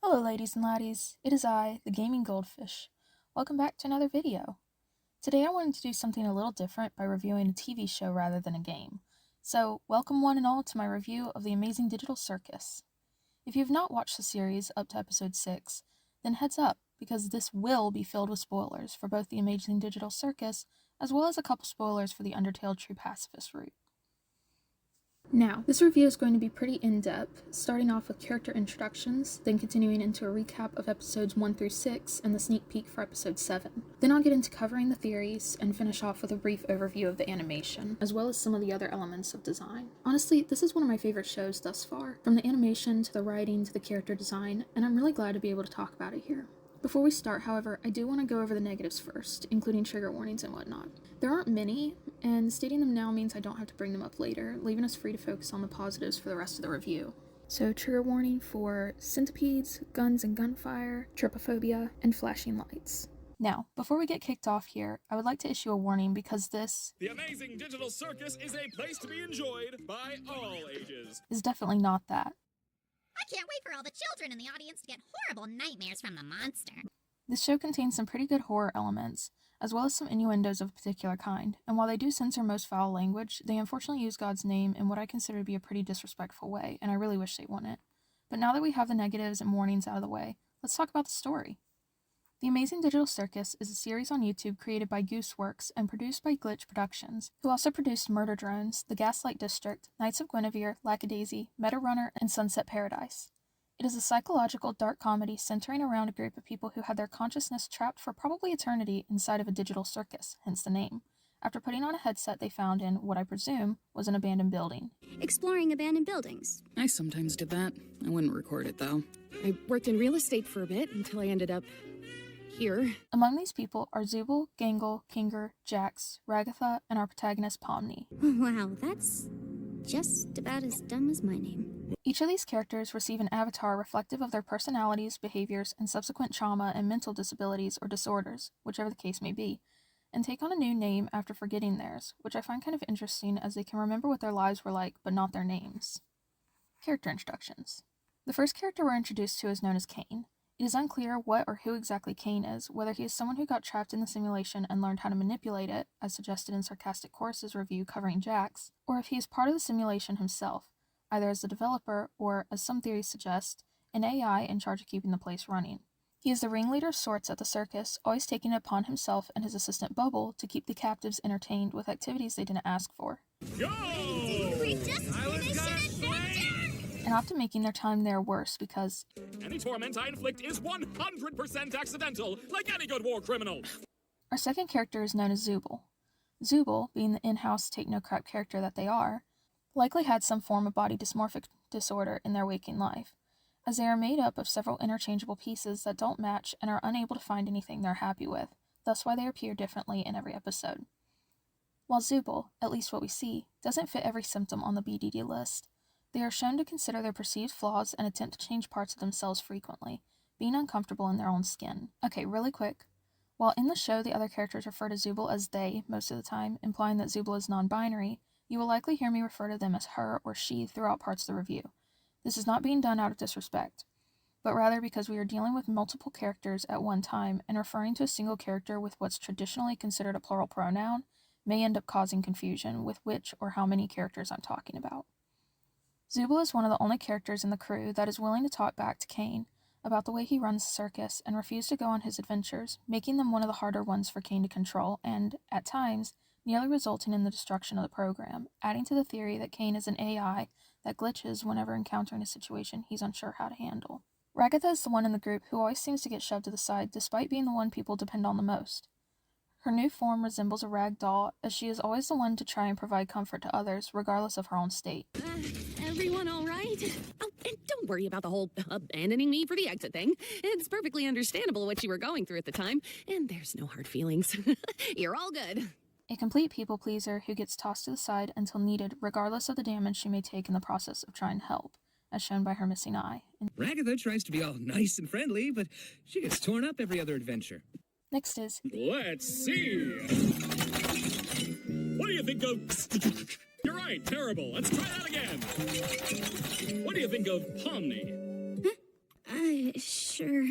Hello ladies and laddies, it is I, the Gaming Goldfish. Welcome back to another video. Today I wanted to do something a little different by reviewing a TV show rather than a game. So, welcome one and all to my review of the Amazing Digital Circus. If you have not watched the series up to episode 6, then heads up, because this will be filled with spoilers for both the Amazing Digital Circus, as well as a couple spoilers for the Undertale True Pacifist route. Now, this review is going to be pretty in-depth, starting off with character introductions, then continuing into a recap of episodes 1 through 6 and the sneak peek for episode 7. Then I'll get into covering the theories and finish off with a brief overview of the animation, as well as some of the other elements of design. Honestly, this is one of my favorite shows thus far, from the animation to the writing to the character design, and I'm really glad to be able to talk about it here. Before we start, however, I do want to go over the negatives first, including trigger warnings and whatnot. There aren't many, and stating them now means I don't have to bring them up later, leaving us free to focus on the positives for the rest of the review. So, trigger warning for centipedes, guns and gunfire, trypophobia, and flashing lights. Now, before we get kicked off here, I would like to issue a warning because this The Amazing Digital Circus is a place to be enjoyed by all ages. is definitely not that. I can't wait for all the children in the audience to get horrible nightmares from the monster. This show contains some pretty good horror elements, as well as some innuendos of a particular kind, and while they do censor most foul language, they unfortunately use God's name in what I consider to be a pretty disrespectful way, and I really wish they wouldn't. But now that we have the negatives and warnings out of the way, let's talk about the story. The Amazing Digital Circus is a series on YouTube created by Gooseworks and produced by Glitch Productions, who also produced Murder Drones, The Gaslight District, Knights of Guinevere, Lackadaisy, Meta Runner, and Sunset Paradise. It is a psychological dark comedy centering around a group of people who had their consciousness trapped for probably eternity inside of a digital circus, hence the name, after putting on a headset they found in, what I presume, was an abandoned building. Exploring abandoned buildings. I sometimes did that. I wouldn't record it, though. I worked in real estate for a bit until I ended up here. Among these people are Zubul, Gangle, Kinger, Jax, Ragatha, and our protagonist Pomni. Wow, that's just about as dumb as my name. Each of these characters receive an avatar reflective of their personalities, behaviors, and subsequent trauma and mental disabilities or disorders, whichever the case may be, and take on a new name after forgetting theirs, which I find kind of interesting as they can remember what their lives were like, but not their names. Character introductions. The first character we're introduced to is known as Kane. It is unclear what or who exactly Kane is, whether he is someone who got trapped in the simulation and learned how to manipulate it, as suggested in Sarcastic Chorus's review covering Jax, or if he is part of the simulation himself, either as the developer or, as some theories suggest, an AI in charge of keeping the place running. He is the ringleader of sorts at the circus, always taking it upon himself and his assistant Bubble to keep the captives entertained with activities they didn't ask for, Go! We just finished an adventure! and often making their time there worse because Any torment I inflict is 100% accidental, like any good war criminal. our second character is known as Zubul. Zubul, being the in-house take-no-crap character that they are, likely had some form of body dysmorphic disorder in their waking life, as they are made up of several interchangeable pieces that don't match and are unable to find anything they're happy with, thus why they appear differently in every episode. While Zubul, at least what we see, doesn't fit every symptom on the BDD list, they are shown to consider their perceived flaws and attempt to change parts of themselves frequently, being uncomfortable in their own skin. Okay, really quick. While in the show the other characters refer to Zubul as they most of the time, implying that Zubul is non-binary, you will likely hear me refer to them as her or she throughout parts of the review. This is not being done out of disrespect, but rather because we are dealing with multiple characters at one time, and referring to a single character with what's traditionally considered a plural pronoun may end up causing confusion with which or how many characters I'm talking about. Zubul is one of the only characters in the crew that is willing to talk back to Kane about the way he runs the circus and refuse to go on his adventures, making them one of the harder ones for Kane to control and, at times, nearly resulting in the destruction of the program, adding to the theory that Kane is an AI that glitches whenever encountering a situation he's unsure how to handle. Ragatha is the one in the group who always seems to get shoved to the side despite being the one people depend on the most. Her new form resembles a rag doll, as she is always the one to try and provide comfort to others, regardless of her own state. Everyone all right? Oh, and don't worry about the whole abandoning me for the exit thing. It's perfectly understandable what you were going through at the time, and there's no hard feelings. You're all good. A complete people-pleaser who gets tossed to the side until needed, regardless of the damage she may take in the process of trying to help, as shown by her missing eye. Ragatha tries to be all nice and friendly, but she gets torn up every other adventure. Next is Let's see. What do you think of... You're right, terrible. Let's try that again. What do you think of Pomni? Sure.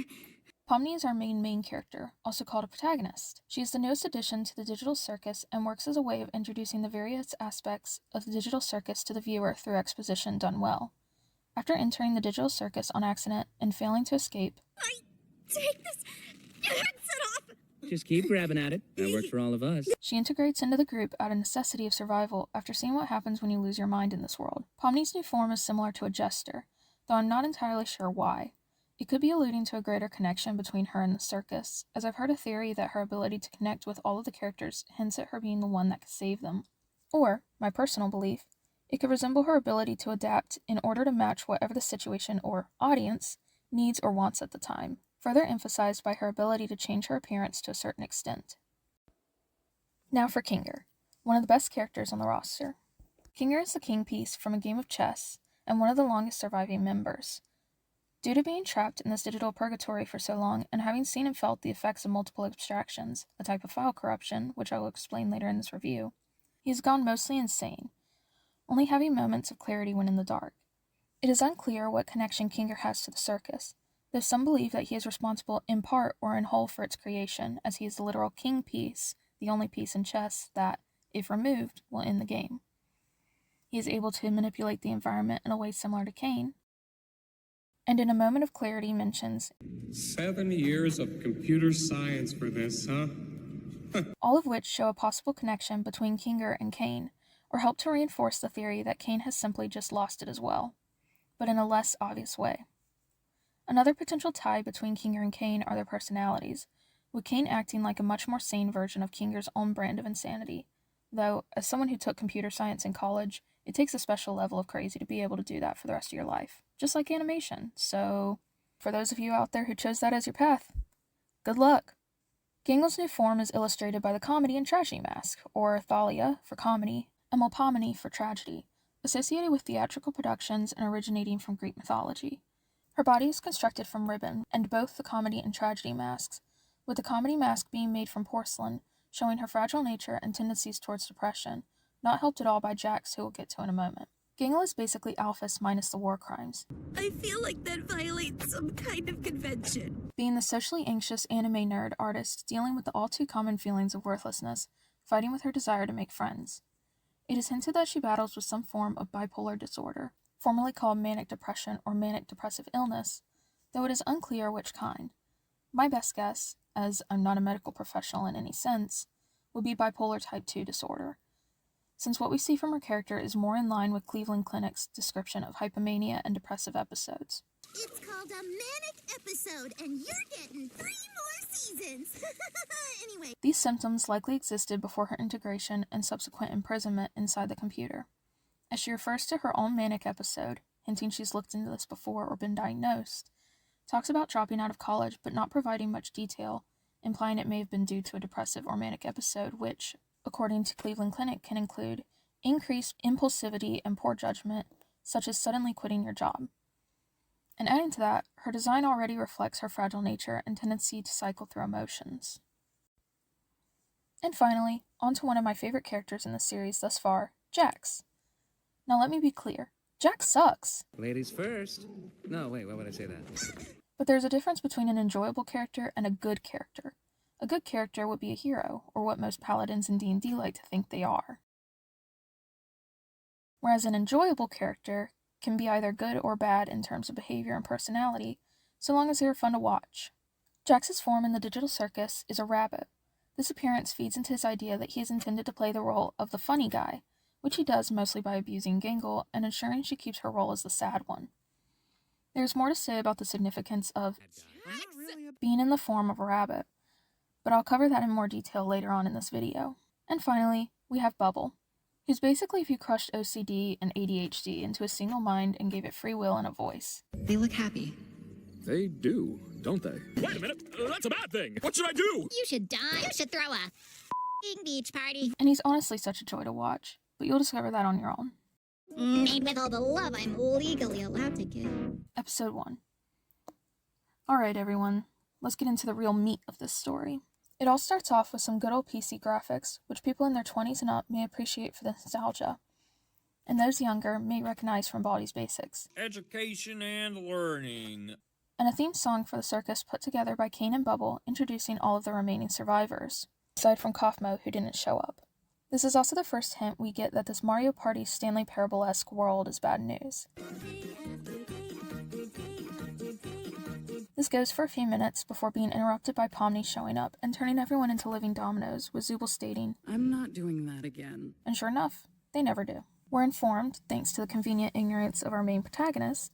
Pomni is our main character, also called a protagonist. She is the newest addition to the digital circus and works as a way of introducing the various aspects of the digital circus to the viewer through exposition done well. After entering the digital circus on accident and failing to escape, Take this headset off! Just keep grabbing at it. That worked for all of us. she integrates into the group out of necessity of survival after seeing what happens when you lose your mind in this world. Pomni's new form is similar to a jester, though I'm not entirely sure why. It could be alluding to a greater connection between her and the circus, as I've heard a theory that her ability to connect with all of the characters hints at her being the one that could save them. Or, my personal belief, it could resemble her ability to adapt in order to match whatever the situation or audience needs or wants at the time, further emphasized by her ability to change her appearance to a certain extent. Now for Kinger, one of the best characters on the roster. Kinger is the king piece from a game of chess and one of the longest surviving members. Due to being trapped in this digital purgatory for so long and having seen and felt the effects of multiple abstractions, a type of file corruption, which I will explain later in this review, he has gone mostly insane, only having moments of clarity when in the dark. It is unclear what connection Kinger has to the circus, though some believe that he is responsible in part or in whole for its creation, as he is the literal king piece, the only piece in chess that, if removed, will end the game. He is able to manipulate the environment in a way similar to Cain, and in a moment of clarity mentions 7 years of computer science for this, huh? all of which show a possible connection between Kinger and Cain, or help to reinforce the theory that Cain has simply just lost it as well, but in a less obvious way. Another potential tie between Kinger and Cain are their personalities, with Cain acting like a much more sane version of Kinger's own brand of insanity, though, as someone who took computer science in college, it takes a special level of crazy to be able to do that for the rest of your life, just like animation. So, for those of you out there who chose that as your path, good luck! Gangel's new form is illustrated by the comedy and tragedy mask, or Thalia for comedy, and Melpomene for tragedy, associated with theatrical productions and originating from Greek mythology. Her body is constructed from ribbon, and both the comedy and tragedy masks, with the comedy mask being made from porcelain, showing her fragile nature and tendencies towards depression, not helped at all by Jax, who we'll get to in a moment. Gangel is basically Alphys minus the war crimes, I feel like that violates some kind of convention. being the socially anxious anime nerd artist dealing with the all-too-common feelings of worthlessness, fighting with her desire to make friends. It is hinted that she battles with some form of bipolar disorder, formerly called manic depression or manic depressive illness, though it is unclear which kind. My best guess, as I'm not a medical professional in any sense, would be bipolar type 2 disorder, since what we see from her character is more in line with Cleveland Clinic's description of hypomania and depressive episodes. It's called a manic episode, and you're getting 3 more seasons. Anyway. These symptoms likely existed before her integration and subsequent imprisonment inside the computer. As she refers to her own manic episode, hinting she's looked into this before or been diagnosed, talks about dropping out of college but not providing much detail, implying it may have been due to a depressive or manic episode which, according to Cleveland Clinic, can include increased impulsivity and poor judgment, such as suddenly quitting your job. And adding to that, her design already reflects her fragile nature and tendency to cycle through emotions. And finally, on to one of my favorite characters in the series thus far, Jax. Now let me be clear, Jax sucks. Ladies first. No, wait, why would I say that? But there's a difference between an enjoyable character and a good character. A good character would be a hero, or what most paladins in D&D like to think they are. Whereas an enjoyable character can be either good or bad in terms of behavior and personality, so long as they are fun to watch. Jax's form in the digital circus is a rabbit. This appearance feeds into his idea that he is intended to play the role of the funny guy, which he does mostly by abusing Gangel and ensuring she keeps her role as the sad one. There's more to say about the significance of being in the form of a rabbit, but I'll cover that in more detail later on in this video. And finally, we have Bubble, who's basically if you crushed OCD and ADHD into a single mind and gave it free will and a voice. They look happy. They do, don't they? Wait a minute, that's a bad thing. What should I do? You should die. You should throw a beach party. And he's honestly such a joy to watch, but you'll discover that on your own. Made with all the love I'm legally allowed to give. Episode 1. Alright everyone, let's get into the real meat of this story. It all starts off with some good old PC graphics, which people in their 20s and up may appreciate for the nostalgia, and those younger may recognize from Baldi's Basics. Education and learning. and a theme song for the circus put together by Kane and Bubble, introducing all of the remaining survivors, aside from Kaufmo, who didn't show up. This is also the first hint we get that this Mario Party Stanley Parable-esque world is bad news. This goes for a few minutes before being interrupted by Pomni showing up and turning everyone into living dominoes, with Zooble stating, I'm not doing that again. and sure enough, they never do. We're informed, thanks to the convenient ignorance of our main protagonist,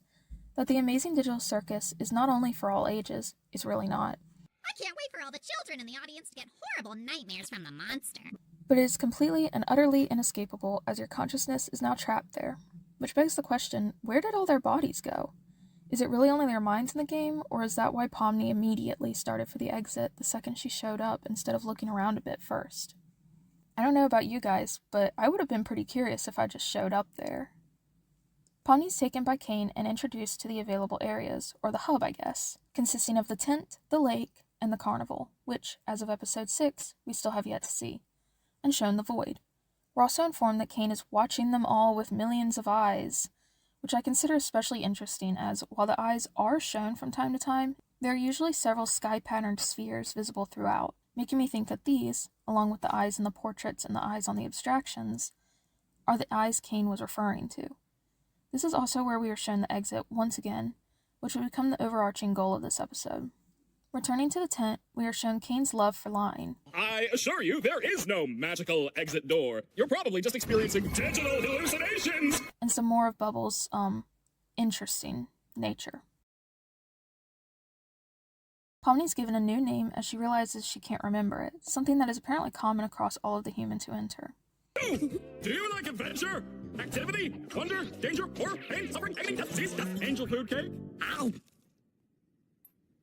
that the Amazing Digital Circus is not only for all ages, it's really not, I can't wait for all the children in the audience to get horrible nightmares from the monster. but it is completely and utterly inescapable as your consciousness is now trapped there. Which begs the question, where did all their bodies go? Is it really only their minds in the game, or is that why Pomni immediately started for the exit the second she showed up instead of looking around a bit first? I don't know about you guys, but I would have been pretty curious if I just showed up there. Pomni's taken by Kane and introduced to the available areas, or the hub I guess, consisting of the tent, the lake, and the carnival, which, as of episode 6, we still have yet to see, and shown the void. We're also informed that Kane is watching them all with millions of eyes, which I consider especially interesting as, while the eyes are shown from time to time, there are usually several sky-patterned spheres visible throughout, making me think that these, along with the eyes in the portraits and the eyes on the abstractions, are the eyes Kane was referring to. This is also where we are shown the exit once again, which will become the overarching goal of this episode. Returning to the tent, we are shown Kane's love for lying. I assure you, there is no magical exit door. You're probably just experiencing digital hallucinations. And some more of Bubble's, interesting nature. Pomni's given a new name as she realizes she can't remember it, something that is apparently common across all of the humans who enter. Do you like adventure, activity, wonder, danger, horror, pain, suffering, agony, death, disease, death, angel food cake? Ow!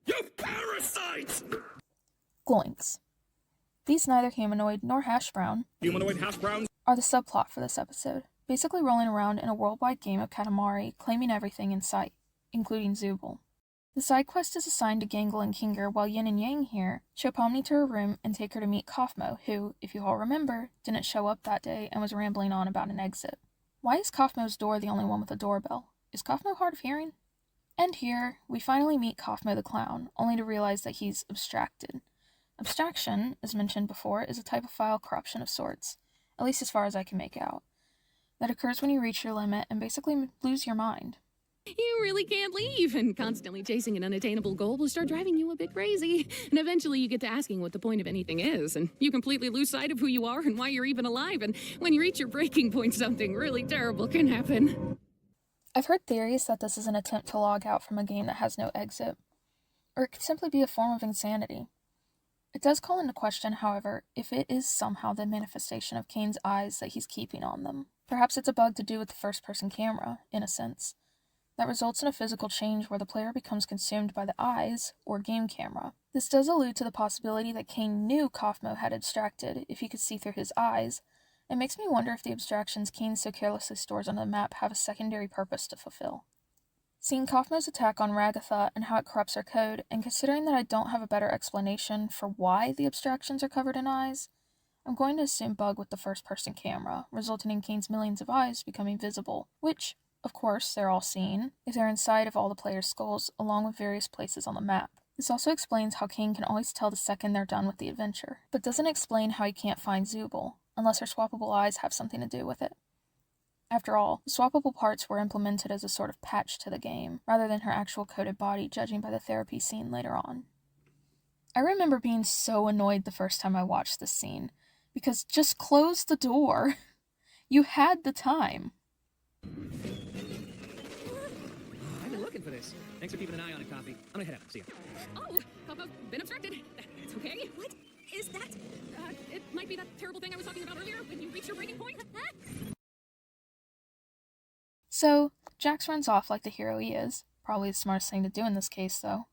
You parasites! Gloinks. These neither humanoid nor hash brown Humanoid hash browns? are the subplot for this episode, basically rolling around in a worldwide game of Katamari, claiming everything in sight, including Zooble. The side quest is assigned to Gangle and Kinger, while Yin and Yang here show Pomni to her room and take her to meet Kaufmo, who, if you all remember, didn't show up that day and was rambling on about an exit. Why is Kaufmo's door the only one with a doorbell? Is Kaufmo hard of hearing? And here, we finally meet Kaufmo the Clown, only to realize that he's abstracted. Abstraction, as mentioned before, is a type of file corruption of sorts, at least as far as I can make out, that occurs when you reach your limit and basically lose your mind. You really can't leave, and constantly chasing an unattainable goal will start driving you a bit crazy. And eventually you get to asking what the point of anything is, and you completely lose sight of who you are and why you're even alive, and when you reach your breaking point, something really terrible can happen. I've heard theories that this is an attempt to log out from a game that has no exit, or it could simply be a form of insanity. It does call into question, however, if it is somehow the manifestation of Kane's eyes that he's keeping on them. Perhaps it's a bug to do with the first-person camera, in a sense, that results in a physical change where the player becomes consumed by the eyes, or game camera. This does allude to the possibility that Kane knew Kaufmo had abstracted if he could see through his eyes. It makes me wonder if the abstractions Kane so carelessly stores on the map have a secondary purpose to fulfill. Seeing Kaufmo's attack on Ragatha and how it corrupts her code, and considering that I don't have a better explanation for why the abstractions are covered in eyes, I'm going to assume bug with the first-person camera, resulting in Kane's millions of eyes becoming visible, which, of course, they're all seen, if they're inside of all the players' skulls, along with various places on the map. This also explains how Kane can always tell the second they're done with the adventure, but doesn't explain how he can't find Zooble, unless her swappable eyes have something to do with it. After all, the swappable parts were implemented as a sort of patch to the game, rather than her actual coded body, judging by the therapy scene later on. I remember being so annoyed the first time I watched this scene, because just close the door. You had the time. I've been looking for this. Thanks for keeping an eye on it, Coffee. I'm gonna head out. See ya. Oh, I've been obstructed. It's okay. What is that? It might be that terrible thing I was talking about earlier when you reach your breaking point. So, Jax runs off like the hero he is, probably the smartest thing to do in this case, though.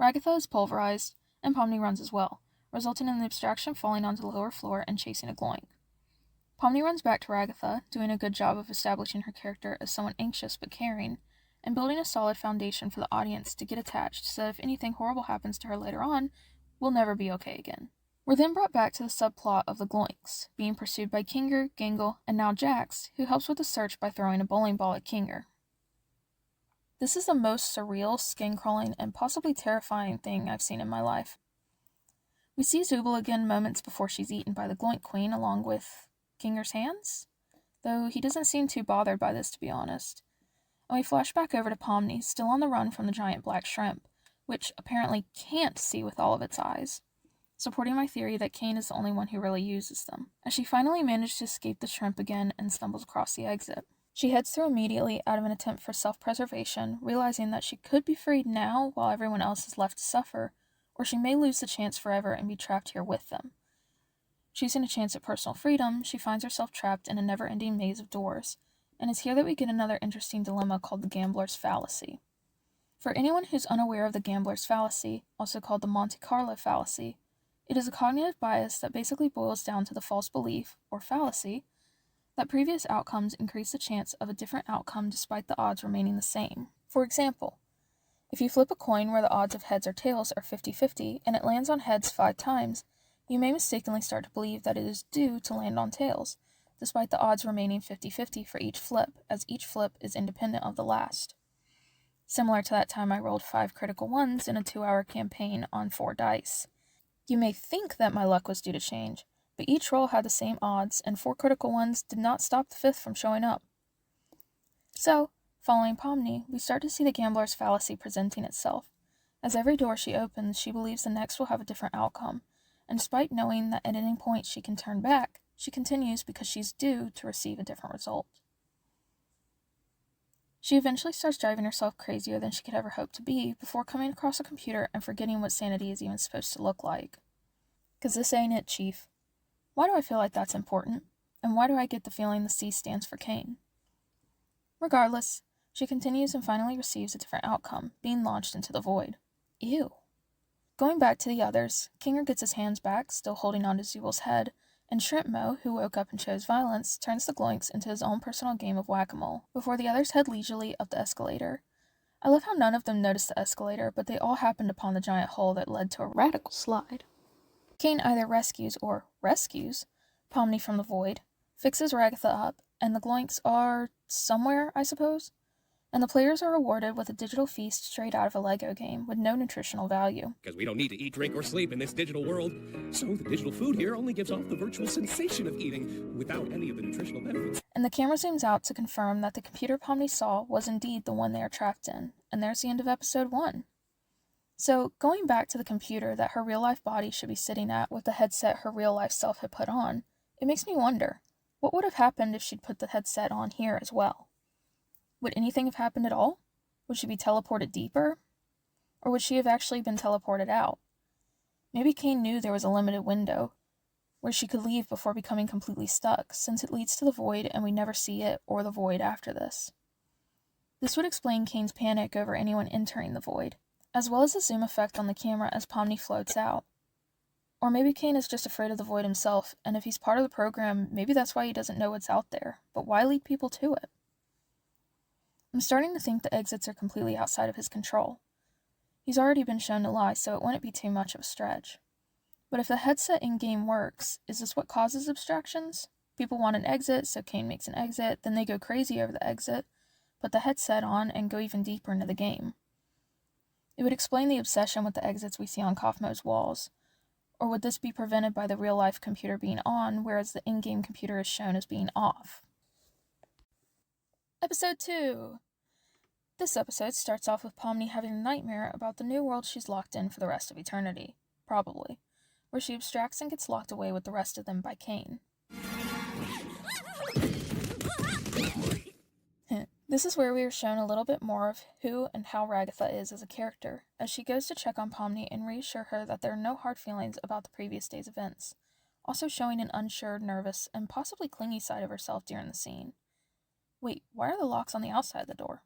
Ragatha is pulverized, and Pomni runs as well, resulting in the abstraction falling onto the lower floor and chasing a Gloink. Pomni runs back to Ragatha, doing a good job of establishing her character as someone anxious but caring, and building a solid foundation for the audience to get attached so that if anything horrible happens to her later on, we'll never be okay again. We're then brought back to the subplot of the Gloinks, being pursued by Kinger, Gangle, and now Jax, who helps with the search by throwing a bowling ball at Kinger. This is the most surreal, skin-crawling, and possibly terrifying thing I've seen in my life. We see Zubul again moments before she's eaten by the Gloink Queen along with Kinger's hands, though he doesn't seem too bothered by this, to be honest. And we flash back over to Pomni, still on the run from the giant black shrimp, which apparently can't see with all of its eyes, supporting my theory that Kane is the only one who really uses them, as she finally managed to escape the shrimp again and stumbles across the exit. She heads through immediately out of an attempt for self-preservation, realizing that she could be freed now while everyone else is left to suffer, or she may lose the chance forever and be trapped here with them. Choosing a chance at personal freedom, she finds herself trapped in a never-ending maze of doors, and it's here that we get another interesting dilemma called the gambler's fallacy. For anyone who's unaware of the gambler's fallacy, also called the Monte Carlo fallacy, it is a cognitive bias that basically boils down to the false belief, or fallacy, that previous outcomes increase the chance of a different outcome despite the odds remaining the same. For example, if you flip a coin where the odds of heads or tails are 50-50 and it lands on heads 5 times, you may mistakenly start to believe that it is due to land on tails, despite the odds remaining 50-50 for each flip, as each flip is independent of the last. Similar to that time I rolled 5 critical ones in a 2-hour campaign on 4 dice. You may think that my luck was due to change, but each roll had the same odds, and 4 critical ones did not stop the 5th from showing up. So, following Pomni, we start to see the gambler's fallacy presenting itself. As every door she opens, she believes the next will have a different outcome, and despite knowing that at any point she can turn back, she continues because she's due to receive a different result. She eventually starts driving herself crazier than she could ever hope to be before coming across a computer and forgetting what sanity is even supposed to look like. 'Cause this ain't it, Chief. Why do I feel like that's important? And why do I get the feeling the C stands for Kane? Regardless, she continues and finally receives a different outcome, being launched into the void. Ew. Going back to the others, Kinger gets his hands back, still holding onto Zubul's head, and Shrimpmo, who woke up and chose violence, turns the Gloinks into his own personal game of whack-a-mole, before the others head leisurely up the escalator. I love how none of them noticed the escalator, but they all happened upon the giant hole that led to a radical slide. Kane either rescues Pomni from the void, fixes Ragatha up, and the Gloinks are somewhere, I suppose? And the players are rewarded with a digital feast straight out of a Lego game with no nutritional value. Because we don't need to eat, drink, or sleep in this digital world. So the digital food here only gives off the virtual sensation of eating without any of the nutritional benefits. And the camera zooms out to confirm that the computer Pomni saw was indeed the one they are trapped in. And there's the end of episode 1. So, going back to the computer that her real-life body should be sitting at with the headset her real-life self had put on, it makes me wonder, what would have happened if she'd put the headset on here as well? Would anything have happened at all? Would she be teleported deeper? Or would she have actually been teleported out? Maybe Kane knew there was a limited window where she could leave before becoming completely stuck, since it leads to the void and we never see it or the void after this. This would explain Kane's panic over anyone entering the void, as well as the zoom effect on the camera as Pomni floats out. Or maybe Kane is just afraid of the void himself, and if he's part of the program, maybe that's why he doesn't know what's out there, but why lead people to it? I'm starting to think the exits are completely outside of his control. He's already been shown to lie, so it wouldn't be too much of a stretch. But if the headset in-game works, is this what causes abstractions? People want an exit, so Kane makes an exit, then they go crazy over the exit, put the headset on, and go even deeper into the game. It would explain the obsession with the exits we see on Kaufmo's walls. Or would this be prevented by the real-life computer being on, whereas the in-game computer is shown as being off? Episode 2. This episode starts off with Pomni having a nightmare about the new world she's locked in for the rest of eternity, probably, where she abstracts and gets locked away with the rest of them by Kane. This is where we are shown a little bit more of who and how Ragatha is as a character, as she goes to check on Pomni and reassure her that there are no hard feelings about the previous day's events, also showing an unsure, nervous, and possibly clingy side of herself during the scene. Wait, why are the locks on the outside of the door?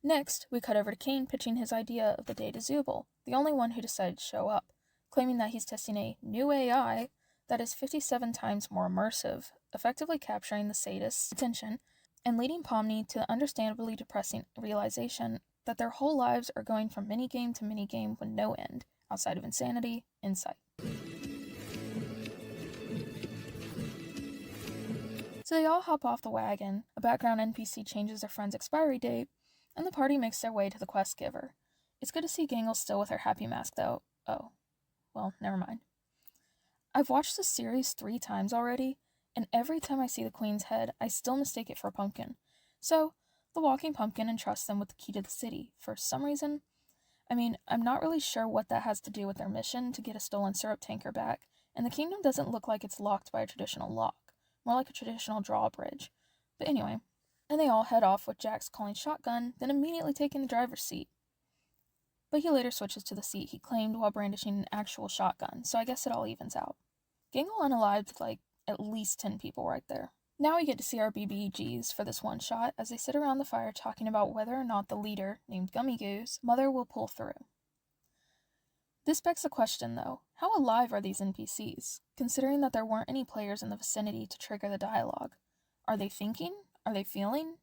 Next, we cut over to Kane pitching his idea of the day to Zubul, the only one who decided to show up, claiming that he's testing a new AI that is 57 times more immersive, effectively capturing the sadist's attention, and leading Pomni to the understandably depressing realization that their whole lives are going from minigame to minigame with no end, outside of insanity, in sight. So they all hop off the wagon, a background NPC changes their friend's expiry date, and the party makes their way to the quest giver. It's good to see Gangle still with her happy mask, though. Oh, well, never mind. I've watched this series 3 times already, and every time I see the Queen's head, I still mistake it for a pumpkin. So, the walking pumpkin entrusts them with the key to the city, for some reason. I mean, I'm not really sure what that has to do with their mission to get a stolen syrup tanker back, and the kingdom doesn't look like it's locked by a traditional lock, more like a traditional drawbridge. But anyway, and they all head off with Jax calling shotgun, then immediately taking the driver's seat. But he later switches to the seat he claimed while brandishing an actual shotgun, so I guess it all evens out. Gangle unalived like at least 10 people right there. Now we get to see our BBGs for this one shot as they sit around the fire talking about whether or not the leader, named Gummy Goo's mother will pull through. This begs the question though, how alive are these NPCs, considering that there weren't any players in the vicinity to trigger the dialogue? Are they thinking? Are they feeling?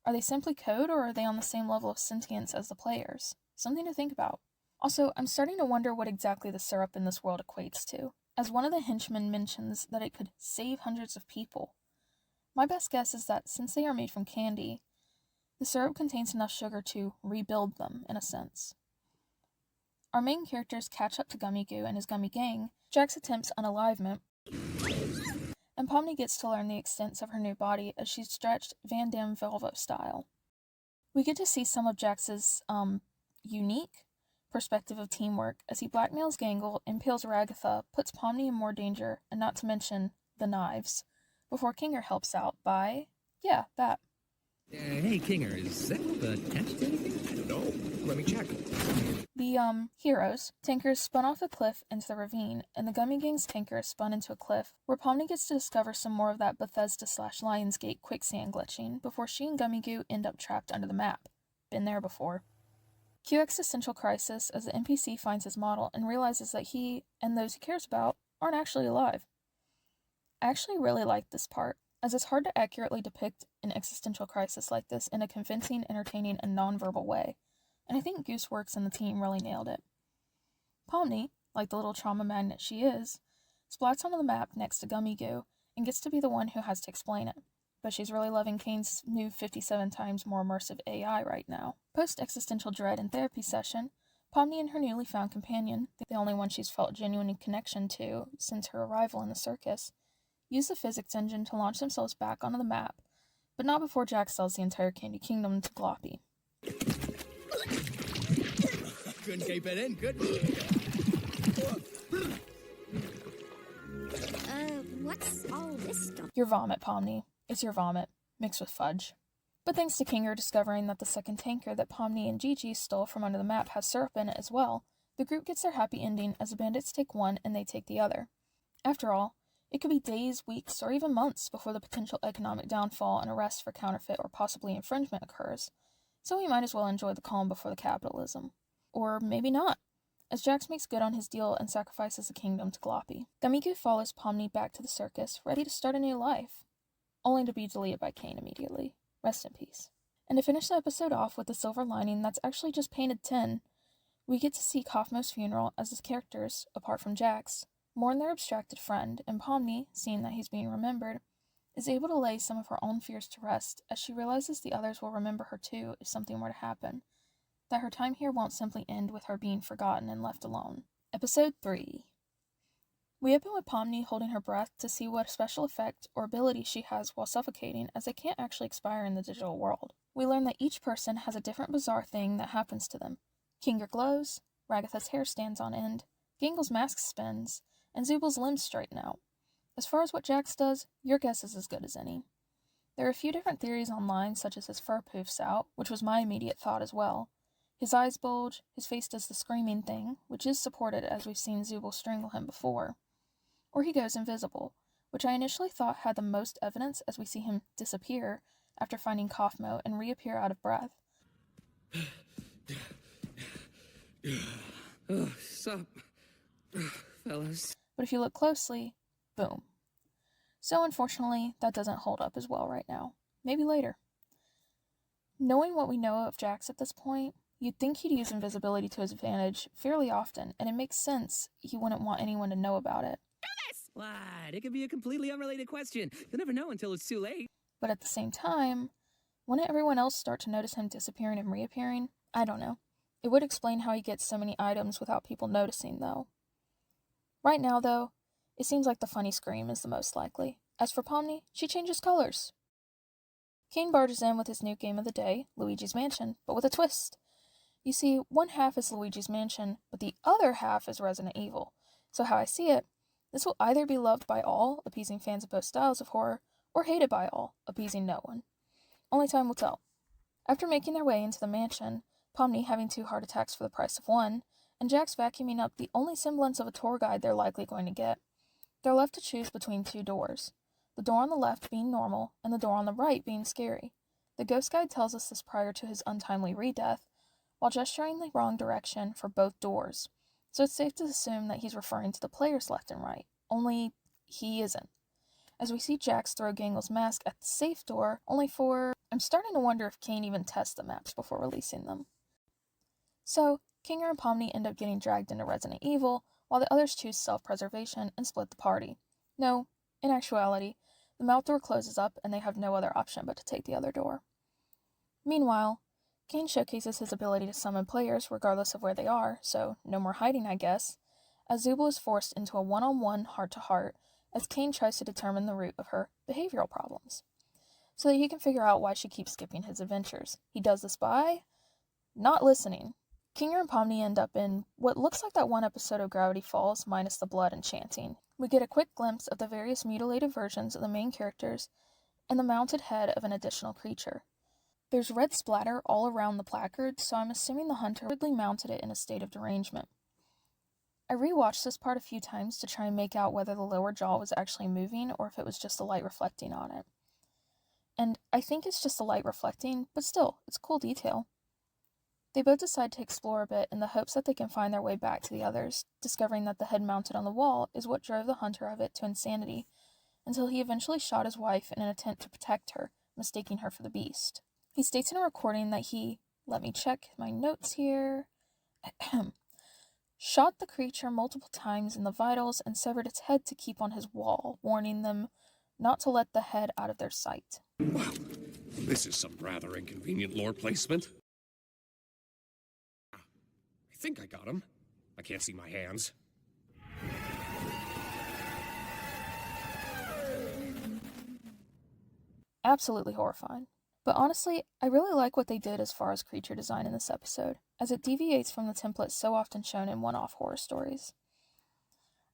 Are they simply code, or are they on the same level of sentience as the players? Something to think about. Also, I'm starting to wonder what exactly the syrup in this world equates to, as one of the henchmen mentions that it could save hundreds of people. My best guess is that since they are made from candy, the syrup contains enough sugar to rebuild them, in a sense. Our main characters catch up to Gummy Goo and his gummy gang. Jax attempts unalivement, and Pomni gets to learn the extents of her new body as she's stretched Van Damme Velvo style. We get to see some of Jax's, unique perspective of teamwork as he blackmails Gangle, impales Ragatha, puts Pomni in more danger, and not to mention the knives, before Kinger helps out by, yeah, that. Hey, Kinger, is that attached to anything? No, let me check. The, heroes, tanker is spun off a cliff into the ravine, and the Gummy Gang's tanker is spun into a cliff, where Pomni gets to discover some more of that Bethesda/Lionsgate quicksand glitching before she and Gummy Goo end up trapped under the map. Been there before. Cue existential crisis as the NPC finds his model and realizes that he, and those he cares about, aren't actually alive. I actually really like this part, as it's hard to accurately depict an existential crisis like this in a convincing, entertaining, and non-verbal way, and I think Gooseworks and the team really nailed it. Pomni, like the little trauma magnet she is, splats onto the map next to Gummy Goo and gets to be the one who has to explain it. But she's really loving Kane's new 57 times more immersive AI right now. Post-existential dread and therapy session, Pomni and her newly found companion, the only one she's felt genuine connection to since her arrival in the circus, use the physics engine to launch themselves back onto the map, but not before Jax sells the entire Candy Kingdom to Gloppy. Couldn't keep it in, could What's all this stuff? Your vomit, Pomni. It's your vomit, mixed with fudge. But thanks to Kinger discovering that the second tanker that Pomni and Gigi stole from under the map has syrup in it as well, the group gets their happy ending as the bandits take one and they take the other. After all, it could be days, weeks, or even months before the potential economic downfall and arrest for counterfeit or possibly infringement occurs, so we might as well enjoy the calm before the capitalism. Or maybe not, as Jax makes good on his deal and sacrifices the kingdom to Gloppy. Gummy Goo follows Pomni back to the circus, ready to start a new life, only to be deleted by Kane immediately. Rest in peace. And to finish the episode off with a silver lining that's actually just painted tin, we get to see Kaufmo's funeral as his characters, apart from Jax, mourn their abstracted friend, and Pomni, seeing that he's being remembered, is able to lay some of her own fears to rest as she realizes the others will remember her too if something were to happen, that her time here won't simply end with her being forgotten and left alone. Episode 3. We open with Pomni holding her breath to see what special effect or ability she has while suffocating, as they can't actually expire in the digital world. We learn that each person has a different bizarre thing that happens to them. Kinger glows, Ragatha's hair stands on end, Gangle's mask spins, and Zubal's limbs straighten out. As far as what Jax does, your guess is as good as any. There are a few different theories online, such as his fur poofs out, which was my immediate thought as well. His eyes bulge, his face does the screaming thing, which is supported as we've seen Zubal strangle him before. Or he goes invisible, which I initially thought had the most evidence as we see him disappear after finding Kaufmo and reappear out of breath. Sup, fellas. But if you look closely, boom. So unfortunately, that doesn't hold up as well right now. Maybe later. Knowing what we know of Jax at this point, you'd think he'd use invisibility to his advantage fairly often, and it makes sense he wouldn't want anyone to know about it. What? It could be a completely unrelated question. You'll never know until it's too late. But at the same time, Wouldn't everyone else start to notice him disappearing and reappearing? I don't know. It would explain how he gets so many items without people noticing, though. Right now, though, it seems like the funny scream is the most likely. As for Pomni, she changes colors. Kane barges in with his new game of the day, Luigi's Mansion, but with a twist. You see, one half is Luigi's Mansion, but the other half is Resident Evil. So how I see it, this will either be loved by all, appeasing fans of both styles of horror, or hated by all, appeasing no one. Only time will tell. After making their way into the mansion, Pomni having 2 heart attacks for the price of 1, and Jax vacuuming up the only semblance of a tour guide they're likely going to get, they're left to choose between 2 doors. The door on the left being normal, and the door on the right being scary. The ghost guide tells us this prior to his untimely re-death, while gesturing the wrong direction for both doors, so it's safe to assume that he's referring to the players left and right, only he isn't. As we see Jax throw Gangle's mask at the safe door, only for... I'm starting to wonder if Kane even tests the maps before releasing them. So, Kinger and Pomni end up getting dragged into Resident Evil, while the others choose self-preservation and split the party. No, in actuality, the mouth door closes up and they have no other option but to take the other door. Meanwhile, Kane showcases his ability to summon players regardless of where they are, so no more hiding, I guess, as Zubul is forced into a one-on-one heart-to-heart as Kane tries to determine the root of her behavioral problems, so that he can figure out why she keeps skipping his adventures. He does this by not listening. Kinger and Pomni end up in what looks like that one episode of Gravity Falls minus the blood and chanting. We get a quick glimpse of the various mutilated versions of the main characters and the mounted head of an additional creature. There's red splatter all around the placard, so I'm assuming the hunter weirdly mounted it in a state of derangement. I rewatched this part a few times to try and make out whether the lower jaw was actually moving or if it was just the light reflecting on it. And I think it's just the light reflecting, but still, it's cool detail. They both decide to explore a bit in the hopes that they can find their way back to the others, discovering that the head mounted on the wall is what drove the hunter of it to insanity, until he eventually shot his wife in an attempt to protect her, mistaking her for the beast. He states in a recording that he, let me check my notes here, shot the creature multiple times in the vitals and severed its head to keep on his wall, warning them not to let the head out of their sight. Well, this is some rather inconvenient lore placement. I think I got him. I can't see my hands. Absolutely horrifying. But honestly, I really like what they did as far as creature design in this episode, as it deviates from the template so often shown in one-off horror stories.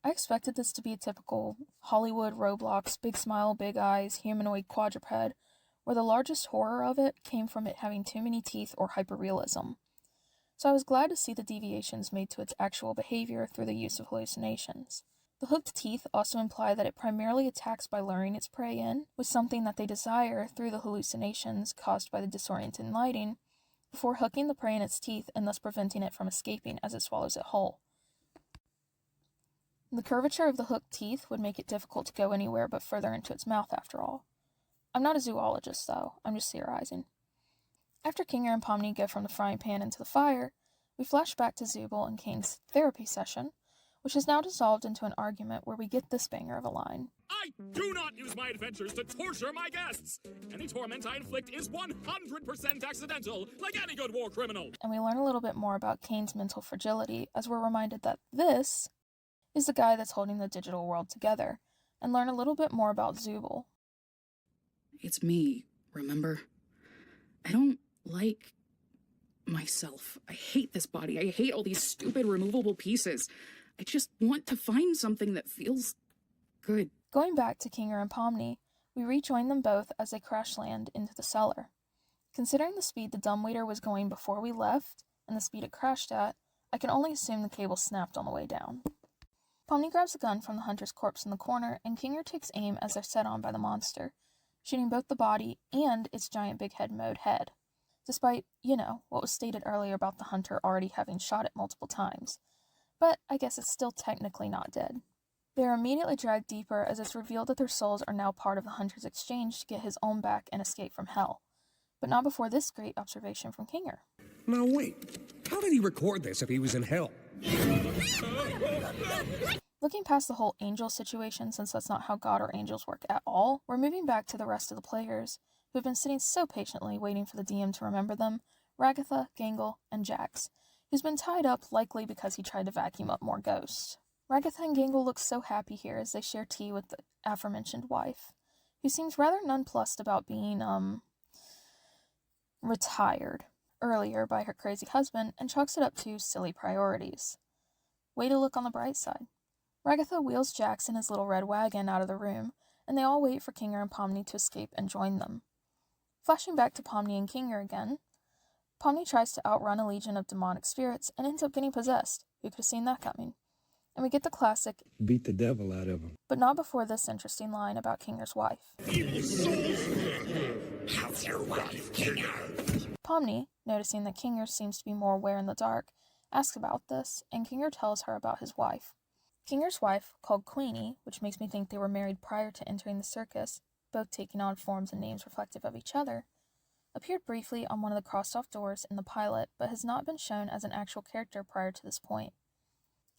I expected this to be a typical Hollywood Roblox, big smile, big eyes, humanoid quadruped, where the largest horror of it came from it having too many teeth or hyperrealism. So I was glad to see the deviations made to its actual behavior through the use of hallucinations. The hooked teeth also imply that it primarily attacks by luring its prey in with something that they desire through the hallucinations caused by the disorienting lighting, before hooking the prey in its teeth and thus preventing it from escaping as it swallows it whole. The curvature of the hooked teeth would make it difficult to go anywhere but further into its mouth after all. I'm not a zoologist though, I'm just theorizing. After Kinger and Pomni go from the frying pan into the fire, we flash back to Zubul and Kane's therapy session, which is now dissolved into an argument where we get this banger of a line. I do not use my adventures to torture my guests. Any torment I inflict is 100% accidental, like any good war criminal. And we learn a little bit more about Kane's mental fragility as we're reminded that this is the guy that's holding the digital world together, and learn a little bit more about Zubul. It's me, remember? I don't like myself. I hate this body. I hate all these stupid removable pieces. I just want to find something that feels good. Going back to Kinger and Pomni, we rejoin them both as they crash land into the cellar. Considering the speed the dumbwaiter was going before we left, and the speed it crashed at, I can only assume the cable snapped on the way down. Pomni grabs a gun from the hunter's corpse in the corner, and Kinger takes aim as they're set on by the monster, shooting both the body and its giant big head mode head, despite, what was stated earlier about the hunter already having shot it multiple times. But I guess it's still technically not dead. They are immediately dragged deeper as it's revealed that their souls are now part of the hunter's exchange to get his own back and escape from hell. But not before this great observation from Kinger. Now wait, how did he record this if he was in hell? Looking past the whole angel situation, since that's not how God or angels work at all, we're moving back to the rest of the players, who have been sitting so patiently waiting for the DM to remember them, Ragatha, Gangle, and Jax, who's been tied up likely because he tried to vacuum up more ghosts. Ragatha and Gangle look so happy here as they share tea with the aforementioned wife, who seems rather nonplussed about being, retired earlier by her crazy husband and chalks it up to silly priorities. Way to look on the bright side. Ragatha wheels Jax in his little red wagon out of the room, and they all wait for Kinger and Pomni to escape and join them. Flashing back to Pomni and Kinger again, Pomni tries to outrun a legion of demonic spirits and ends up getting possessed. Who could have seen that coming? And we get the classic, beat the devil out of him. But not before this interesting line about Kinger's wife. How's your wife, Kinger? Pomni, noticing that Kinger seems to be more aware in the dark, asks about this, and Kinger tells her about his wife. Kinger's wife, called Queenie, which makes me think they were married prior to entering the circus, both taking on forms and names reflective of each other, appeared briefly on one of the crossed-off doors in the pilot, but has not been shown as an actual character prior to this point.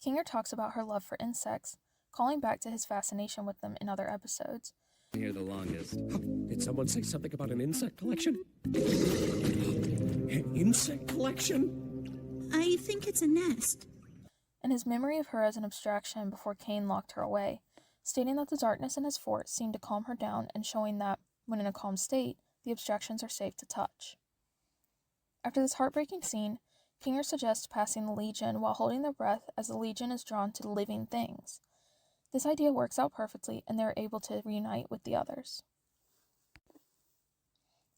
Kinger talks about her love for insects, calling back to his fascination with them in other episodes. Here the longest. Did someone say something about an insect collection? An insect collection? I think it's a nest. And his memory of her as an abstraction before Cain locked her away, stating that the darkness in his fort seemed to calm her down and showing that, when in a calm state, the abstractions are safe to touch. After this heartbreaking scene, Kinger suggests passing the Legion while holding their breath as the Legion is drawn to living things. This idea works out perfectly and they are able to reunite with the others.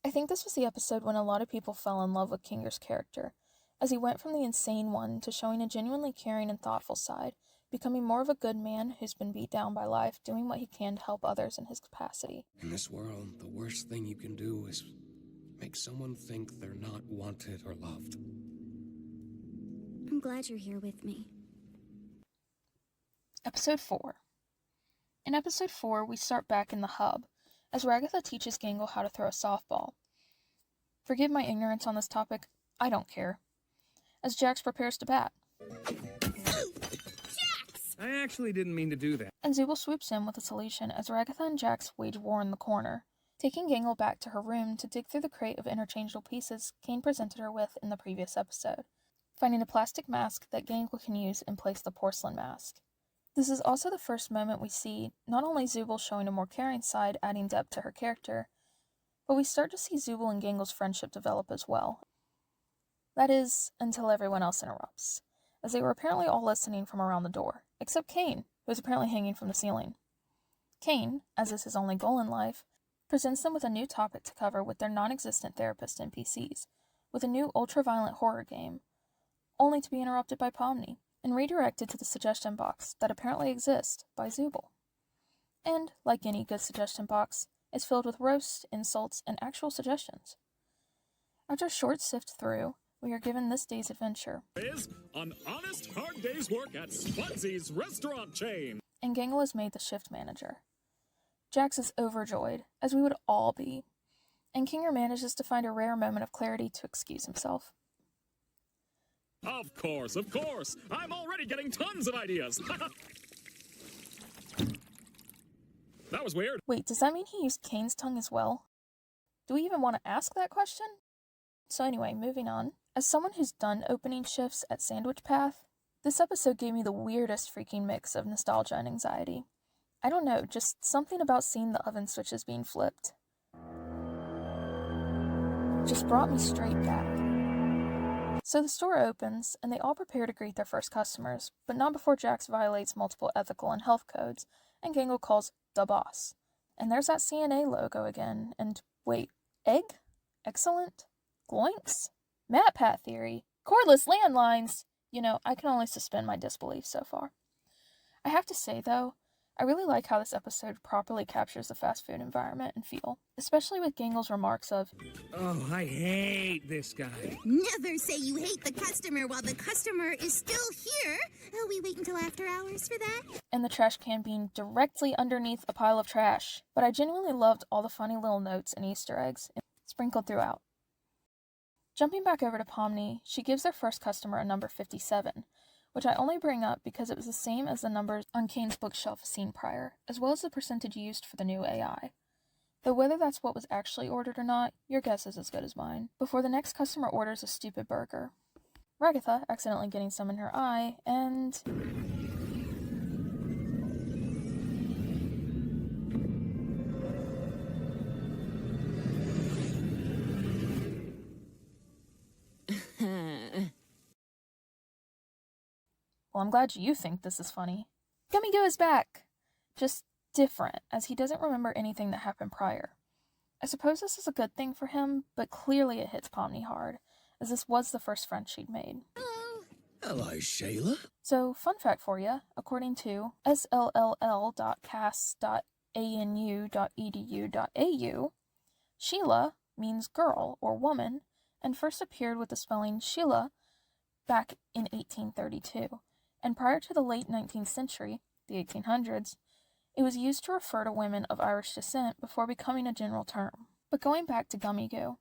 I think this was the episode when a lot of people fell in love with Kinger's character, as he went from the insane one to showing a genuinely caring and thoughtful side, becoming more of a good man who's been beat down by life, doing what he can to help others in his capacity. In this world, the worst thing you can do is make someone think they're not wanted or loved. I'm glad you're here with me. Episode 4. In Episode 4, we start back in the hub, as Ragatha teaches Gangle how to throw a softball. Forgive my ignorance on this topic, I don't care. As Jax prepares to bat. I actually didn't mean to do that. And Zubul swoops in with a solution as Ragatha and Jax wage war in the corner, taking Gangle back to her room to dig through the crate of interchangeable pieces Cain presented her with in the previous episode, finding a plastic mask that Gangle can use in place of the porcelain mask. This is also the first moment we see not only Zubul showing a more caring side, adding depth to her character, but we start to see Zubul and Gangle's friendship develop as well. That is, until everyone else interrupts, as they were apparently all listening from around the door, except Cain, who is apparently hanging from the ceiling. Cain, as is his only goal in life, presents them with a new topic to cover with their non-existent therapist NPCs, with a new ultra-violent horror game, only to be interrupted by Pomni, and redirected to the suggestion box that apparently exists by Zubul. And, like any good suggestion box, is filled with roasts, insults, and actual suggestions. After a short sift through, we are given this day's adventure. Is an honest, hard day's work at Spudsy's restaurant chain. And Gangle is made the shift manager. Jax is overjoyed, as we would all be, and Kinger manages to find a rare moment of clarity to excuse himself. Of course. I'm already getting tons of ideas. That was weird. Wait, does that mean he used Cain's tongue as well? Do we even want to ask that question? So anyway, moving on. As someone who's done opening shifts at Sandwich Path, this episode gave me the weirdest freaking mix of nostalgia and anxiety. I don't know, just something about seeing the oven switches being flipped just brought me straight back. So the store opens, and they all prepare to greet their first customers, but not before Jax violates multiple ethical and health codes, and Gangle calls the boss. And there's that CNA logo again, and wait, egg? Excellent? Gloinks? MatPat theory? Cordless landlines? You know, I can only suspend my disbelief so far. I have to say, though, I really like how this episode properly captures the fast food environment and feel, especially with Gangle's remarks of, Oh, I hate this guy. Never say you hate the customer while the customer is still here. Oh, we wait until after hours for that? and the trash can being directly underneath a pile of trash. But I genuinely loved all the funny little notes and Easter eggs sprinkled throughout. Jumping back over to Pomni, she gives their first customer a number 57, which I only bring up because it was the same as the numbers on Cain's bookshelf seen prior, as well as the percentage used for the new AI. Though whether that's what was actually ordered or not, your guess is as good as mine. Before the next customer orders a stupid burger, Ragatha accidentally getting some in her eye, and... Well, I'm glad you think this is funny. Gummy Goo is back! Just different, as he doesn't remember anything that happened prior. I suppose this is a good thing for him, but clearly it hits Pomni hard, as this was the first friend she'd made. Hello, Shayla. So, fun fact for you, according to sll.cas.anu.edu.au, Sheila means girl or woman, and first appeared with the spelling Sheila back in 1832. And prior to the late 19th century, the 1800s, it was used to refer to women of Irish descent before becoming a general term. But going back to Gummy Goo,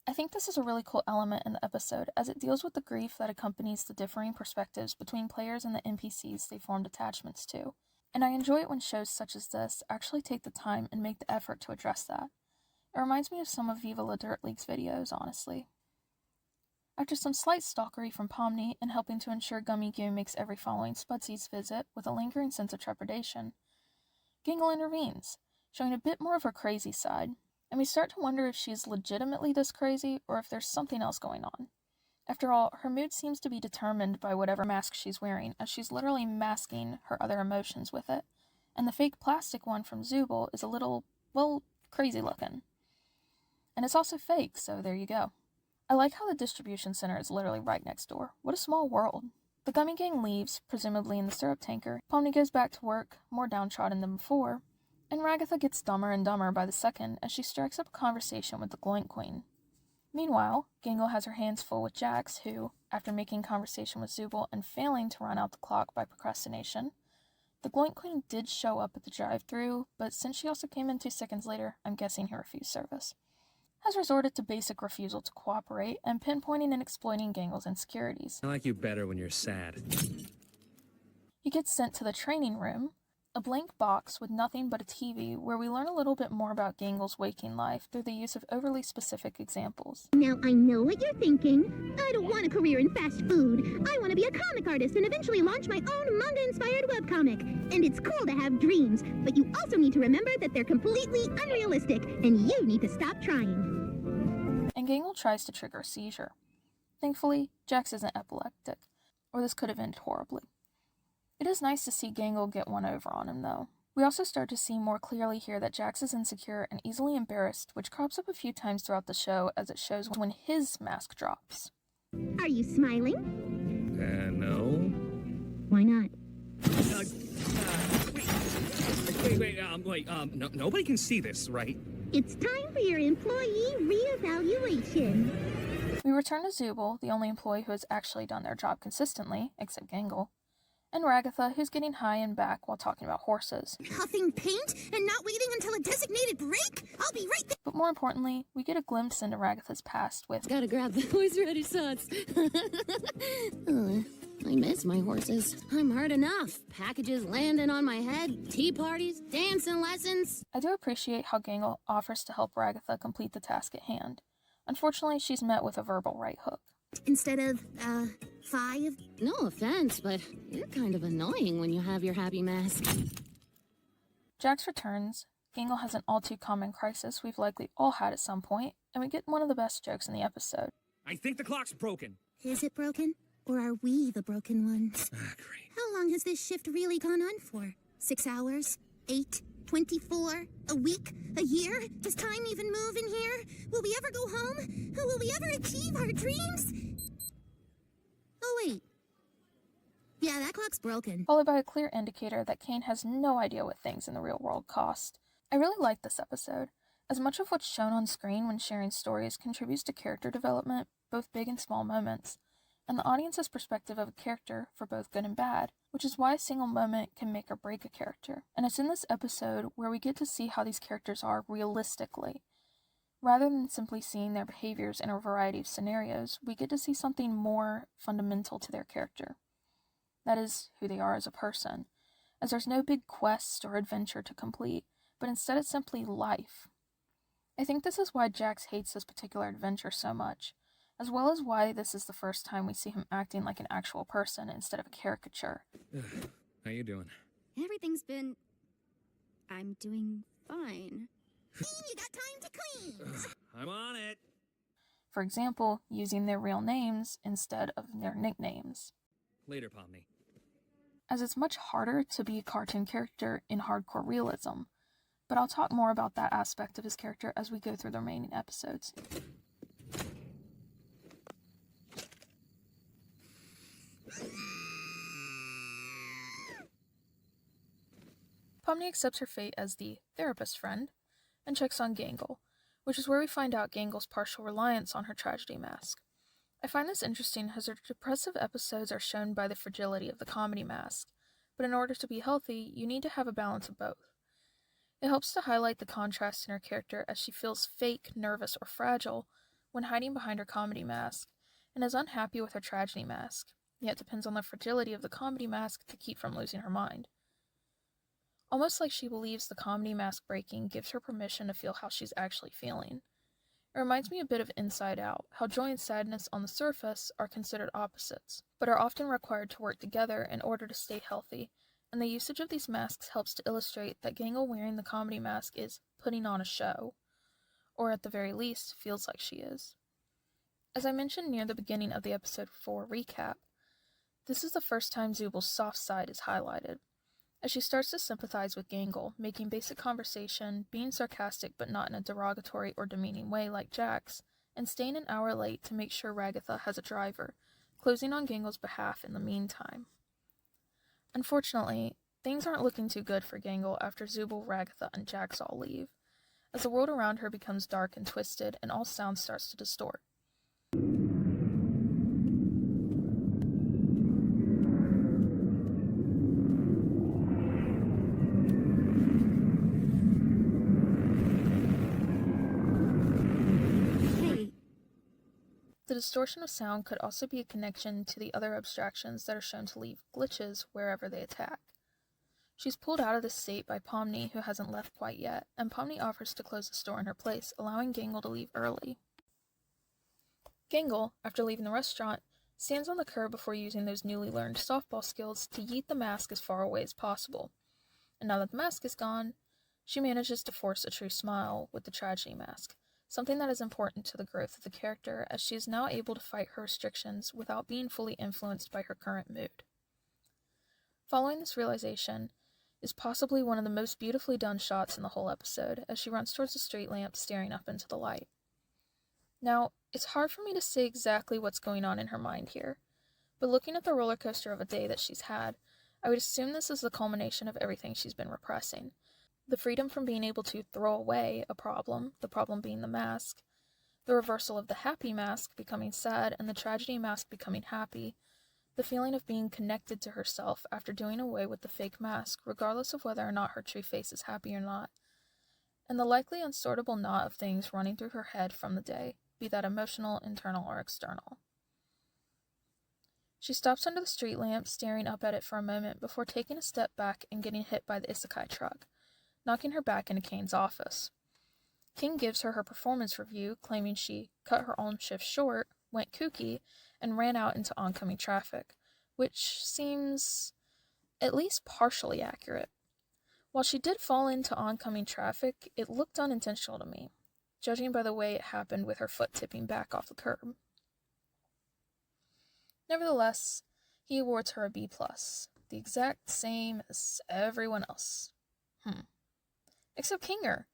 I think this is a really cool element in the episode, as it deals with the grief that accompanies the differing perspectives between players and the NPCs they formed attachments to. And I enjoy it when shows such as this actually take the time and make the effort to address that. It reminds me of some of Viva La Dirt League's videos, honestly. After some slight stalkery from Pomni and helping to ensure Gummy Goo makes every following Spudsy's visit with a lingering sense of trepidation, Gangle intervenes, showing a bit more of her crazy side, and we start to wonder if she's legitimately this crazy or if there's something else going on. After all, her mood seems to be determined by whatever mask she's wearing, as she's literally masking her other emotions with it, and the fake plastic one from Zooble is a little, well, crazy looking. And it's also fake, so there you go. I like how the distribution center is literally right next door. What a small world. The Gummy Gang leaves, presumably in the syrup tanker. Pomni goes back to work, more downtrodden than before, and Ragatha gets dumber and dumber by the second as she strikes up a conversation with the Gloink Queen. Meanwhile, Gangle has her hands full with Jax, who, after making conversation with Zooble and failing to run out the clock by procrastination, the Gloink Queen did show up at the drive-thru, but since she also came in 2 seconds later, I'm guessing he refused service. Has resorted to basic refusal to cooperate and pinpointing and exploiting Gangle's insecurities. I like you better when you're sad. He gets sent to the training room, a blank box with nothing but a TV, where we learn a little bit more about Gangle's waking life through the use of overly specific examples. Now, I know what you're thinking. I don't want a career in fast food. I want to be a comic artist and eventually launch my own manga-inspired webcomic. And it's cool to have dreams, but you also need to remember that they're completely unrealistic, and you need to stop trying. And Gangle tries to trigger a seizure. Thankfully, Jax isn't epileptic, or this could have ended horribly. It is nice to see Gangle get one over on him, though. We also start to see more clearly here that Jax is insecure and easily embarrassed, which crops up a few times throughout the show as it shows when his mask drops. Are you smiling? No. Why not? Wait, nobody can see this, right? It's time for your employee reevaluation. We return to Zooble, the only employee who has actually done their job consistently, except Gangle, and Ragatha, who's getting high and back while talking about horses. Huffing paint and not waiting until a designated break? I'll be right there. But more importantly, we get a glimpse into Ragatha's past with... Gotta grab the horseradish sauce. I miss my horses. I'm hard enough. Packages landing on my head, tea parties, dancing lessons. I do appreciate how Gangle offers to help Ragatha complete the task at hand. Unfortunately, she's met with a verbal right hook. Instead of, 5? No offense, but you're kind of annoying when you have your happy mask. Jax returns. Gangle has an all-too-common crisis we've likely all had at some point, and we get one of the best jokes in the episode. I think the clock's broken. Is it broken? Or are we the broken ones? Great. How long has this shift really gone on for? 6 hours? 8? 24? A week? A year? Does time even move in here? Will we ever go home? Will we ever achieve our dreams? Oh, wait. Yeah, that clock's broken. Followed by a clear indicator that Kane has no idea what things in the real world cost. I really like this episode, as much of what's shown on screen when sharing stories contributes to character development, both big and small moments, and the audience's perspective of a character for both good and bad, which is why a single moment can make or break a character. And it's in this episode where we get to see how these characters are realistically. Rather than simply seeing their behaviors in a variety of scenarios, we get to see something more fundamental to their character. That is, who they are as a person, as there's no big quest or adventure to complete, but instead it's simply life. I think this is why Jax hates this particular adventure so much, as well as why this is the first time we see him acting like an actual person instead of a caricature. How you doing? Everything's been... I'm doing fine. You got time to clean. I'm on it. For example, using their real names instead of their nicknames. Later, Pomni. As it's much harder to be a cartoon character in hardcore realism, but I'll talk more about that aspect of his character as we go through the remaining episodes. Pomni accepts her fate as the therapist friend and checks on Gangle, which is where we find out Gangle's partial reliance on her tragedy mask. I find this interesting as her depressive episodes are shown by the fragility of the comedy mask, but in order to be healthy, you need to have a balance of both. It helps to highlight the contrast in her character as she feels fake, nervous, or fragile when hiding behind her comedy mask, and is unhappy with her tragedy mask, yet depends on the fragility of the comedy mask to keep from losing her mind. Almost like she believes the comedy mask breaking gives her permission to feel how she's actually feeling. It reminds me a bit of Inside Out, how joy and sadness on the surface are considered opposites, but are often required to work together in order to stay healthy, and the usage of these masks helps to illustrate that Gangle wearing the comedy mask is putting on a show, or at the very least, feels like she is. As I mentioned near the beginning of the episode 4 recap, this is the first time Zubal's soft side is highlighted, as she starts to sympathize with Gangle, making basic conversation, being sarcastic but not in a derogatory or demeaning way like Jax, and staying an hour late to make sure Ragatha has a driver, closing on Gangle's behalf in the meantime. Unfortunately, things aren't looking too good for Gangle after Zubal, Ragatha, and Jax all leave, as the world around her becomes dark and twisted and all sound starts to distort. The distortion of sound could also be a connection to the other abstractions that are shown to leave glitches wherever they attack. She's pulled out of this state by Pomni, who hasn't left quite yet, and Pomni offers to close the store in her place, allowing Gangle to leave early. Gangle, after leaving the restaurant, stands on the curb before using those newly learned softball skills to yeet the mask as far away as possible. And now that the mask is gone, she manages to force a true smile with the tragedy mask, something that is important to the growth of the character, as she is now able to fight her restrictions without being fully influenced by her current mood. Following this realization is possibly one of the most beautifully done shots in the whole episode, as she runs towards the street lamp staring up into the light. Now, it's hard for me to say exactly what's going on in her mind here, but looking at the roller coaster of a day that she's had, I would assume this is the culmination of everything she's been repressing. The freedom from being able to throw away a problem, the problem being the mask, the reversal of the happy mask becoming sad and the tragedy mask becoming happy, the feeling of being connected to herself after doing away with the fake mask, regardless of whether or not her true face is happy or not, and the likely unsortable knot of things running through her head from the day, be that emotional, internal, or external. She stops under the street lamp, staring up at it for a moment before taking a step back and getting hit by the isekai truck, knocking her back into Kane's office. King gives her performance review, claiming she cut her own shift short, went kooky, and ran out into oncoming traffic, which seems at least partially accurate. While she did fall into oncoming traffic, it looked unintentional to me, judging by the way it happened with her foot tipping back off the curb. Nevertheless, he awards her a B+, the exact same as everyone else. Except Kinger,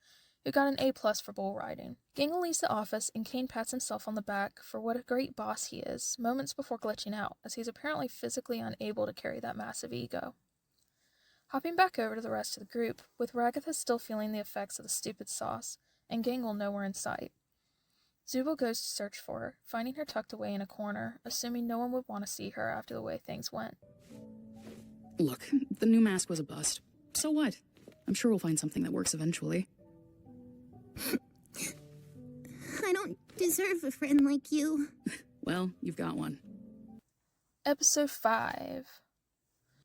who got an A+ for bull riding. Gangle leaves the office and Kane pats himself on the back for what a great boss he is, moments before glitching out, as he's apparently physically unable to carry that massive ego. Hopping back over to the rest of the group, with Ragatha still feeling the effects of the stupid sauce, and Gangle nowhere in sight. Zubal goes to search for her, finding her tucked away in a corner, assuming no one would want to see her after the way things went. Look, the new mask was a bust. So what? I'm sure we'll find something that works eventually. I don't deserve a friend like you. Well, you've got one. Episode 5.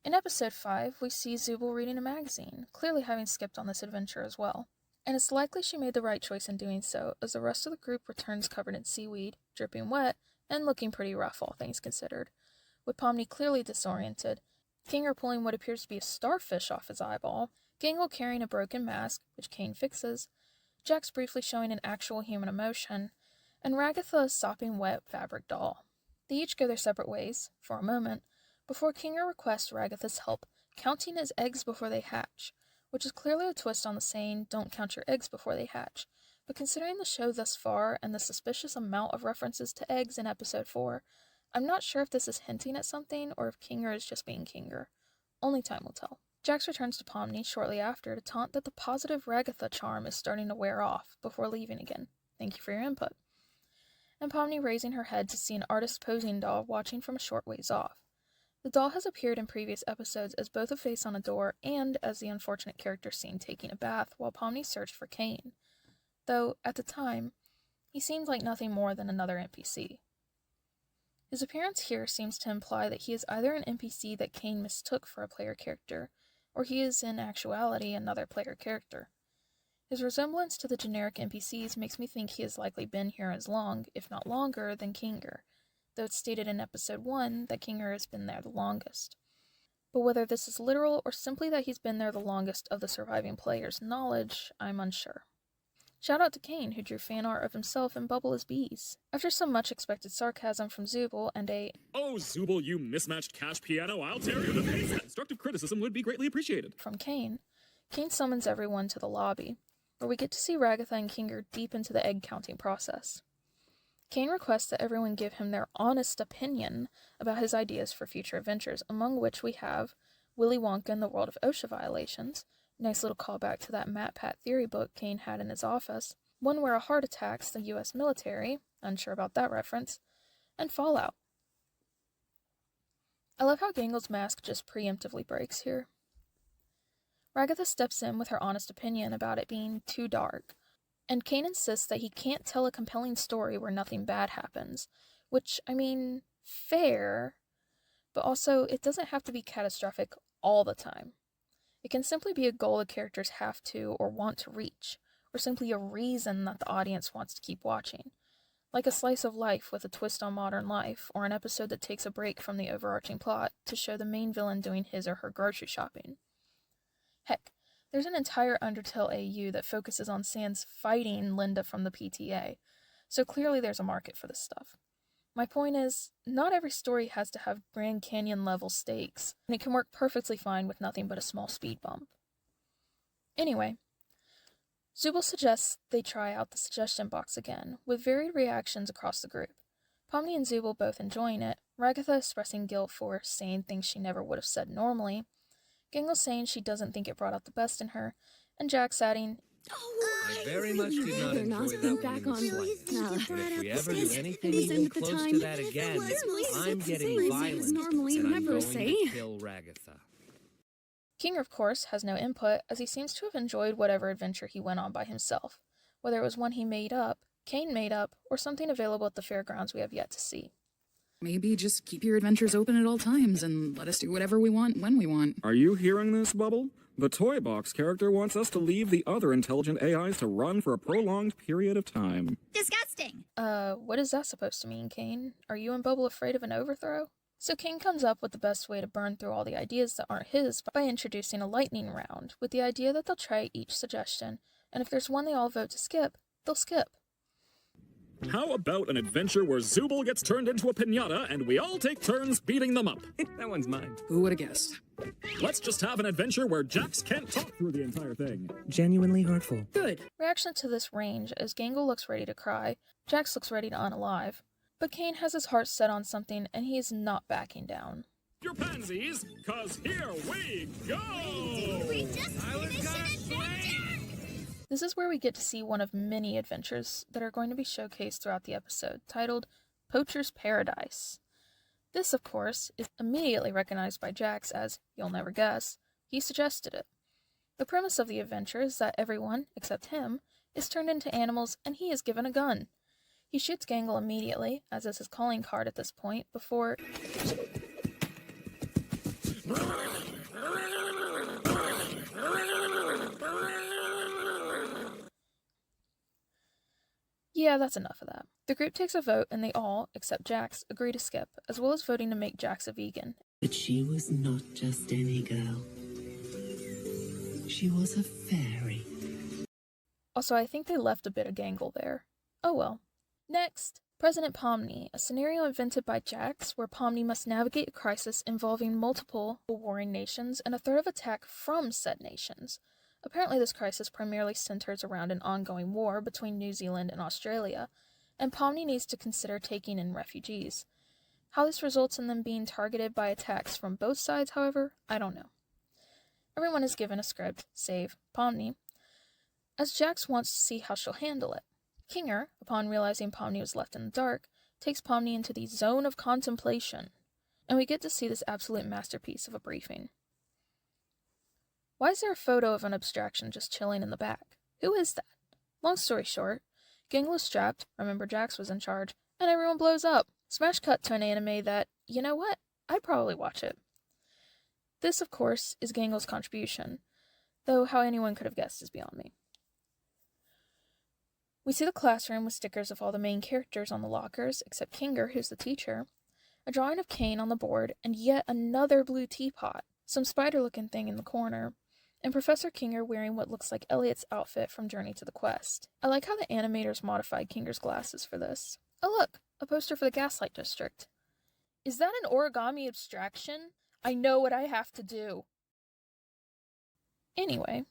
In Episode 5, we see Zubal reading a magazine, clearly having skipped on this adventure as well. And it's likely she made the right choice in doing so, as the rest of the group returns covered in seaweed, dripping wet, and looking pretty rough, all things considered. With Pomni clearly disoriented, Kinger pulling what appears to be a starfish off his eyeball, Gangle carrying a broken mask, which Kane fixes, Jax briefly showing an actual human emotion, and Ragatha a sopping wet fabric doll. They each go their separate ways, for a moment, before Kinger requests Ragatha's help counting his eggs before they hatch, which is clearly a twist on the saying, don't count your eggs before they hatch, but considering the show thus far and the suspicious amount of references to eggs in episode 4, I'm not sure if this is hinting at something or if Kinger is just being Kinger. Only time will tell. Jax returns to Pomni shortly after to taunt that the positive Ragatha charm is starting to wear off before leaving again. Thank you for your input. And Pomni raising her head to see an artist posing doll watching from a short ways off. The doll has appeared in previous episodes as both a face on a door and as the unfortunate character seen taking a bath while Pomni searched for Kane, though, at the time, he seemed like nothing more than another NPC. His appearance here seems to imply that he is either an NPC that Kane mistook for a player character, or he is in actuality another player character. His resemblance to the generic NPCs makes me think he has likely been here as long, if not longer, than Kinger, though it's stated in episode 1 that Kinger has been there the longest. But whether this is literal or simply that he's been there the longest of the surviving players' knowledge, I'm unsure. Shout out to Kane, who drew fan art of himself in Bubble as Bees. After some much expected sarcasm from Zubul and a "Oh, Zubul, you mismatched cash piano, I'll tear you to pieces!" Constructive criticism would be greatly appreciated. From Kane summons everyone to the lobby, where we get to see Ragatha and Kinger deep into the egg counting process. Kane requests that everyone give him their honest opinion about his ideas for future adventures, among which we have Willy Wonka and the World of OSHA Violations, nice little callback to that MatPat theory book Kane had in his office, one where a heart attacks the U.S. military, unsure about that reference, and Fallout. I love how Gangle's mask just preemptively breaks here. Ragatha steps in with her honest opinion about it being too dark, and Kane insists that he can't tell a compelling story where nothing bad happens, which, I mean, fair, but also it doesn't have to be catastrophic all the time. It can simply be a goal the characters have to or want to reach, or simply a reason that the audience wants to keep watching, like a slice of life with a twist on modern life, or an episode that takes a break from the overarching plot to show the main villain doing his or her grocery shopping. Heck, there's an entire Undertale AU that focuses on Sans fighting Linda from the PTA, so clearly there's a market for this stuff. My point is, not every story has to have Grand Canyon level stakes, and it can work perfectly fine with nothing but a small speed bump. Anyway, Zubul suggests they try out the suggestion box again, with varied reactions across the group. Pomni and Zubul both enjoying it, Ragatha expressing guilt for saying things she never would have said normally, Gangle saying she doesn't think it brought out the best in her, and Jax adding, I very much did not They're enjoy not that being one back in the on. slightest. No. And if we ever do anything These even end the close time. to that again, I'm getting violent, normally and I'm never going say. to kill Ragatha. Kinger, of course, has no input, as he seems to have enjoyed whatever adventure he went on by himself, whether it was one he made up, Kane made up, or something available at the fairgrounds we have yet to see. Maybe just keep your adventures open at all times and let us do whatever we want when we want. Are you hearing this, Bubble? The Toy Box character wants us to leave the other intelligent AIs to run for a prolonged period of time. Disgusting! What is that supposed to mean, Kane? Are you and Bubble afraid of an overthrow? So Kane comes up with the best way to burn through all the ideas that aren't his by introducing a lightning round, with the idea that they'll try each suggestion, and if there's one they all vote to skip, they'll skip. How about an adventure where Zubul gets turned into a piñata and we all take turns beating them up? That one's mine. Who would have guessed? Let's just have an adventure where Jax can't talk through the entire thing. Genuinely hurtful. Good. Reaction to this range as Gangle looks ready to cry, Jax looks ready to unalive, but Kane has his heart set on something and he is not backing down. Your pansies, 'cause here we go! We just finished an adventure! This is where we get to see one of many adventures that are going to be showcased throughout the episode, titled Poacher's Paradise. This, of course, is immediately recognized by Jax as, you'll never guess, he suggested it. The premise of the adventure is that everyone, except him, is turned into animals and he is given a gun. He shoots Gangle immediately, as is his calling card at this point, before... Yeah, that's enough of that. The group takes a vote and they all, except Jax, agree to skip, as well as voting to make Jax a vegan. But she was not just any girl. She was a fairy. Also, I think they left a bit of Gangle there. Oh well. Next, President Pomni, a scenario invented by Jax where Pomni must navigate a crisis involving multiple warring nations and a threat of attack from said nations. Apparently this crisis primarily centers around an ongoing war between New Zealand and Australia, and Pomni needs to consider taking in refugees. How this results in them being targeted by attacks from both sides, however, I don't know. Everyone is given a script, save Pomni, as Jax wants to see how she'll handle it. Kinger, upon realizing Pomni was left in the dark, takes Pomni into the zone of contemplation, and we get to see this absolute masterpiece of a briefing. Why is there a photo of an abstraction just chilling in the back? Who is that? Long story short, Gangle is strapped, remember Jax was in charge, and everyone blows up. Smash cut to an anime that, you know what, I'd probably watch it. This, of course, is Gangle's contribution, though how anyone could have guessed is beyond me. We see the classroom with stickers of all the main characters on the lockers, except Kinger, who's the teacher, a drawing of Kane on the board, and yet another blue teapot, some spider-looking thing in the corner, and Professor Kinger wearing what looks like Elliot's outfit from Journey to the Quest. I like how the animators modified Kinger's glasses for this. Oh look, a poster for the Gaslight District. Is that an origami abstraction? I know what I have to do. Anyway,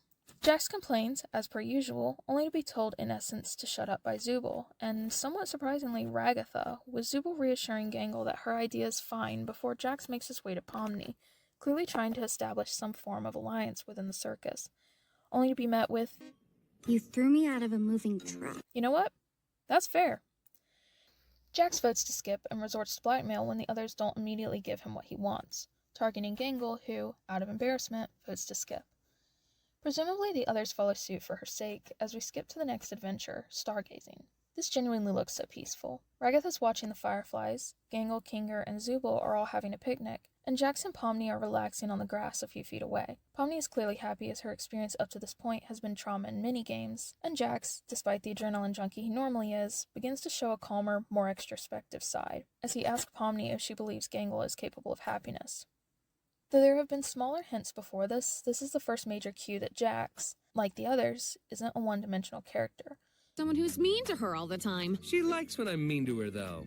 Jax complains, as per usual, only to be told in essence to shut up by Zubul, and somewhat surprisingly Ragatha, with Zubul reassuring Gangle that her idea is fine before Jax makes his way to Pomni, clearly trying to establish some form of alliance within the circus, only to be met with, You threw me out of a moving truck. you know what? That's fair. Jax votes to skip and resorts to blackmail when the others don't immediately give him what he wants, targeting Gangle, who, out of embarrassment, votes to skip. Presumably the others follow suit for her sake, as we skip to the next adventure, stargazing. This genuinely looks so peaceful. Ragatha's watching the fireflies, Gangle, Kinger, and Zubul are all having a picnic, and Jax and Pomni are relaxing on the grass a few feet away. Pomni is clearly happy as her experience up to this point has been trauma and minigames, and Jax, despite the adrenaline junkie he normally is, begins to show a calmer, more extrospective side, as he asks Pomni if she believes Gangle is capable of happiness. Though there have been smaller hints before this is the first major cue that Jax, like the others, isn't a one-dimensional character. Someone who's mean to her all the time. She likes when I'm mean to her, though.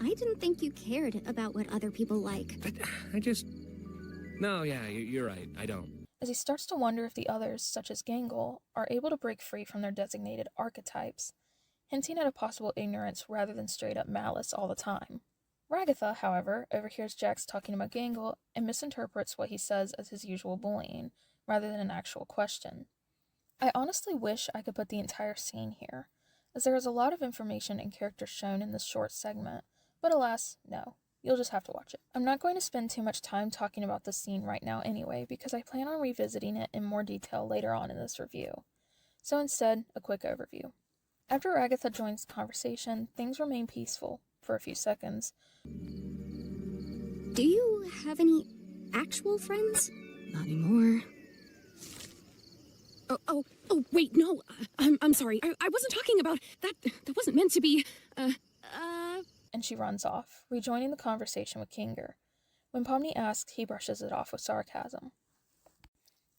I didn't think you cared about what other people like. I just... No, yeah, you're right. I don't. As he starts to wonder if the others, such as Gangle, are able to break free from their designated archetypes, hinting at a possible ignorance rather than straight-up malice all the time. Ragatha, however, overhears Jax talking about Gangle and misinterprets what he says as his usual bullying, rather than an actual question. I honestly wish I could put the entire scene here, as there is a lot of information and characters shown in this short segment, but alas, no. You'll just have to watch it. I'm not going to spend too much time talking about this scene right now anyway, because I plan on revisiting it in more detail later on in this review. So instead, a quick overview. After Ragatha joins the conversation, things remain peaceful, for a few seconds. Do you have any actual friends? Not anymore. Oh, wait, no. I'm sorry. I wasn't talking about that. That wasn't meant to be, And she runs off, rejoining the conversation with Kinger. When Pomni asks, he brushes it off with sarcasm.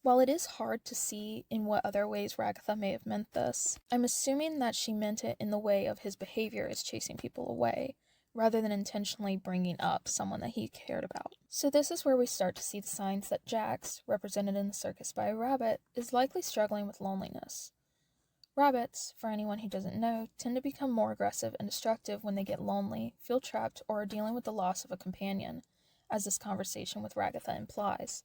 While it is hard to see in what other ways Ragatha may have meant this, I'm assuming that she meant it in the way of his behavior as chasing people away, rather than intentionally bringing up someone that he cared about. So this is where we start to see the signs that Jax, represented in the circus by a rabbit, is likely struggling with loneliness. Rabbits, for anyone who doesn't know, tend to become more aggressive and destructive when they get lonely, feel trapped, or are dealing with the loss of a companion, as this conversation with Ragatha implies.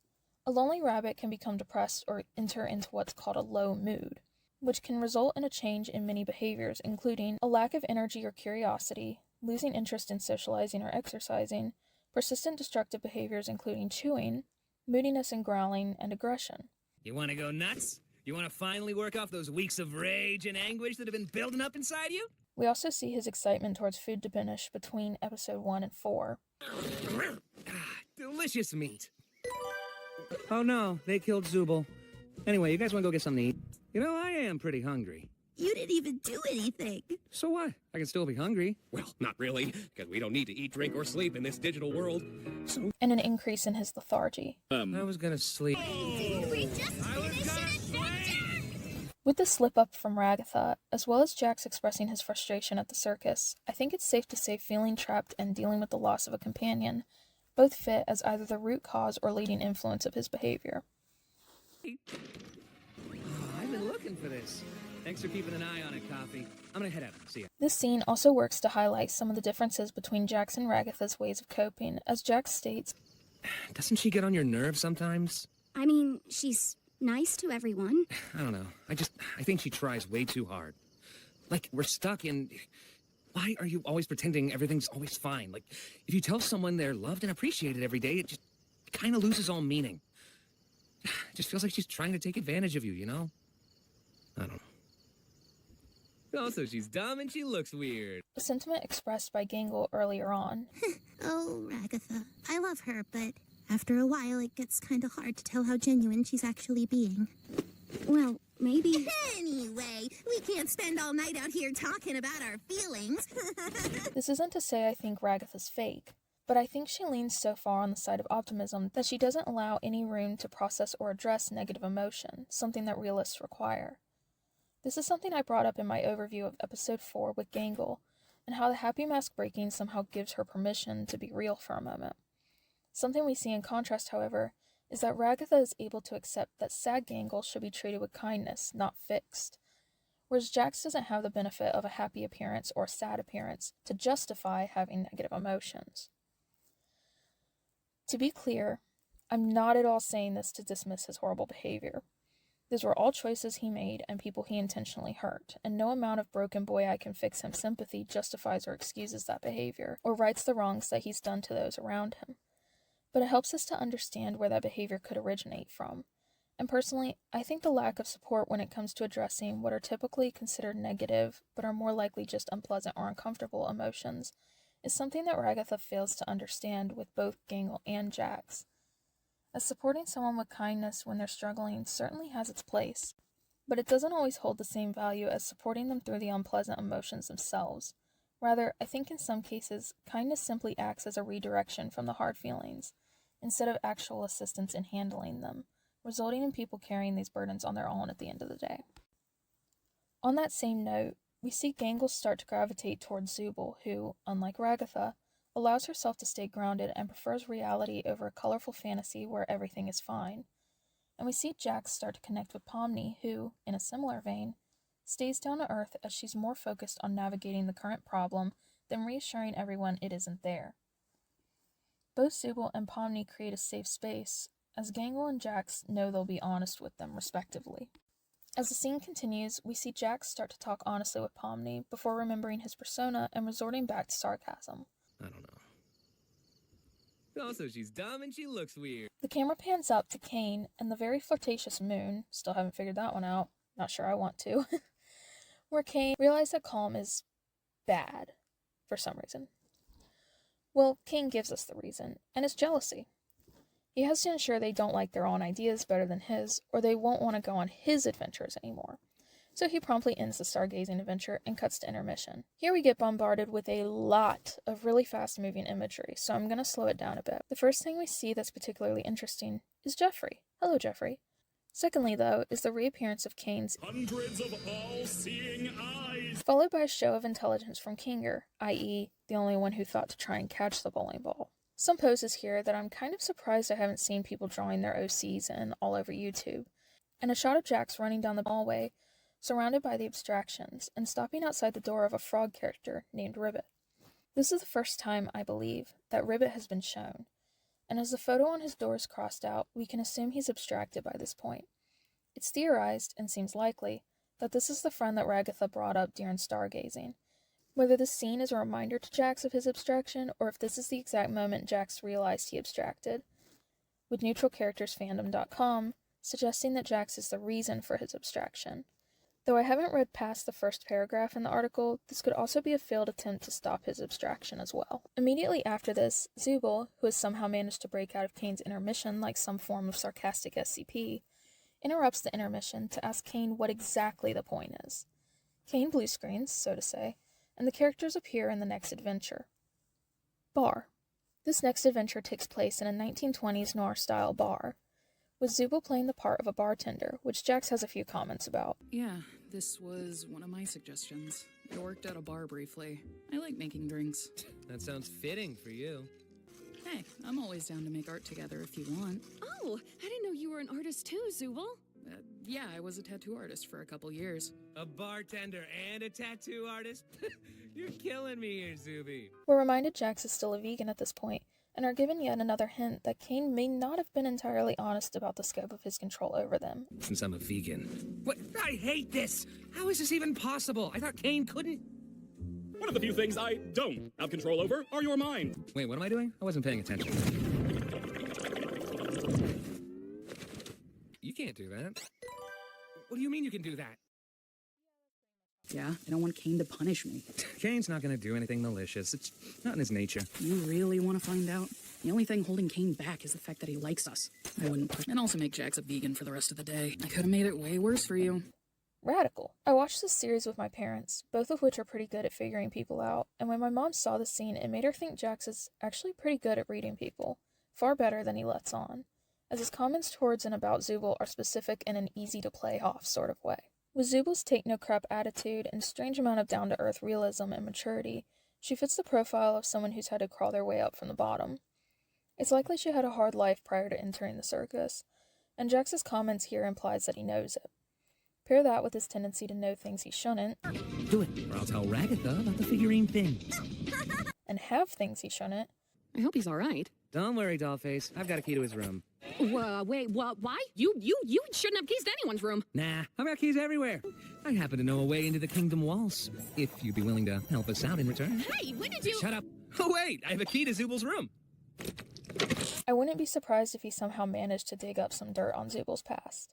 A lonely rabbit can become depressed or enter into what's called a low mood, which can result in a change in many behaviors, including a lack of energy or curiosity, losing interest in socializing or exercising, persistent destructive behaviors including chewing, moodiness and growling, and aggression. You want to go nuts? You want to finally work off those weeks of rage and anguish that have been building up inside you? We also see his excitement towards food diminish between episode 1 and 4. Delicious meat. Oh no, they killed Zubul. Anyway, you guys want to go get something to eat? You know, I am pretty hungry. You didn't even do anything. So what? I can still be hungry. Well, not really, because we don't need to eat, drink, or sleep in this digital world. So, and an increase in his lethargy. I was gonna sleep. Didn't we just finish an adventure? With the slip up from Ragatha, as well as Jax expressing his frustration at the circus, I think it's safe to say feeling trapped and dealing with the loss of a companion both fit as either the root cause or leading influence of his behavior. I've been looking for this. Thanks for keeping an eye on it, Coffee. I'm gonna head out. See ya. This scene also works to highlight some of the differences between Jax and Ragatha's ways of coping, as Jax states, Doesn't she get on your nerves sometimes? I mean, she's nice to everyone. I don't know. I think she tries way too hard. Like, we're stuck in... Why are you always pretending everything's always fine? Like, if you tell someone they're loved and appreciated every day, it just kind of loses all meaning. It just feels like she's trying to take advantage of you, you know? I don't know. Also, she's dumb and she looks weird. a sentiment expressed by Gangle earlier on. Oh, Ragatha. I love her, but after a while it gets kind of hard to tell how genuine she's actually being. Well, maybe... Anyway, we can't spend all night out here talking about our feelings. This isn't to say I think Ragatha's fake, but I think she leans so far on the side of optimism that she doesn't allow any room to process or address negative emotion, something that realists require. This is something I brought up in my overview of episode 4 with Gangle, and how the happy mask breaking somehow gives her permission to be real for a moment. Something we see in contrast, however, is that Ragatha is able to accept that sad Gangle should be treated with kindness, not fixed, whereas Jax doesn't have the benefit of a happy appearance or a sad appearance to justify having negative emotions. To be clear, I'm not at all saying this to dismiss his horrible behavior. These were all choices he made and people he intentionally hurt, and no amount of broken boy I can fix him sympathy justifies or excuses that behavior, or rights the wrongs that he's done to those around him. But it helps us to understand where that behavior could originate from. And personally, I think the lack of support when it comes to addressing what are typically considered negative, but are more likely just unpleasant or uncomfortable emotions, is something that Ragatha fails to understand with both Gangle and Jax. As supporting someone with kindness when they're struggling certainly has its place, but it doesn't always hold the same value as supporting them through the unpleasant emotions themselves. Rather, I think in some cases, kindness simply acts as a redirection from the hard feelings, instead of actual assistance in handling them, resulting in people carrying these burdens on their own at the end of the day. On that same note, we see Gangle start to gravitate towards Zubul, who, unlike Ragatha, allows herself to stay grounded and prefers reality over a colorful fantasy where everything is fine. And we see Jax start to connect with Pomni, who, in a similar vein, stays down to earth as she's more focused on navigating the current problem than reassuring everyone it isn't there. Both Zubul and Pomni create a safe space, as Gangle and Jax know they'll be honest with them, respectively. As the scene continues, we see Jax start to talk honestly with Pomni before remembering his persona and resorting back to sarcasm. I don't know. Also, she's dumb and she looks weird. The camera pans up to Kane and the very flirtatious Moon, still haven't figured that one out, not sure I want to, where Kane realizes that Calm is bad, for some reason. Well, Kane gives us the reason, and it's jealousy. He has to ensure they don't like their own ideas better than his, or they won't want to go on his adventures anymore. So he promptly ends the stargazing adventure and cuts to intermission. Here we get bombarded with a lot of really fast-moving imagery, so I'm going to slow it down a bit. The first thing we see that's particularly interesting is Jeffrey. Hello, Jeffrey. Secondly, though, is the reappearance of Kane's hundreds of all-seeing eyes, followed by a show of intelligence from Kinger, i.e., the only one who thought to try and catch the bowling ball. Some poses here that I'm kind of surprised I haven't seen people drawing their OCs in all over YouTube. And a shot of Jax running down the hallway, surrounded by the abstractions, and stopping outside the door of a frog character named Ribbit. This is the first time, I believe, that Ribbit has been shown, and as the photo on his door is crossed out, we can assume he's abstracted by this point. It's theorized, and seems likely, that this is the friend that Ragatha brought up during stargazing. Whether this scene is a reminder to Jax of his abstraction, or if this is the exact moment Jax realized he abstracted, with neutralcharactersfandom.com suggesting that Jax is the reason for his abstraction. Though I haven't read past the first paragraph in the article, this could also be a failed attempt to stop his abstraction as well. Immediately after this, Zubul, who has somehow managed to break out of Kane's intermission like some form of sarcastic SCP, interrupts the intermission to ask Kane what exactly the point is. Kane blue screens, so to say, and the characters appear in the next adventure. Bar. This next adventure takes place in a 1920s noir-style bar, with Zubul playing the part of a bartender, which Jax has a few comments about. Yeah, this was one of my suggestions. I worked at a bar briefly. I like making drinks. That sounds fitting for you. Hey, I'm always down to make art together if you want. Oh, I didn't know you were an artist too, Zubul. Yeah, I was a tattoo artist for a couple years. A bartender and a tattoo artist? You're killing me here, Zuby. We're reminded Jax is still a vegan at this point, and are given yet another hint that Kane may not have been entirely honest about the scope of his control over them. Since I'm a vegan. What? I hate this! How is this even possible? I thought Kane couldn't... One of the few things I don't have control over are your mind. Wait, what am I doing? I wasn't paying attention. You can't do that. What do you mean you can do that? Yeah, I don't want Kane to punish me. Kane's not gonna do anything malicious. It's not in his nature. You really want to find out? The only thing holding Kane back is the fact that he likes us. I wouldn't push and also make Jax a vegan for the rest of the day. I could have made it way worse for you. Radical. I watched this series with my parents, both of which are pretty good at figuring people out, and when my mom saw the scene, it made her think Jax is actually pretty good at reading people, far better than he lets on, as his comments towards and about Zubul are specific in an easy-to-play-off sort of way. With Zubul's take-no-crap attitude and strange amount of down-to-earth realism and maturity, she fits the profile of someone who's had to crawl their way up from the bottom. It's likely she had a hard life prior to entering the circus, and Jax's comments here implies that he knows it. Pair that with his tendency to know things he shouldn't, Do it, or I'll tell Ragatha about the figurine thing. and have things he shouldn't. I hope he's all right. Don't worry, Dollface. I've got a key to his room. Wait, what? Why? You shouldn't have keys to anyone's room. Nah, I've got keys everywhere. I happen to know a way into the kingdom walls, if you'd be willing to help us out in return. Hey, when did you... Shut up. Oh, wait, I have a key to Zubul's room. I wouldn't be surprised if he somehow managed to dig up some dirt on Zubul's past.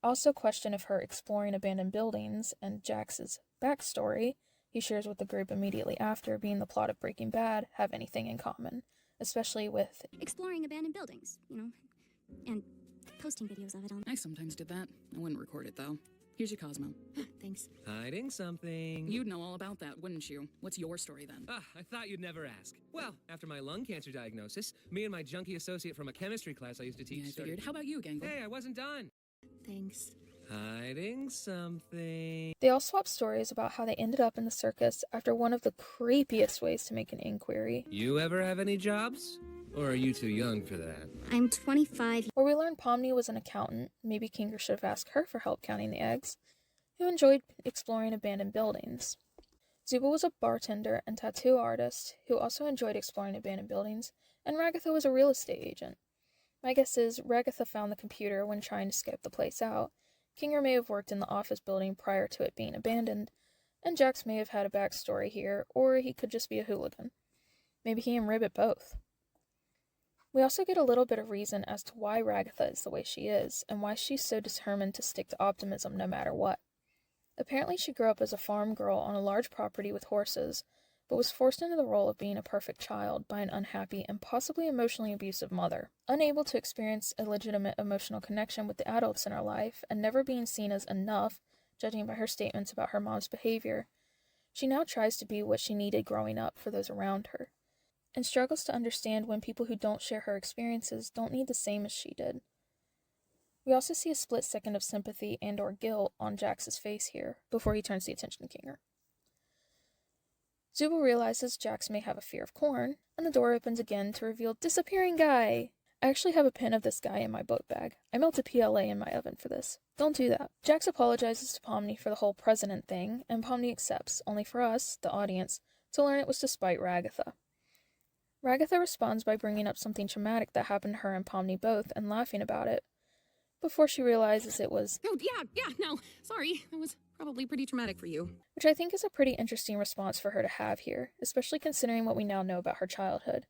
I also question if her exploring abandoned buildings and Jax's backstory he shares with the group immediately after being the plot of Breaking Bad have anything in common, especially with Exploring abandoned buildings, and posting videos of it on. I sometimes did that. I wouldn't record it, though. Here's your Cosmo. Thanks. Hiding something. You'd know all about that, wouldn't you? What's your story, then? I thought you'd never ask. Well, after my lung cancer diagnosis, me and my junkie associate from a chemistry class I used to teach Yeah, I figured. How about you, Gangle? Hey, I wasn't done. Thanks. Hiding something. They all swap stories about how they ended up in the circus after one of the creepiest ways to make an inquiry, You ever have any jobs? Or are you too young for that? I'm 25. where we learned Pomni was an accountant, maybe Kinger should have asked her for help counting the eggs, who enjoyed exploring abandoned buildings. Zubul was a bartender and tattoo artist who also enjoyed exploring abandoned buildings, and Ragatha was a real estate agent. My guess is Ragatha found the computer when trying to scope the place out. Kinger may have worked in the office building prior to it being abandoned, and Jax may have had a backstory here, or he could just be a hooligan. Maybe he and Ribbit both. We also get a little bit of reason as to why Ragatha is the way she is, and why she's so determined to stick to optimism no matter what. Apparently she grew up as a farm girl on a large property with horses, but was forced into the role of being a perfect child by an unhappy and possibly emotionally abusive mother. Unable to experience a legitimate emotional connection with the adults in her life, and never being seen as enough, judging by her statements about her mom's behavior, she now tries to be what she needed growing up for those around her, and struggles to understand when people who don't share her experiences don't need the same as she did. We also see a split second of sympathy and or guilt on Jax's face here, before he turns the attention to Kinger. Zubul realizes Jax may have a fear of corn, and the door opens again to reveal Disappearing Guy! I actually have a pin of this guy in my book bag. I melted PLA in my oven for this. Don't do that. Jax apologizes to Pomni for the whole president thing, and Pomni accepts, only for us, the audience, to learn it was to spite Ragatha. Ragatha responds by bringing up something traumatic that happened to her and Pomni both, and laughing about it, before she realizes it was... Oh, yeah, no, sorry. That was probably pretty traumatic for you. Which I think is a pretty interesting response for her to have here, especially considering what we now know about her childhood,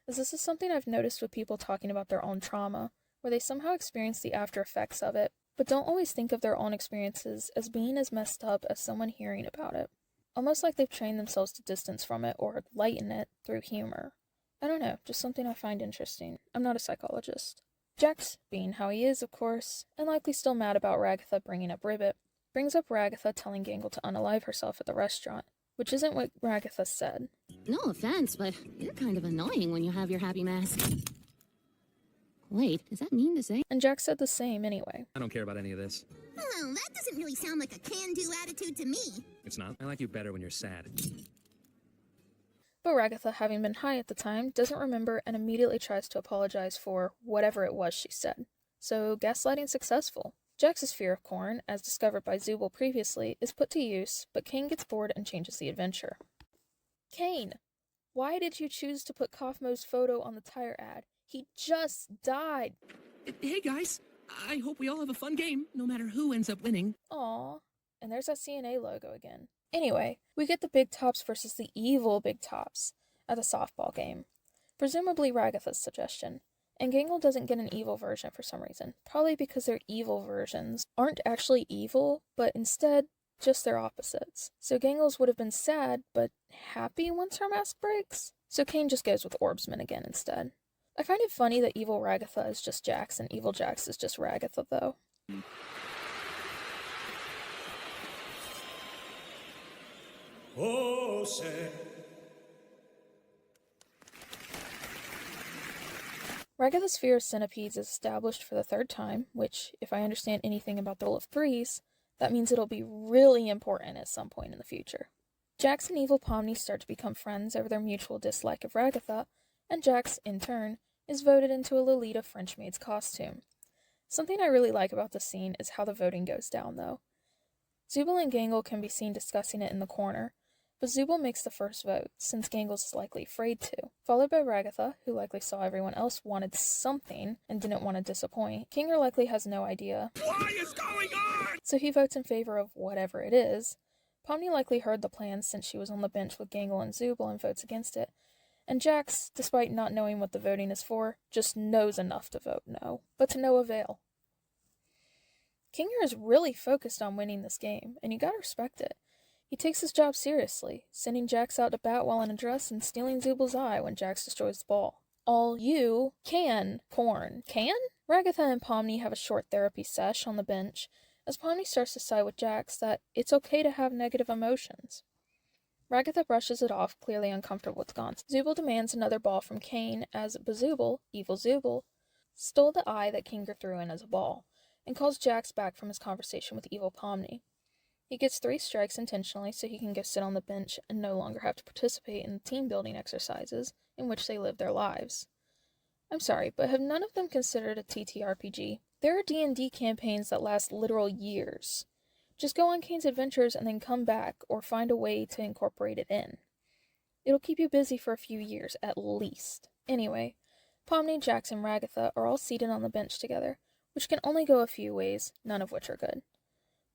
as this is something I've noticed with people talking about their own trauma, where they somehow experience the after effects of it, but don't always think of their own experiences as being as messed up as someone hearing about it. Almost like they've trained themselves to distance from it or lighten it through humor. I don't know, just something I find interesting. I'm not a psychologist. Jax, being how he is, of course, and likely still mad about Ragatha bringing up Ribbit, brings up Ragatha telling Gangle to unalive herself at the restaurant, which isn't what Ragatha said. No offense, but you're kind of annoying when you have your happy mask. Wait, is that mean to say? And Jack said the same anyway. I don't care about any of this. Well, that doesn't really sound like a can-do attitude to me. It's not. I like you better when you're sad. But Ragatha, having been high at the time, doesn't remember and immediately tries to apologize for whatever it was she said. So, gaslighting successful. Jax's fear of corn, as discovered by Zubul previously, is put to use, but Kane gets bored and changes the adventure. Kane, why did you choose to put Kaufmo's photo on the tire ad? He just died. Hey guys, I hope we all have a fun game, no matter who ends up winning. Aw, and there's that CNA logo again. Anyway, we get the Big Tops versus the evil Big Tops at the softball game. Presumably Ragatha's suggestion. And Gangle doesn't get an evil version for some reason. Probably because their evil versions aren't actually evil, but instead just their opposites. So Gangle's would have been sad, but happy once her mask breaks. So Kane just goes with Orbsman again instead. I find it funny that evil Ragatha is just Jax and evil Jax is just Ragatha, though. Oh, say. Ragatha's fear of centipedes is established for the third time, which, if I understand anything about the rule of threes, that means it'll be really important at some point in the future. Jax and evil Pomni start to become friends over their mutual dislike of Ragatha, and Jax, in turn, is voted into a Lolita French maid's costume. Something I really like about this scene is how the voting goes down, though. Zubul and Gangle can be seen discussing it in the corner, but Zubul makes the first vote, since Gangle's is likely afraid to, followed by Ragatha, who likely saw everyone else wanted something and didn't want to disappoint. Kinger likely has no idea. What is going on? So he votes in favor of whatever it is. Pomni likely heard the plan since she was on the bench with Gangle and Zubul and votes against it. And Jax, despite not knowing what the voting is for, just knows enough to vote no, but to no avail. Kinger is really focused on winning this game, and you gotta respect it. He takes his job seriously, sending Jax out to bat while in a dress and stealing Zubul's eye when Jax destroys the ball. All you can, Corn. Can? Ragatha and Pomni have a short therapy sesh on the bench, as Pomni starts to side with Jax that it's okay to have negative emotions. Ragatha brushes it off, clearly uncomfortable with gone. Zubul demands another ball from Kane, as Bazubul, evil Zubul, stole the eye that Kinger threw in as a ball, and calls Jax back from his conversation with evil Pomni. He gets 3 strikes intentionally so he can go sit on the bench and no longer have to participate in the team-building exercises in which they live their lives. I'm sorry, but have none of them considered a TTRPG? There are D&D campaigns that last literal years. Just go on Kane's adventures and then come back, or find a way to incorporate it in. It'll keep you busy for a few years, at least. Anyway, Pomni, Jax, and Ragatha are all seated on the bench together, which can only go a few ways, none of which are good.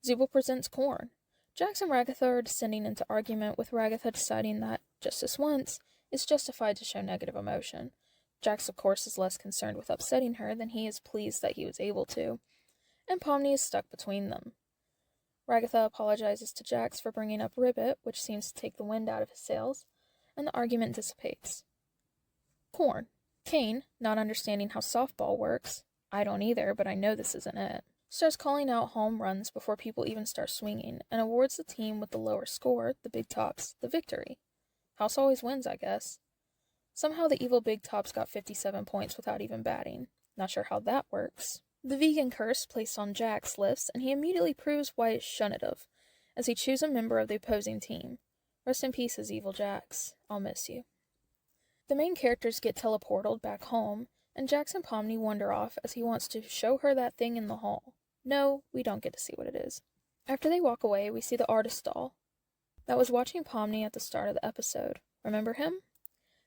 Zubul presents Corn. Jax and Ragatha are descending into argument, with Ragatha deciding that, just this once, it's justified to show negative emotion. Jax, of course, is less concerned with upsetting her than he is pleased that he was able to, and Pomni is stuck between them. Ragatha apologizes to Jax for bringing up Ribbit, which seems to take the wind out of his sails, and the argument dissipates. Corn. Kane, not understanding how softball works, I don't either, but I know this isn't it, starts calling out home runs before people even start swinging, and awards the team with the lower score, the Big Tops, the victory. House always wins, I guess. Somehow the evil Big Tops got 57 points without even batting. Not sure how that works. The vegan curse placed on Jax lifts, and he immediately proves why it shouldn't have, as he chews a member of the opposing team. Rest in peace, evil Jax. I'll miss you. The main characters get teleported back home, and Jax and Pomni wander off as he wants to show her that thing in the hall. No, we don't get to see what it is. After they walk away, we see the artist doll that was watching Pomni at the start of the episode. Remember him?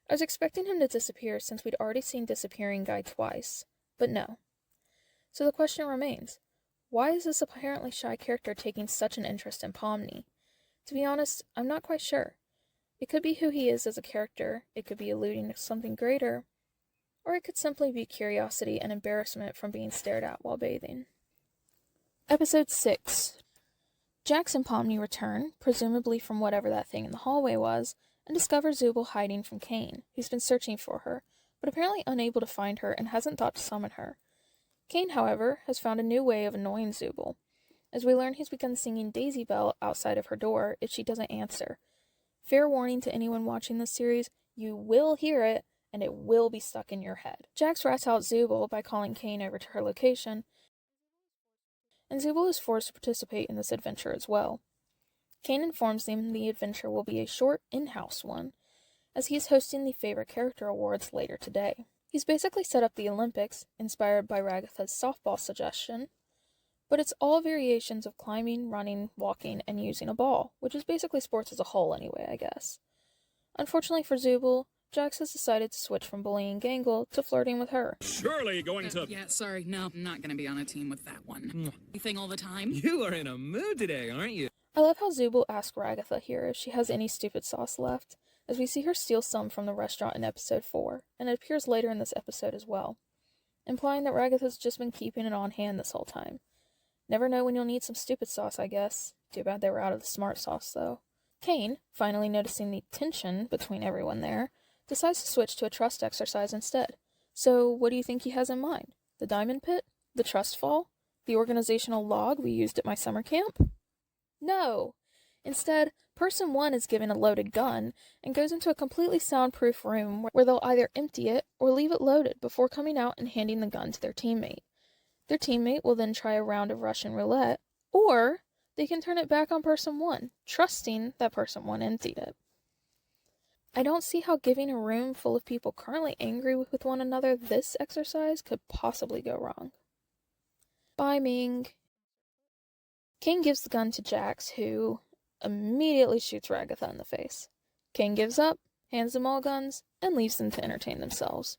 I was expecting him to disappear since we'd already seen Disappearing Guy twice, but no. So the question remains, why is this apparently shy character taking such an interest in Pomni? To be honest, I'm not quite sure. It could be who he is as a character, it could be alluding to something greater, or it could simply be curiosity and embarrassment from being stared at while bathing. Episode 6. Jax and Pomni return, presumably from whatever that thing in the hallway was, and discover Zubul hiding from Kane, who's been searching for her, but apparently unable to find her and hasn't thought to summon her. Kane, however, has found a new way of annoying Zubul. as we learn he's begun singing Daisy Bell outside of her door if she doesn't answer. Fair warning to anyone watching this series, you will hear it, and it will be stuck in your head. Jax rats out Zubul by calling Kane over to her location, and Zubul is forced to participate in this adventure as well. Kane informs them the adventure will be a short, in-house one, as he is hosting the Favorite Character Awards later today. He's basically set up the Olympics, inspired by Ragatha's softball suggestion, but it's all variations of climbing, running, walking, and using a ball, which is basically sports as a whole anyway, I guess. Unfortunately for Zubul, Jax has decided to switch from bullying Gangle to flirting with her. Surely going to... Yeah, sorry, no, I'm not gonna be on a team with that one. Anything all the time? You are in a mood today, aren't you? I love how Zubul asks Ragatha here if she has any stupid sauce left, as we see her steal some from the restaurant in episode 4, and it appears later in this episode as well, implying that Ragatha's just been keeping it on hand this whole time. Never know when you'll need some stupid sauce, I guess. Too bad they were out of the smart sauce, though. Kane, finally noticing the tension between everyone there, decides to switch to a trust exercise instead. So, what do you think he has in mind? The diamond pit? The trust fall? The organizational log we used at my summer camp? No! Instead, Person 1 is given a loaded gun and goes into a completely soundproof room where they'll either empty it or leave it loaded before coming out and handing the gun to their teammate. Their teammate will then try a round of Russian roulette, or they can turn it back on Person 1, trusting that Person 1 emptied it. I don't see how giving a room full of people currently angry with one another this exercise could possibly go wrong. Bye, Ming. Kane gives the gun to Jax, who immediately shoots Ragatha in the face. Kane gives up, hands them all guns, and leaves them to entertain themselves.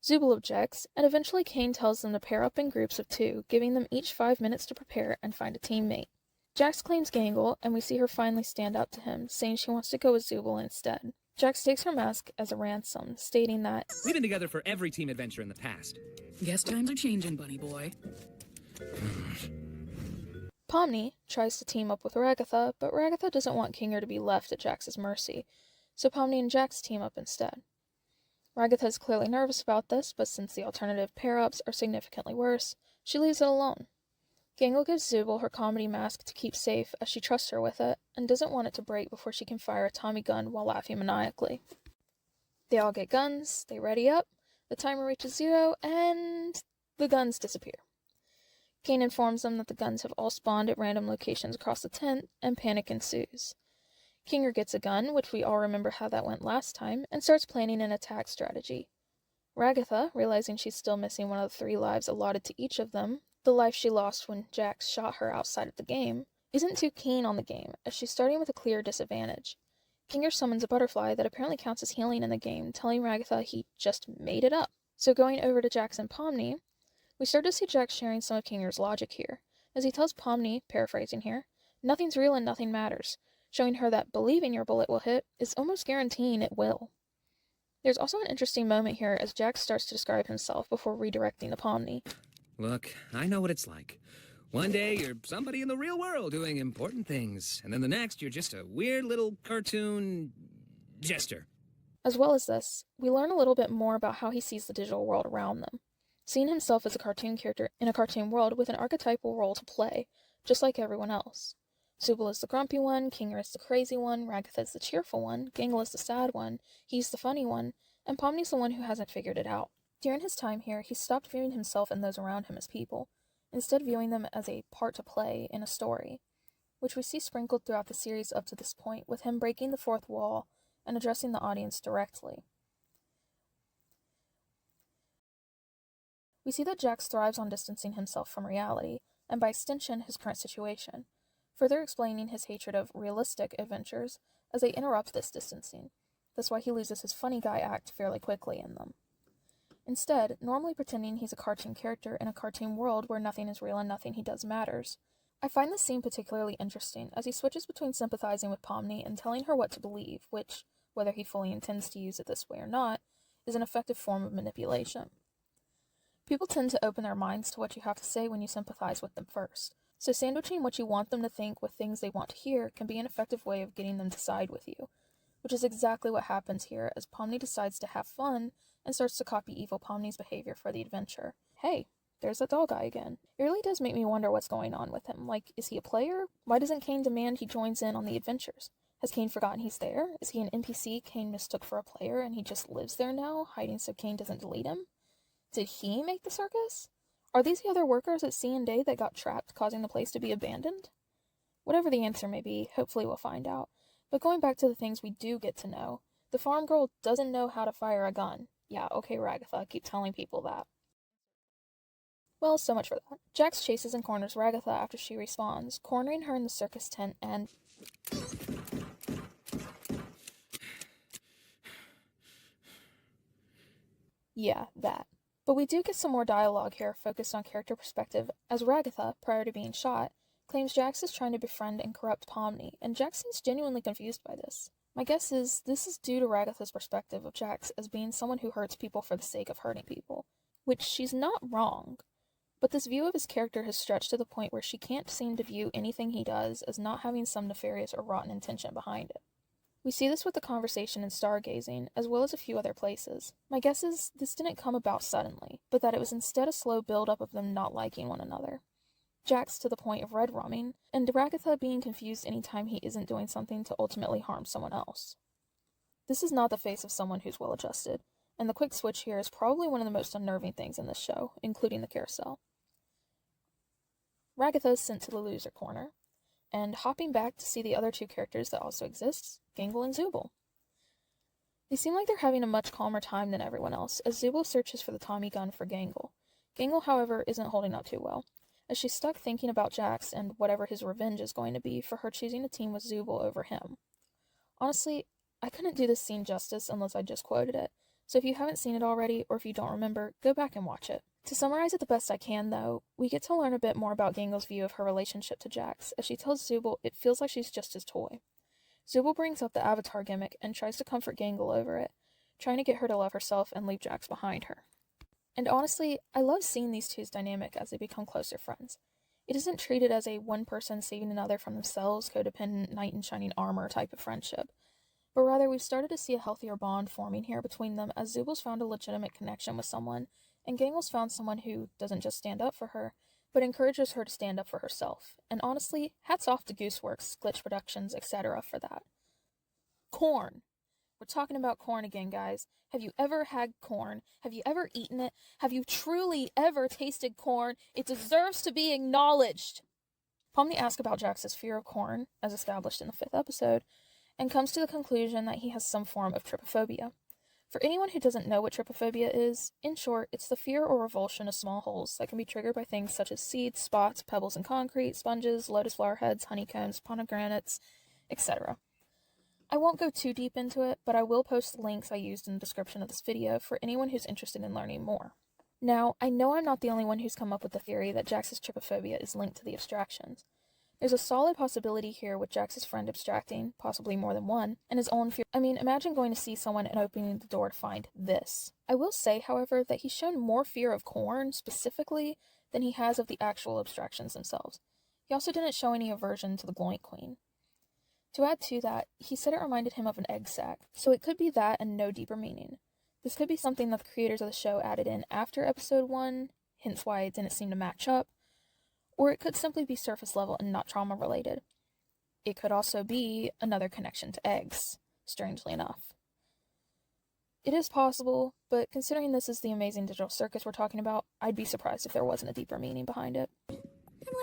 Zubul objects, and eventually Kane tells them to pair up in groups of 2, giving them each 5 minutes to prepare and find a teammate. Jax claims Gangle, and we see her finally stand up to him, saying she wants to go with Zubul instead. Jax takes her mask as a ransom, stating that, We've been together for every team adventure in the past. Guess times are changing, bunny boy. Pomni tries to team up with Ragatha, but Ragatha doesn't want Kinger to be left at Jax's mercy, so Pomni and Jax team up instead. Ragatha is clearly nervous about this, but since the alternative pair-ups are significantly worse, she leaves it alone. Gangle gives Zubul her comedy mask to keep safe as she trusts her with it, and doesn't want it to break before she can fire a Tommy gun while laughing maniacally. They all get guns, they ready up, the timer reaches 0, and the guns disappear. Kane informs them that the guns have all spawned at random locations across the tent, and panic ensues. Kinger gets a gun, which we all remember how that went last time, and starts planning an attack strategy. Ragatha, realizing she's still missing one of the 3 lives allotted to each of them, the life she lost when Jax shot her outside of the game, isn't too keen on the game, as she's starting with a clear disadvantage. Kinger summons a butterfly that apparently counts as healing in the game, telling Ragatha he just made it up. So going over to Jax and Pomni, we start to see Jax sharing some of Kinger's logic here, as he tells Pomni, paraphrasing here, nothing's real and nothing matters, showing her that believing your bullet will hit is almost guaranteeing it will. There's also an interesting moment here as Jax starts to describe himself before redirecting to Pomni. Look, I know what it's like. One day you're somebody in the real world doing important things, and then the next you're just a weird little cartoon jester. As well as this, we learn a little bit more about how he sees the digital world around them, seeing himself as a cartoon character in a cartoon world with an archetypal role to play, just like everyone else. Zubul is the grumpy one, Kinger is the crazy one, Ragatha is the cheerful one, Gangle is the sad one, he's the funny one, and Pomni's the one who hasn't figured it out. During his time here, he stopped viewing himself and those around him as people, instead viewing them as a part to play in a story, which we see sprinkled throughout the series up to this point, with him breaking the 4th wall and addressing the audience directly. We see that Jax thrives on distancing himself from reality, and by extension his current situation, further explaining his hatred of realistic adventures as they interrupt this distancing. That's why he loses his funny guy act fairly quickly in them. Instead, normally pretending he's a cartoon character in a cartoon world where nothing is real and nothing he does matters. I find this scene particularly interesting, as he switches between sympathizing with Pomni and telling her what to believe, which, whether he fully intends to use it this way or not, is an effective form of manipulation. People tend to open their minds to what you have to say when you sympathize with them first, so sandwiching what you want them to think with things they want to hear can be an effective way of getting them to side with you, which is exactly what happens here as Pomni decides to have fun and starts to copy evil Pomni's behavior for the adventure. Hey, there's that doll guy again. It really does make me wonder what's going on with him. Like, is he a player? Why doesn't Kane demand he joins in on the adventures? Has Kane forgotten he's there? Is he an NPC Kane mistook for a player and he just lives there now, hiding so Kane doesn't delete him? Did he make the circus? Are these the other workers at C&D that got trapped, causing the place to be abandoned? Whatever the answer may be, hopefully we'll find out. But going back to the things we do get to know, the farm girl doesn't know how to fire a gun. Yeah, okay, Ragatha, keep telling people that. Well, so much for that. Jax chases and corners Ragatha after she respawns, cornering her in the circus tent and... yeah, that. But we do get some more dialogue here focused on character perspective, as Ragatha, prior to being shot, claims Jax is trying to befriend and corrupt Pomni, and Jax seems genuinely confused by this. My guess is this is due to Ragatha's perspective of Jax as being someone who hurts people for the sake of hurting people, which she's not wrong, but this view of his character has stretched to the point where she can't seem to view anything he does as not having some nefarious or rotten intention behind it. We see this with the conversation in Stargazing, as well as a few other places. My guess is this didn't come about suddenly, but that it was instead a slow build-up of them not liking one another. Jax to the point of red rumming, and Ragatha being confused anytime he isn't doing something to ultimately harm someone else. This is not the face of someone who's well-adjusted, and the quick switch here is probably one of the most unnerving things in this show, including the carousel. Ragatha is sent to the loser corner, and hopping back to see the other two characters that also exist, Gangle and Zooble. They seem like they're having a much calmer time than everyone else, as Zooble searches for the Tommy gun for Gangle. Gangle, however, isn't holding up too well, as she's stuck thinking about Jax and whatever his revenge is going to be for her choosing to team with Zooble over him. Honestly, I couldn't do this scene justice unless I just quoted it, so if you haven't seen it already, or if you don't remember, go back and watch it. To summarize it the best I can, though, we get to learn a bit more about Gangle's view of her relationship to Jax, as she tells Zooble it feels like she's just his toy. Zooble brings up the Avatar gimmick and tries to comfort Gangle over it, trying to get her to love herself and leave Jax behind her. And honestly, I love seeing these two's dynamic as they become closer friends. It isn't treated as a one person saving another from themselves, codependent, knight in shining armor type of friendship, but rather we've started to see a healthier bond forming here between them as Zooble's found a legitimate connection with someone, and Gangle's found someone who doesn't just stand up for her, but encourages her to stand up for herself. And honestly, hats off to Gooseworks, Glitch Productions, etc. for that. Corn. We're talking about corn again, guys. Have you ever had corn? Have you ever eaten it? Have you truly ever tasted corn? It deserves to be acknowledged. Pomni asks about Jax's fear of corn, as established in the 5th episode, and comes to the conclusion that he has some form of trypophobia. For anyone who doesn't know what trypophobia is, in short, it's the fear or revulsion of small holes that can be triggered by things such as seeds, spots, pebbles in concrete, sponges, lotus flower heads, honeycombs, pomegranates, etc. I won't go too deep into it, but I will post the links I used in the description of this video for anyone who's interested in learning more. Now, I know I'm not the only one who's come up with the theory that Jax's trypophobia is linked to the abstractions. There's a solid possibility here with Jax's friend abstracting, possibly more than one, and his own fear. I mean, imagine going to see someone and opening the door to find this. I will say, however, that he's shown more fear of corn, specifically, than he has of the actual abstractions themselves. He also didn't show any aversion to the Gloink Queen. To add to that, he said it reminded him of an egg sac, so it could be that and no deeper meaning. This could be something that the creators of the show added in after episode 1, hence why it didn't seem to match up, or it could simply be surface level and not trauma related. It could also be another connection to eggs, strangely enough. It is possible, but considering this is the Amazing Digital Circus we're talking about, I'd be surprised if there wasn't a deeper meaning behind it. I'm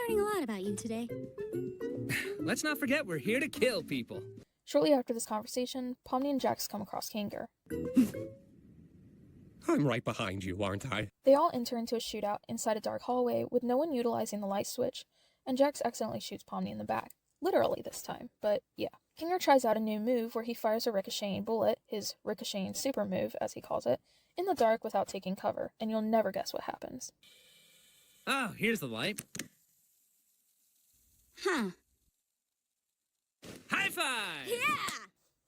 learning a lot about you today. Let's not forget we're here to kill people. Shortly after this conversation, Pomni and Jax come across Kinger. I'm right behind you, aren't I? They all enter into a shootout inside a dark hallway with no one utilizing the light switch, and Jax accidentally shoots Pomni in the back. Literally this time, but yeah. Kinger tries out a new move where he fires a ricocheting bullet, his ricocheting super move, as he calls it, in the dark without taking cover, and you'll never guess what happens. Oh, here's the light. Huh. High five! Yeah!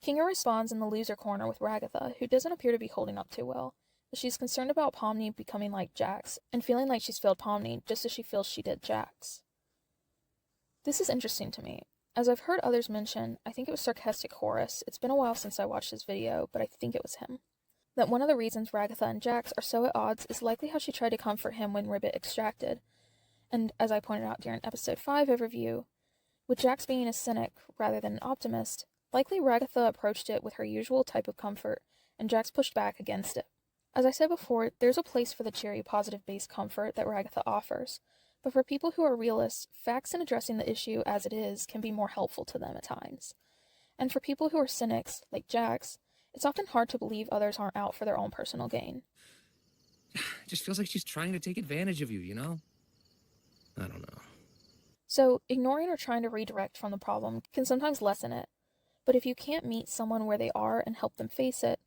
Kinger responds in the loser corner with Ragatha, who doesn't appear to be holding up too well, but she's concerned about Pomni becoming like Jax, and feeling like she's failed Pomni just as she feels she did Jax. This is interesting to me. As I've heard others mention, I think it was Sarcastic Horus. It's been a while since I watched this video, but I think it was him. that one of the reasons Ragatha and Jax are so at odds is likely how she tried to comfort him when Ribbit extracted. And as I pointed out during episode 5 overview, with Jax being a cynic rather than an optimist, likely Ragatha approached it with her usual type of comfort, and Jax pushed back against it. As I said before, there's a place for the cheery, positive-based comfort that Ragatha offers, but for people who are realists, facts in addressing the issue as it is can be more helpful to them at times. And for people who are cynics, like Jax, it's often hard to believe others aren't out for their own personal gain. It just feels like she's trying to take advantage of you, you know? I don't know. So, ignoring or trying to redirect from the problem can sometimes lessen it, but if you can't meet someone where they are and help them face it,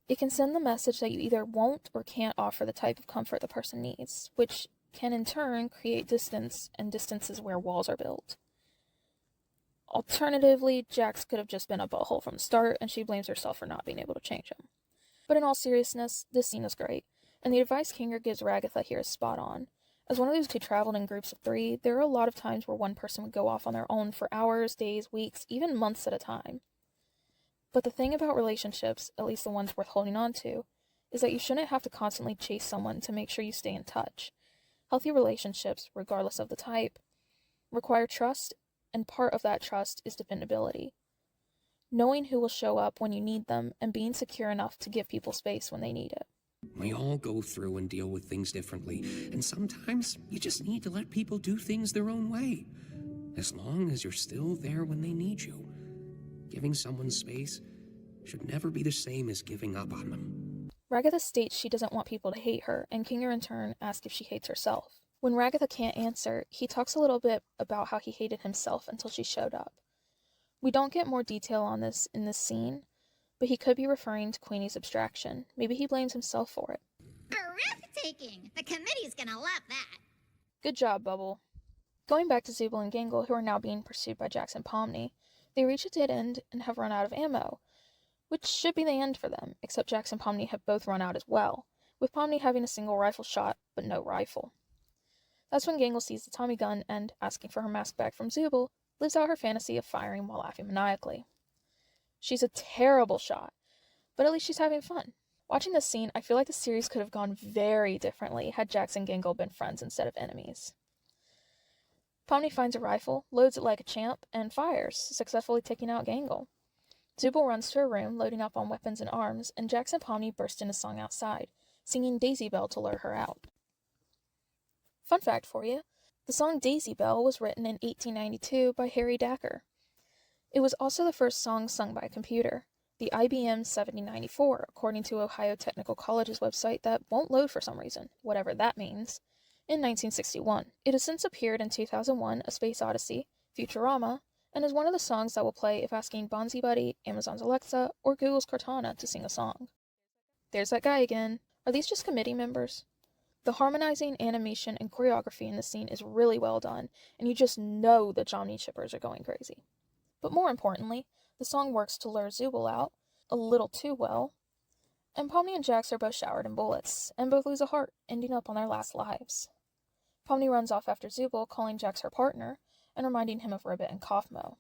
it can send the message that you either won't or can't offer the type of comfort the person needs, which can in turn create distance, and distances where walls are built. Alternatively, Jax could have just been a butthole from the start, and she blames herself for not being able to change him. But in all seriousness, this scene is great, and the advice Kinger gives Ragatha here is spot on. As one of those who traveled in groups of 3, there are a lot of times where one person would go off on their own for hours, days, weeks, even months at a time. But the thing about relationships, at least the ones worth holding on to, is that you shouldn't have to constantly chase someone to make sure you stay in touch. Healthy relationships, regardless of the type, require trust, and part of that trust is dependability. Knowing who will show up when you need them, and being secure enough to give people space when they need it. We all go through and deal with things differently, and sometimes you just need to let people do things their own way, as long as you're still there when they need you. Giving someone space should never be the same as giving up on them. Ragatha states she doesn't want people to hate her, and Kinger in turn asks if she hates herself. When Ragatha can't answer, he talks a little bit about how he hated himself until she showed up. We don't get more detail on this in this scene, but he could be referring to Queenie's abstraction. Maybe he blames himself for it. Breathtaking! The committee's gonna love that. Good job, Bubble. Going back to Zubul and Gangle, who are now being pursued by Jax and Pomni, they reach a dead end and have run out of ammo, which should be the end for them, except Jax and Pomni have both run out as well, with Pomni having a single rifle shot, but no rifle. That's when Gangle sees the Tommy gun and, asking for her mask back from Zubul, lives out her fantasy of firing while laughing maniacally. She's a terrible shot, but at least she's having fun. Watching this scene, I feel like the series could have gone very differently had Jax and Gangle been friends instead of enemies. Pomni finds a rifle, loads it like a champ, and fires, successfully taking out Gangle. Zubul runs to her room, loading up on weapons and arms, and Jax and Pomni burst into song outside, singing Daisy Bell to lure her out. Fun fact for you, the song Daisy Bell was written in 1892 by Harry Dacker. It was also the first song sung by a computer, the IBM 7094, according to Ohio Technical College's website that won't load for some reason, whatever that means, in 1961. It has since appeared in 2001, A Space Odyssey, Futurama, and is one of the songs that will play if asking Bonzi Buddy, Amazon's Alexa, or Google's Cortana to sing a song. There's that guy again. Are these just committee members? The harmonizing, animation, and choreography in this scene is really well done, and you just know the Jomny Chippers are going crazy. But more importantly, the song works to lure Zubul out, a little too well, and Pomni and Jax are both showered in bullets, and both lose a heart, ending up on their last lives. Pomni runs off after Zubul, calling Jax her partner, and reminding him of Ribbit and Kaufmo.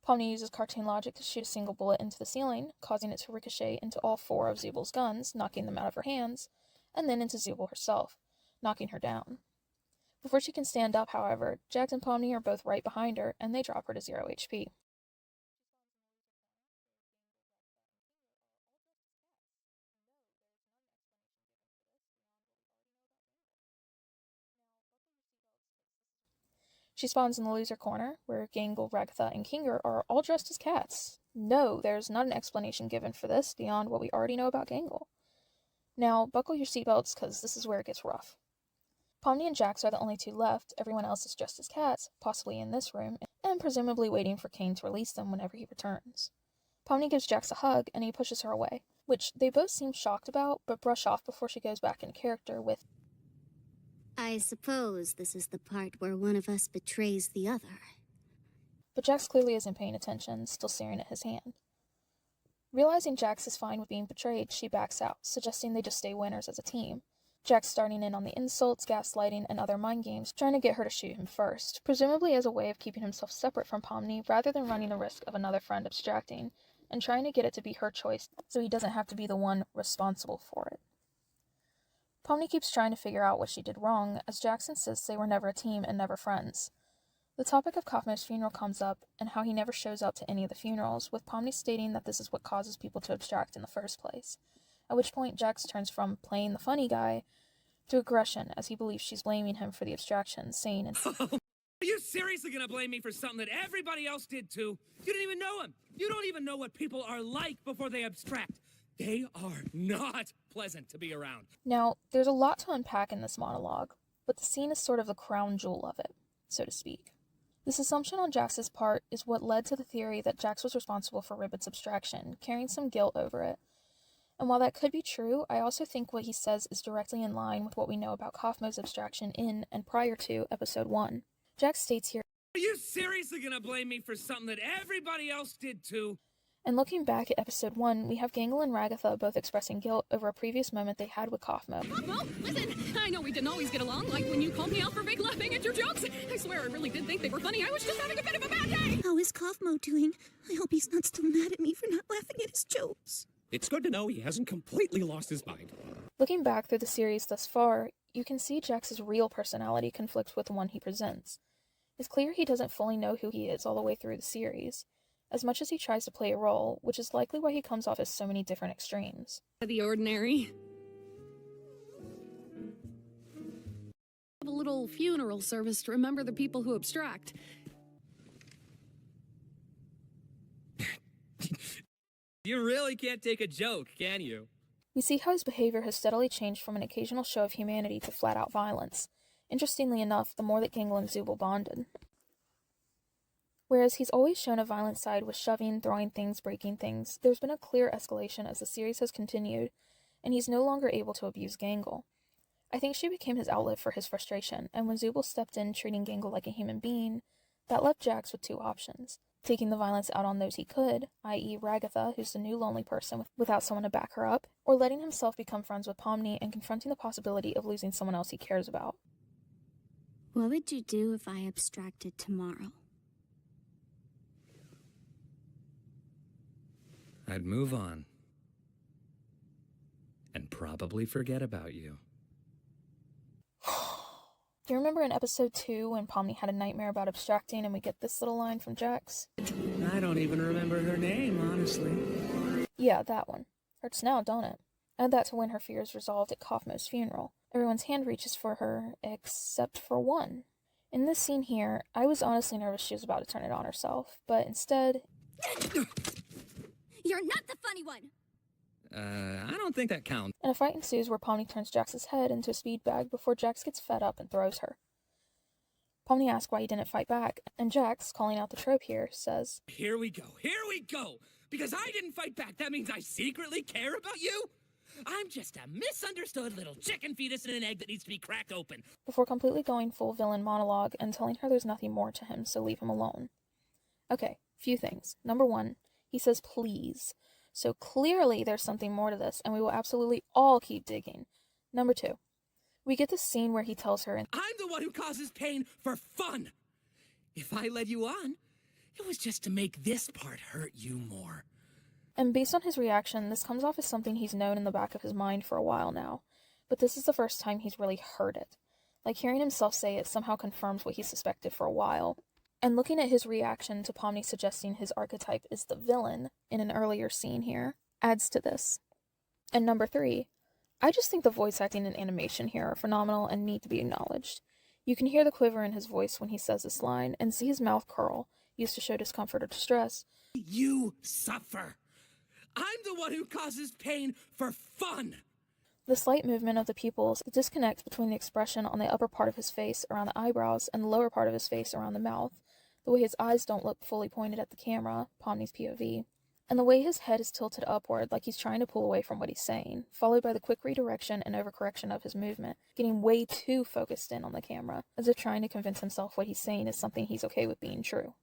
Pomni uses cartoon logic to shoot a single bullet into the ceiling, causing it to ricochet into all 4 of Zubul's guns, knocking them out of her hands, and then into Zubul herself, knocking her down. Before she can stand up, however, Jax and Pomni are both right behind her, and they drop her to 0 HP. She spawns in the loser corner, where Gangle, Ragatha, and Kinger are all dressed as cats. No, there's not an explanation given for this beyond what we already know about Gangle. Now, buckle your seatbelts, because this is where it gets rough. Pomni and Jax are the only 2 left, everyone else is dressed as cats, possibly in this room, and presumably waiting for Kane to release them whenever he returns. Pomni gives Jax a hug, and he pushes her away, which they both seem shocked about, but brush off before she goes back into character with, I suppose this is the part where one of us betrays the other. But Jax clearly isn't paying attention, still staring at his hand. Realizing Jax is fine with being betrayed, she backs out, suggesting they just stay winners as a team. Jax starting in on the insults, gaslighting, and other mind games, trying to get her to shoot him first, presumably as a way of keeping himself separate from Pomni rather than running the risk of another friend abstracting, and trying to get it to be her choice so he doesn't have to be the one responsible for it. Pomni keeps trying to figure out what she did wrong, as Jax insists they were never a team and never friends. The topic of Kaufmo's funeral comes up, and how he never shows up to any of the funerals, with Pomni stating that this is what causes people to abstract in the first place, at which point Jax turns from playing the funny guy to aggression, as he believes she's blaming him for the abstraction, saying Are you seriously gonna blame me for something that everybody else did too? You didn't even know him. You don't even know what people are like before they abstract. They are not pleasant to be around. Now, there's a lot to unpack in this monologue, but the scene is sort of the crown jewel of it, so to speak. This assumption on Jax's part is what led to the theory that Jax was responsible for Ribbit's abstraction, carrying some guilt over it. And while that could be true, I also think what he says is directly in line with what we know about Kaufmo's abstraction in and prior to episode 1. Jax states here, Are you seriously gonna blame me for something that everybody else did too? and looking back at episode 1, we have Gangle and Ragatha both expressing guilt over a previous moment they had with Kaufmo. Kaufmo, listen, I know we didn't always get along, like when you called me out for big laughing at your jokes. I swear I really did think they were funny. I was just having a bit of a bad day. How is Kaufmo doing? I hope he's not still mad at me for not laughing at his jokes. It's good to know he hasn't completely lost his mind. Looking back through the series thus far, you can see Jax's real personality conflicts with the one he presents. It's clear he doesn't fully know who he is all the way through the series, as much as he tries to play a role, which is likely why he comes off as so many different extremes. The ordinary. A little funeral service to remember the people who abstract. You really can't take a joke, can you? We see how his behavior has steadily changed from an occasional show of humanity to flat-out violence. Interestingly enough, the more that Gangle and Zubul bonded. Whereas he's always shown a violent side with shoving, throwing things, breaking things, there's been a clear escalation as the series has continued, and he's no longer able to abuse Gangle. I think she became his outlet for his frustration, and when Zubul stepped in treating Gangle like a human being, that left Jax with two options. Taking the violence out on those he could, i.e. Ragatha, who's the new lonely person without someone to back her up, or letting himself become friends with Pomni and confronting the possibility of losing someone else he cares about. What would you do if I abstracted tomorrow? I'd move on. And probably forget about you. Do you remember in episode 2 when Pomni had a nightmare about abstracting and we get this little line from Jax? I don't even remember her name, honestly. Yeah, that one. Hurts now, don't it? Add that to when her fears resolved at Kaufmo's funeral. Everyone's hand reaches for her, except for one. In this scene here, I was honestly nervous she was about to turn it on herself, but instead... You're not the funny one! I don't think that counts. And a fight ensues where Pomni turns Jax's head into a speed bag before Jax gets fed up and throws her. Pomni asks why he didn't fight back, and Jax, calling out the trope here, says, Here we go, Because I didn't fight back, that means I secretly care about you? I'm just a misunderstood little chicken fetus in an egg that needs to be cracked open. Before completely going full villain monologue and telling her there's nothing more to him, so leave him alone. Okay, few things. Number 1, he says please. So clearly there's something more to this, and we will absolutely all keep digging. Number 2, we get this scene where he tells her, I'm the one who causes pain for fun. If I led you on, it was just to make this part hurt you more. And based on his reaction, this comes off as something he's known in the back of his mind for a while now. But this is the first time he's really heard it. Like hearing himself say it somehow confirms what he suspected for a while. And looking at his reaction to Pomni suggesting his archetype is the villain in an earlier scene here adds to this. And number 3, I just think the voice acting and animation here are phenomenal and need to be acknowledged. You can hear the quiver in his voice when he says this line and see his mouth curl, used to show discomfort or distress. You suffer. I'm the one who causes pain for fun. The slight movement of the pupils, the disconnect between the expression on the upper part of his face around the eyebrows and the lower part of his face around the mouth, the way his eyes don't look fully pointed at the camera, Pomni's POV, and the way his head is tilted upward like he's trying to pull away from what he's saying, followed by the quick redirection and overcorrection of his movement, getting way too focused in on the camera, as if trying to convince himself what he's saying is something he's okay with being true.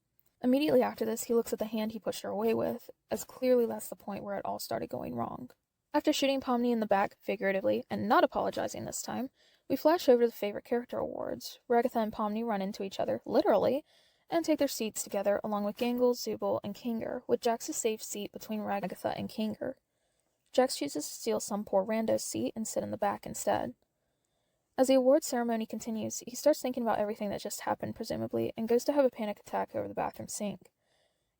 Immediately after this, he looks at the hand he pushed her away with, as clearly that's the point where it all started going wrong. After shooting Pomni in the back, figuratively, and not apologizing this time, we flash over to the favorite character awards. Ragatha and Pomni run into each other, literally, and take their seats together along with Gangle, Zubul, and Kinger, with Jax's safe seat between Ragatha and Kinger. Jax chooses to steal some poor rando's seat and sit in the back instead. As the award ceremony continues, he starts thinking about everything that just happened, presumably, and goes to have a panic attack over the bathroom sink.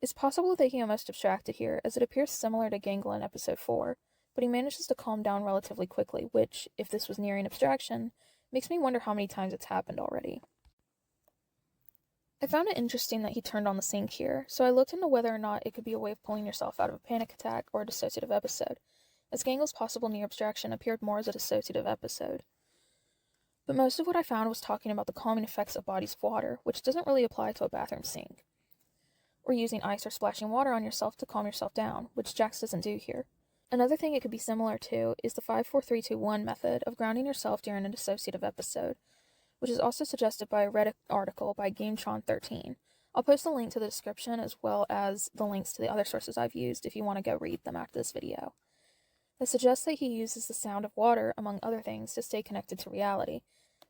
It's possible that he almost abstracted here, as it appears similar to Gangle in episode 4, but he manages to calm down relatively quickly, which, if this was nearing abstraction, makes me wonder how many times it's happened already. I found it interesting that he turned on the sink here, so I looked into whether or not it could be a way of pulling yourself out of a panic attack or a dissociative episode, as Gangle's possible near abstraction appeared more as a dissociative episode. But most of what I found was talking about the calming effects of bodies of water, which doesn't really apply to a bathroom sink. Or using ice or splashing water on yourself to calm yourself down, which Jax doesn't do here. Another thing it could be similar to is the 5-4-3-2-1 method of grounding yourself during a dissociative episode, which is also suggested by a Reddit article by GameTron13. I'll post a link to the description as well as the links to the other sources I've used if you want to go read them after this video. That suggests that he uses the sound of water, among other things, to stay connected to reality.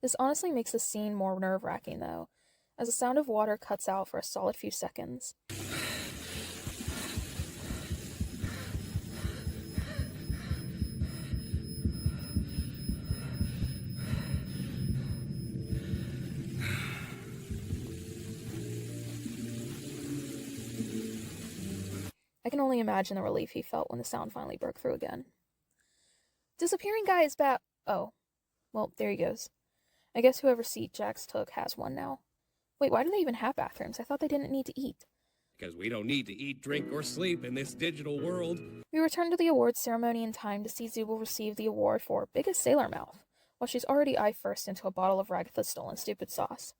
This honestly makes the scene more nerve-wracking, though, as the sound of water cuts out for a solid few seconds. I can only imagine the relief he felt when the sound finally broke through again. Disappearing guy is back. Oh. Well, there he goes. I guess whoever seat Jax took has one now. Wait, why do they even have bathrooms? I thought they didn't need to eat. Because we don't need to eat, drink, or sleep in this digital world. We return to the awards ceremony in time to see Zubul receive the award for Biggest Sailor Mouth, while she's already eye-first into a bottle of Ragatha's stolen stupid sauce.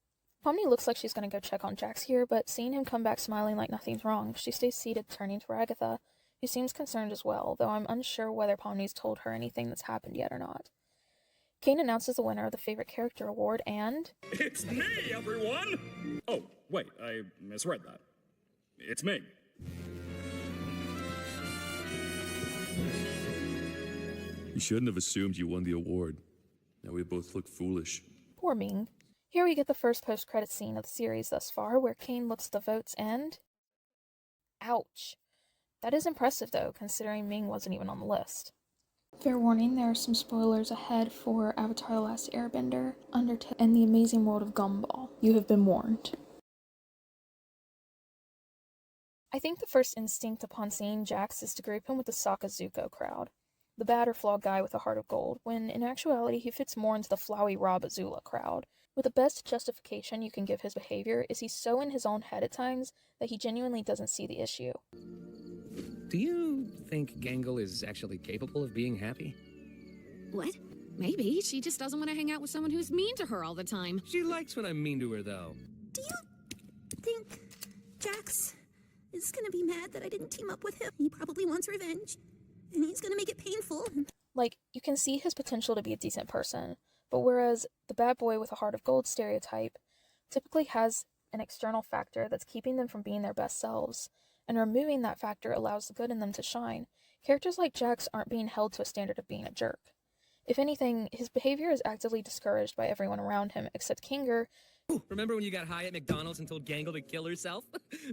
Pomni looks like she's going to go check on Jax here, but seeing him come back smiling like nothing's wrong, she stays seated, turning to Ragatha, who seems concerned as well, though I'm unsure whether Pomni's told her anything that's happened yet or not. Kane announces the winner of the Favorite Character Award, and... It's me, everyone! Oh, wait, I misread that. It's me. You shouldn't have assumed you won the award. Now we both look foolish. Poor Ming. Here we get the first post-credit scene of the series thus far, where Kane looks at the votes and... Ouch. That is impressive, though, considering Ming wasn't even on the list. Fair warning, there are some spoilers ahead for Avatar: The Last Airbender, Undertale, and The Amazing World of Gumball. You have been warned. I think the first instinct upon seeing Jax is to group him with the Sakazuko crowd, the bad or flawed guy with a heart of gold, when in actuality he fits more into the flowy Rob Azula crowd. With the best justification you can give his behavior is he's so in his own head at times that he genuinely doesn't see the issue. Do you think Gangle is actually capable of being happy? What? Maybe. She just doesn't want to hang out with someone who's mean to her all the time. She likes when I'm mean to her, though. Do you think Jax is gonna be mad that I didn't team up with him? He probably wants revenge, and he's gonna make it painful. Like, you can see his potential to be a decent person, but whereas the bad boy with a heart of gold stereotype typically has an external factor that's keeping them from being their best selves, and removing that factor allows the good in them to shine, characters like Jax aren't being held to a standard of being a jerk. If anything, his behavior is actively discouraged by everyone around him, except Kinger. Remember when you got high at McDonald's and told Gangle to kill herself?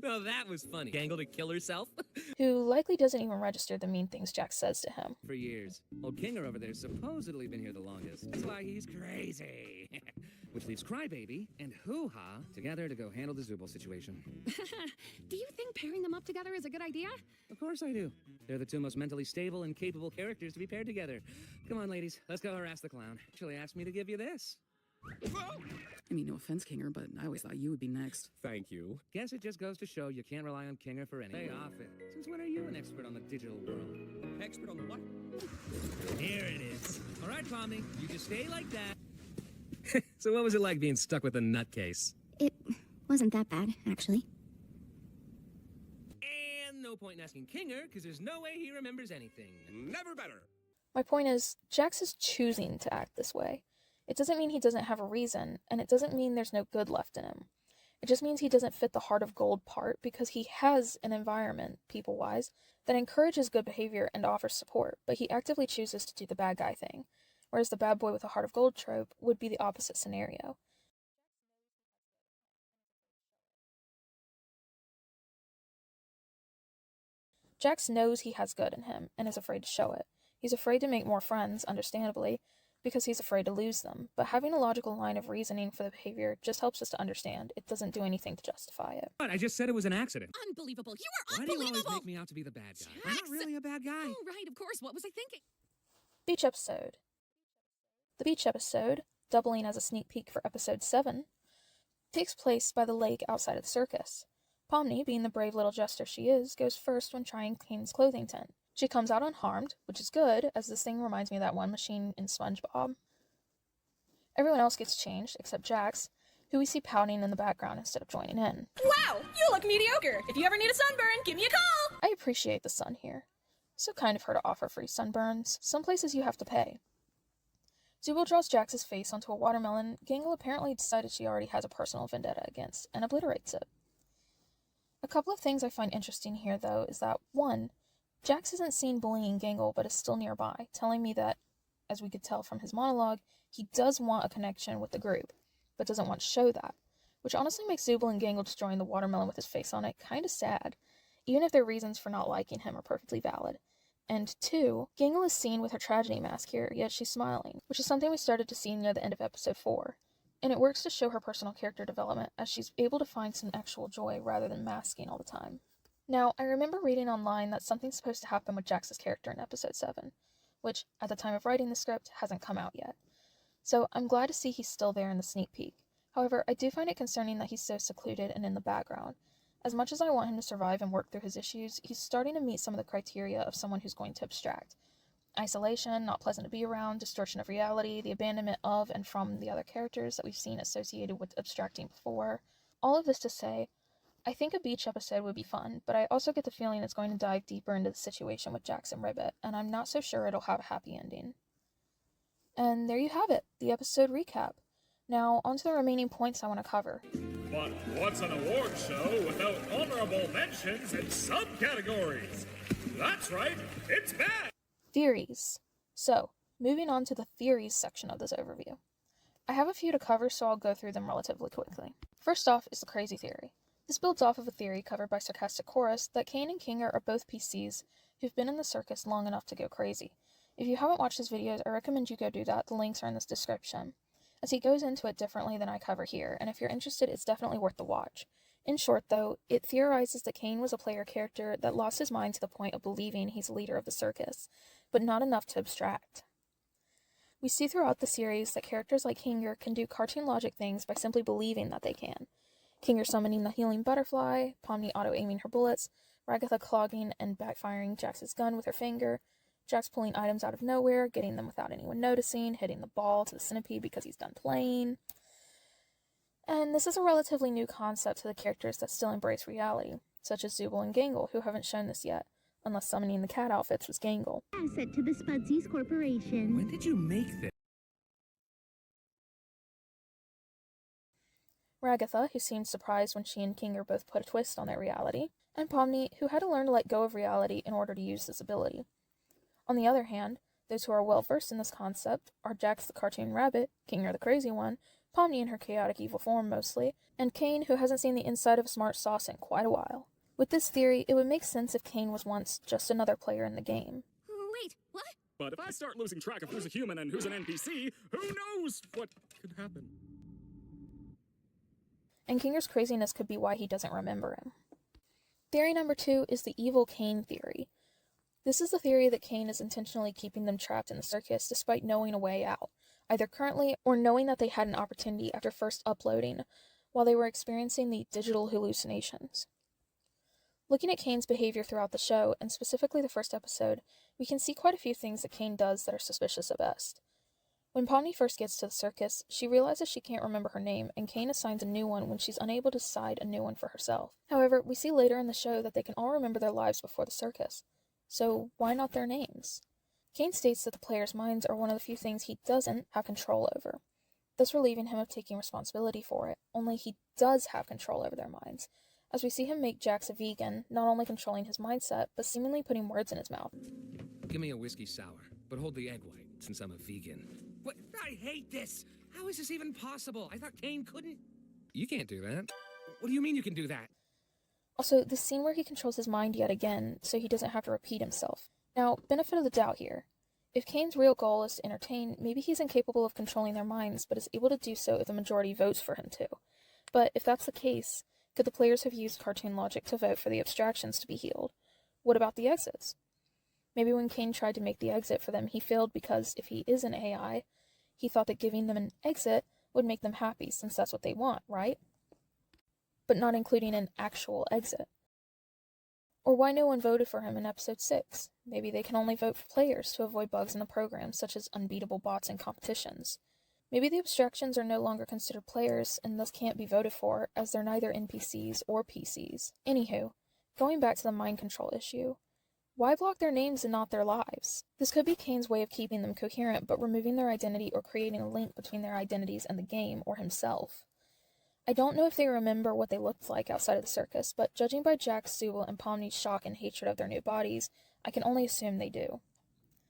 No, that was funny. Gangle to kill herself? Who likely doesn't even register the mean things Jax says to him. For years. Old Kinger over there's supposedly been here the longest. That's why he's crazy. Which leaves Crybaby and Hoo-Ha together to go handle the Zubul situation. Do you think pairing them up together is a good idea? Of course I do. They're the two most mentally stable and capable characters to be paired together. Come on, ladies. Let's go harass the clown. Actually asked me to give you this. I mean, no offense, Kinger, but I always thought you would be next. Thank you. Guess it just goes to show you can't rely on Kinger for anything. Lay off it. Since when are you an expert on the digital world? Expert on the what? Here it is. All right, Pomni, you just stay like that. So what was it like being stuck with a nutcase? It wasn't that bad, actually. And no point in asking Kinger, because there's no way he remembers anything. Never better. My point is, Jax is choosing to act this way. It doesn't mean he doesn't have a reason, and it doesn't mean there's no good left in him. It just means he doesn't fit the heart of gold part because he has an environment, people-wise, that encourages good behavior and offers support, but he actively chooses to do the bad guy thing, whereas the bad boy with a heart of gold trope would be the opposite scenario. Jax knows he has good in him and is afraid to show it. He's afraid to make more friends, understandably, because he's afraid to lose them, but having a logical line of reasoning for the behavior just helps us to understand. It doesn't do anything to justify it. But I just said it was an accident. Unbelievable. You are Why do you unbelievable. always make me out to be the bad guy? I'm not really a bad guy. Oh, right, of course. What was I thinking? Beach episode. The beach episode, doubling as a sneak peek for episode 7, takes place by the lake outside of the circus. Pomni, being the brave little jester she is, goes first when trying Kane's clothing tent. She comes out unharmed, which is good, as this thing reminds me of that one machine in SpongeBob. Everyone else gets changed, except Jax, who we see pouting in the background instead of joining in. Wow, you look mediocre. If you ever need a sunburn, give me a call. I appreciate the sun here. So kind of her to offer free sunburns. Some places you have to pay. Zubul draws Jax's face onto a watermelon Gangle apparently decided she already has a personal vendetta against, and obliterates it. A couple of things I find interesting here, though, is that, 1, Jax isn't seen bullying Gangle, but is still nearby, telling me that, as we could tell from his monologue, he does want a connection with the group, but doesn't want to show that, which honestly makes Zubul and Gangle destroying the watermelon with his face on it kinda sad, even if their reasons for not liking him are perfectly valid. And 2, Gangle is seen with her tragedy mask here, yet she's smiling, which is something we started to see near the end of episode 4. And it works to show her personal character development, as she's able to find some actual joy rather than masking all the time. Now, I remember reading online that something's supposed to happen with Jax's character in episode 7, which, at the time of writing the script, hasn't come out yet. So I'm glad to see he's still there in the sneak peek. However, I do find it concerning that he's so secluded and in the background. As much as I want him to survive and work through his issues, he's starting to meet some of the criteria of someone who's going to abstract. Isolation, not pleasant to be around, distortion of reality, the abandonment of and from the other characters that we've seen associated with abstracting before. All of this to say, I think a beach episode would be fun, but I also get the feeling it's going to dive deeper into the situation with Jax and Ribbit, and I'm not so sure it'll have a happy ending. And there you have it, the episode recap. Now, on to the remaining points I want to cover. But what's an award show without honorable mentions and subcategories? That's right, it's bad! Theories. So, moving on to the theories section of this overview. I have a few to cover, so I'll go through them relatively quickly. First off is the crazy theory. This builds off of a theory covered by Sarcastic Chorus that Kane and Kinger are both PCs who've been in the circus long enough to go crazy. If you haven't watched his videos, I recommend you go do that. The links are in this description, as he goes into it differently than I cover here, and if you're interested, it's definitely worth the watch. In short, though, it theorizes that Kane was a player character that lost his mind to the point of believing he's a leader of the circus, but not enough to abstract. We see throughout the series that characters like Kinger can do cartoon logic things by simply believing that they can. Kinger summoning the healing butterfly, Pomni auto-aiming her bullets, Ragatha clogging and backfiring Jax's gun with her finger, Jax pulling items out of nowhere, getting them without anyone noticing, hitting the ball to the centipede because he's done playing. And this is a relatively new concept to the characters that still embrace reality, such as Zubul and Gangle, who haven't shown this yet, unless summoning the cat outfits was Gangle. Asset to the Spudsies Corporation. When did you make this? Ragatha, who seemed surprised when she and Kinger both put a twist on their reality, and Pomni, who had to learn to let go of reality in order to use this ability. On the other hand, those who are well versed in this concept are Jax the cartoon rabbit, Kinger the crazy one, Pomni in her chaotic evil form mostly, and Kane, who hasn't seen the inside of a smart sauce in quite a while. With this theory, it would make sense if Kane was once just another player in the game. Wait, what? But if I start losing track of who's a human and who's an NPC, who knows what could happen? And Kinger's craziness could be why he doesn't remember him. Theory number 2 is the evil Kane theory. This is the theory that Kane is intentionally keeping them trapped in the circus despite knowing a way out, either currently or knowing that they had an opportunity after first uploading, while they were experiencing the digital hallucinations. Looking at Kane's behavior throughout the show, and specifically the first episode, we can see quite a few things that Kane does that are suspicious at best. When Pomni first gets to the circus, she realizes she can't remember her name, and Kane assigns a new one when she's unable to decide a new one for herself. However, we see later in the show that they can all remember their lives before the circus, so why not their names? Kane states that the player's minds are one of the few things he doesn't have control over, thus relieving him of taking responsibility for it, only he does have control over their minds, as we see him make Jax a vegan, not only controlling his mindset, but seemingly putting words in his mouth. Give me a whiskey sour, but hold the egg white, since I'm a vegan. What? I hate this! How is this even possible? I thought Kane couldn't... You can't do that. What do you mean you can do that? Also, the scene where he controls his mind yet again, so he doesn't have to repeat himself. Now, benefit of the doubt here. If Kane's real goal is to entertain, maybe he's incapable of controlling their minds, but is able to do so if the majority votes for him to. But if that's the case, could the players have used cartoon logic to vote for the abstractions to be healed? What about the exits? Maybe when Kane tried to make the exit for them, he failed because if he is an AI, he thought that giving them an exit would make them happy, since that's what they want, right? But not including an actual exit. Or why no one voted for him in episode 6? Maybe they can only vote for players to avoid bugs in the program, such as unbeatable bots in competitions. Maybe the abstractions are no longer considered players and thus can't be voted for, as they're neither NPCs or PCs. Anywho, going back to the mind control issue, why block their names and not their lives? This could be Kane's way of keeping them coherent, but removing their identity or creating a link between their identities and the game or himself. I don't know if they remember what they looked like outside of the circus, but judging by Jack's, Zubul, and Pomni's shock and hatred of their new bodies, I can only assume they do.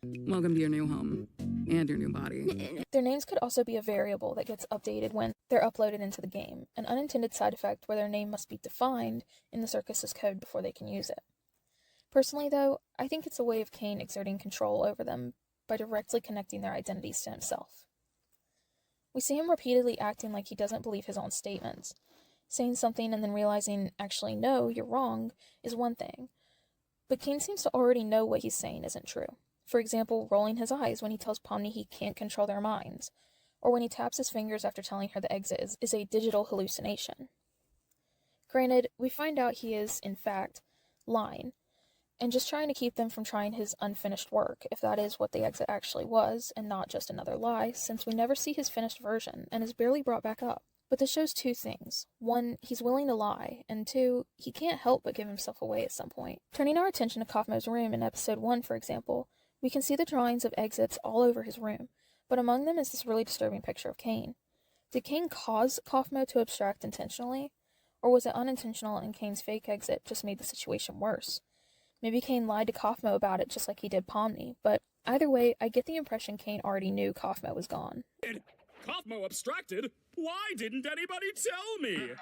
Welcome to your new home. And your new body. Their names could also be a variable that gets updated when they're uploaded into the game, an unintended side effect where their name must be defined in the circus's code before they can use it. Personally, though, I think it's a way of Kane exerting control over them by directly connecting their identities to himself. We see him repeatedly acting like he doesn't believe his own statements. Saying something and then realizing, actually, no, you're wrong, is one thing. But Kane seems to already know what he's saying isn't true. For example, rolling his eyes when he tells Pomni he can't control their minds, or when he taps his fingers after telling her the exit is a digital hallucination. Granted, we find out he is, in fact, lying, and just trying to keep them from trying his unfinished work, if that is what the exit actually was, and not just another lie, since we never see his finished version, and is barely brought back up. But this shows two things. One, he's willing to lie, and two, he can't help but give himself away at some point. Turning our attention to Kaufmo's room in episode 1, for example, we can see the drawings of exits all over his room, but among them is this really disturbing picture of Kane. Did Kane cause Kaufmo to abstract intentionally? Or was it unintentional and Kane's fake exit just made the situation worse? Maybe Kane lied to Kaufmo about it just like he did Pomni, but either way, I get the impression Kane already knew Kaufmo was gone. Kaufmo abstracted? Why didn't anybody tell me?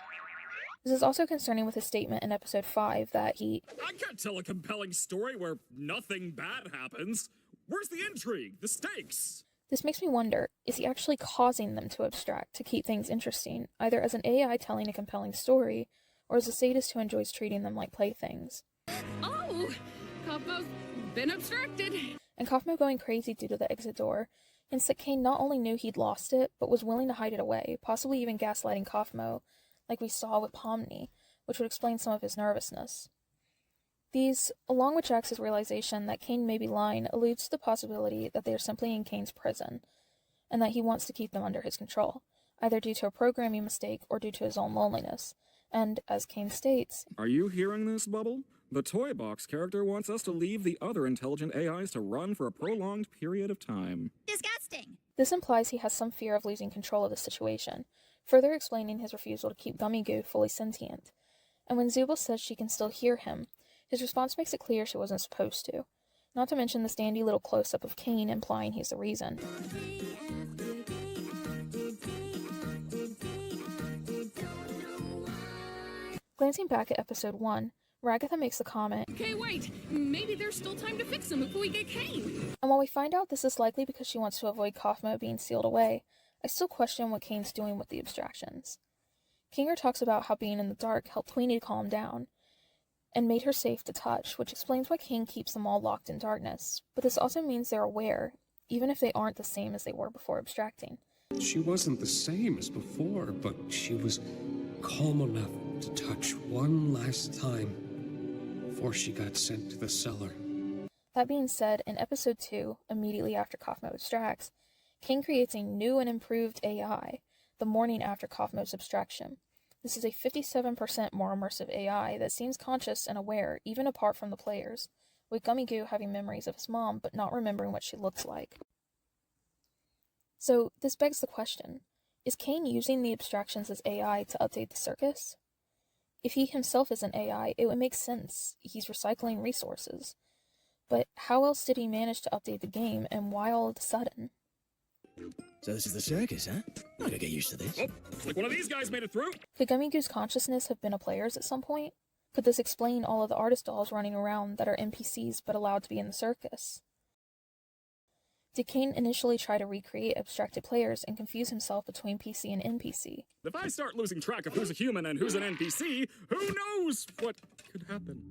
This is also concerning with his statement in episode 5 that I can't tell a compelling story where nothing bad happens. Where's the intrigue, the stakes? This makes me wonder, is he actually causing them to abstract to keep things interesting, either as an AI telling a compelling story, or as a sadist who enjoys treating them like playthings? Oh, Kaufmo's been abstracted. And Kaufmo going crazy due to the exit door hints that Kane not only knew he'd lost it, but was willing to hide it away, possibly even gaslighting Kaufmo, like we saw with Pomni, which would explain some of his nervousness. These, along with Jax's realization that Kane may be lying, alludes to the possibility that they are simply in Kane's prison, and that he wants to keep them under his control, either due to a programming mistake or due to his own loneliness. And, as Kane states, Are you hearing this, Bubble? The Toy Box character wants us to leave the other intelligent AIs to run for a prolonged period of time. Disgusting! This implies he has some fear of losing control of the situation, further explaining his refusal to keep Gummy Goo fully sentient. And when Zubul says she can still hear him, his response makes it clear she wasn't supposed to. Not to mention this dandy little close-up of Kane implying he's the reason. Glancing back at episode 1, Ragatha makes the comment, Okay, wait. Maybe there's still time to fix him before we get Kane. And while we find out this is likely because she wants to avoid Kaufmo being sealed away, I still question what Kane's doing with the abstractions. Kinger talks about how being in the dark helped Queenie calm down, and made her safe to touch, which explains why Kane keeps them all locked in darkness. But this also means they're aware, even if they aren't the same as they were before abstracting. She wasn't the same as before, but she was calm enough to touch one last time before she got sent to the cellar. That being said, in episode 2, immediately after Kaufmo abstracts, King creates a new and improved AI the morning after Kaufmo's abstraction. This is a 57% more immersive AI that seems conscious and aware, even apart from the players, with Gummy Goo having memories of his mom but not remembering what she looks like. So, this begs the question, is Kane using the abstractions as AI to update the circus? If he himself is an AI, it would make sense. He's recycling resources. But how else did he manage to update the game, and why all of a sudden? So this is the circus, huh? I gotta get used to this. Oh, looks like one of these guys made it through. Could Gummy Goo's consciousness have been a player's at some point? Could this explain all of the artist dolls running around that are NPCs but allowed to be in the circus? Did Kane initially try to recreate abstracted players and confuse himself between PC and NPC? If I start losing track of who's a human and who's an NPC, who knows what could happen?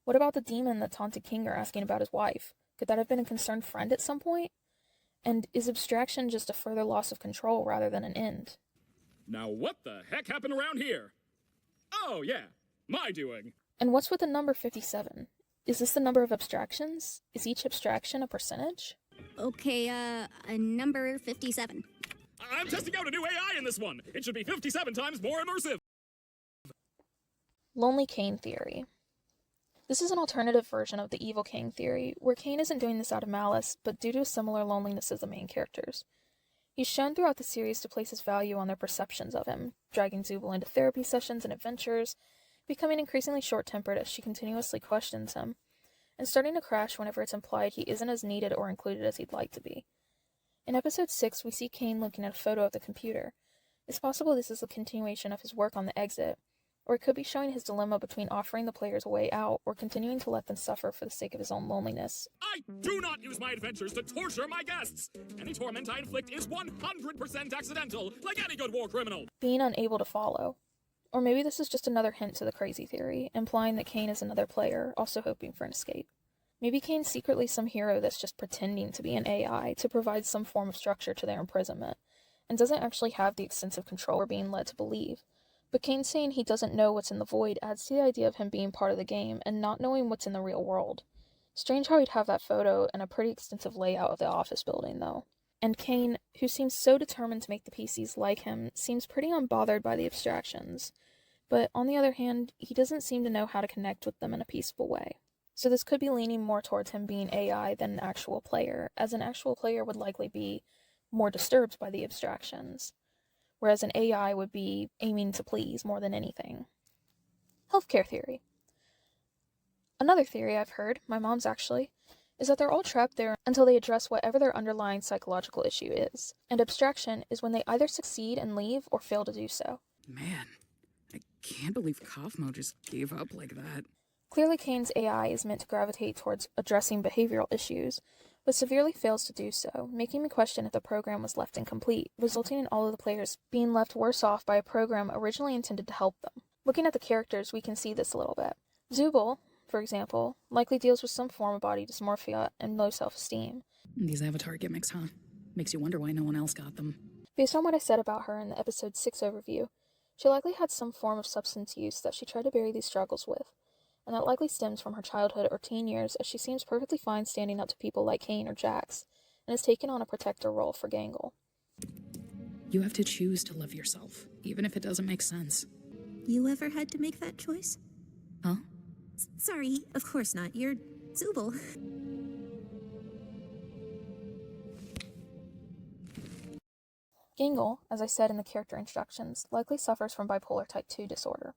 What about the demon that taunted Kinger asking about his wife? Could that have been a concerned friend at some point? And is abstraction just a further loss of control rather than an end? Now what the heck happened around here? Oh yeah, my doing. And what's with the number 57? Is this the number of abstractions? Is each abstraction a percentage? Okay, a number 57. I'm testing out a new AI in this one. It should be 57 times more immersive. Lonely Kane theory. This is an alternative version of the evil Kane theory, where Kane isn't doing this out of malice, but due to a similar loneliness as the main characters. He's shown throughout the series to place his value on their perceptions of him, dragging Zubul into therapy sessions and adventures, becoming increasingly short-tempered as she continuously questions him, and starting to crash whenever it's implied he isn't as needed or included as he'd like to be. In episode 6, we see Kane looking at a photo of the computer. It's possible this is a continuation of his work on the exit, or it could be showing his dilemma between offering the players a way out or continuing to let them suffer for the sake of his own loneliness. I do not use my adventures to torture my guests. Any torment I inflict is 100% accidental, like any good war criminal. Being unable to follow. Or maybe this is just another hint to the crazy theory, implying that Kane is another player, also hoping for an escape. Maybe Kane's secretly some hero that's just pretending to be an AI to provide some form of structure to their imprisonment, and doesn't actually have the extensive control we're being led to believe. But Kane saying he doesn't know what's in the void adds to the idea of him being part of the game and not knowing what's in the real world. Strange how he'd have that photo and a pretty extensive layout of the office building, though. And Kane, who seems so determined to make the PCs like him, seems pretty unbothered by the abstractions. But on the other hand, he doesn't seem to know how to connect with them in a peaceful way. So this could be leaning more towards him being AI than an actual player, as an actual player would likely be more disturbed by the abstractions, whereas an AI would be aiming to please more than anything. Healthcare theory. Another theory I've heard, my mom's actually, is that they're all trapped there until they address whatever their underlying psychological issue is, and abstraction is when they either succeed and leave or fail to do so. Man, I can't believe Kaufmo just gave up like that. Clearly Kane's AI is meant to gravitate towards addressing behavioral issues, but severely fails to do so, making me question if the program was left incomplete, resulting in all of the players being left worse off by a program originally intended to help them. Looking at the characters, we can see this a little bit. Zubul, for example, likely deals with some form of body dysmorphia and low self-esteem. These avatar gimmicks, huh? Makes you wonder why no one else got them. Based on what I said about her in the episode 6 overview, she likely had some form of substance use that she tried to bury these struggles with, and that likely stems from her childhood or teen years, as she seems perfectly fine standing up to people like Kane or Jax, and has taken on a protector role for Gangle. You have to choose to love yourself, even if it doesn't make sense. You ever had to make that choice? Huh? Sorry, of course not. You're Zubul. Gangle, as I said in the character introductions, likely suffers from bipolar type 2 disorder.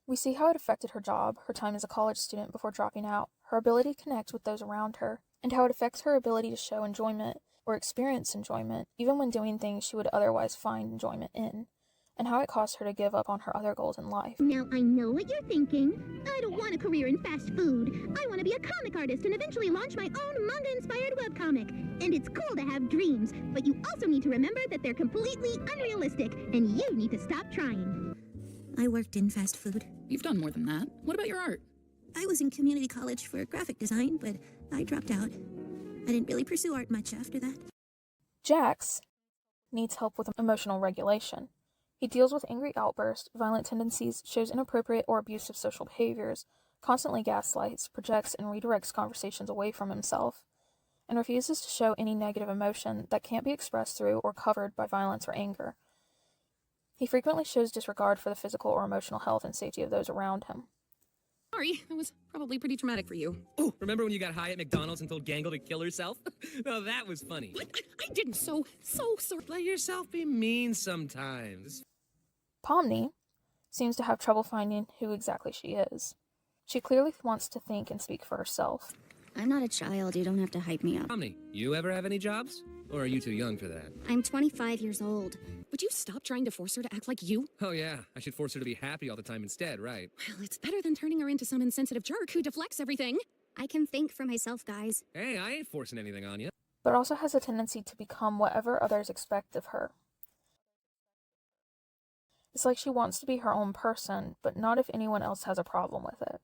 We see how it affected her job, her time as a college student before dropping out, her ability to connect with those around her, and how it affects her ability to show enjoyment or experience enjoyment, even when doing things she would otherwise find enjoyment in, and how it caused her to give up on her other goals in life. Now, I know what you're thinking. I don't want a career in fast food. I want to be a comic artist and eventually launch my own manga-inspired webcomic. And it's cool to have dreams, but you also need to remember that they're completely unrealistic, and you need to stop trying. I worked in fast food. You've done more than that. What about your art? I was in community college for graphic design, but I dropped out. I didn't really pursue art much after that. Jax needs help with emotional regulation. He deals with angry outbursts, violent tendencies, shows inappropriate or abusive social behaviors, constantly gaslights, projects and redirects conversations away from himself, and refuses to show any negative emotion that can't be expressed through or covered by violence or anger. He frequently shows disregard for the physical or emotional health and safety of those around him. Sorry, that was probably pretty traumatic for you. Oh, remember when you got high at McDonald's and told Gangle to kill herself? No, that was funny. What? I didn't so. Let yourself be mean sometimes. Pomni seems to have trouble finding who exactly she is. She clearly wants to think and speak for herself. I'm not a child. You don't have to hype me up. Omni, you ever have any jobs? Or are you too young for that? I'm 25 years old. Would you stop trying to force her to act like you? Oh yeah, I should force her to be happy all the time instead, right? Well, it's better than turning her into some insensitive jerk who deflects everything. I can think for myself, guys. Hey, I ain't forcing anything on you. But also has a tendency to become whatever others expect of her. It's like she wants to be her own person, but not if anyone else has a problem with it.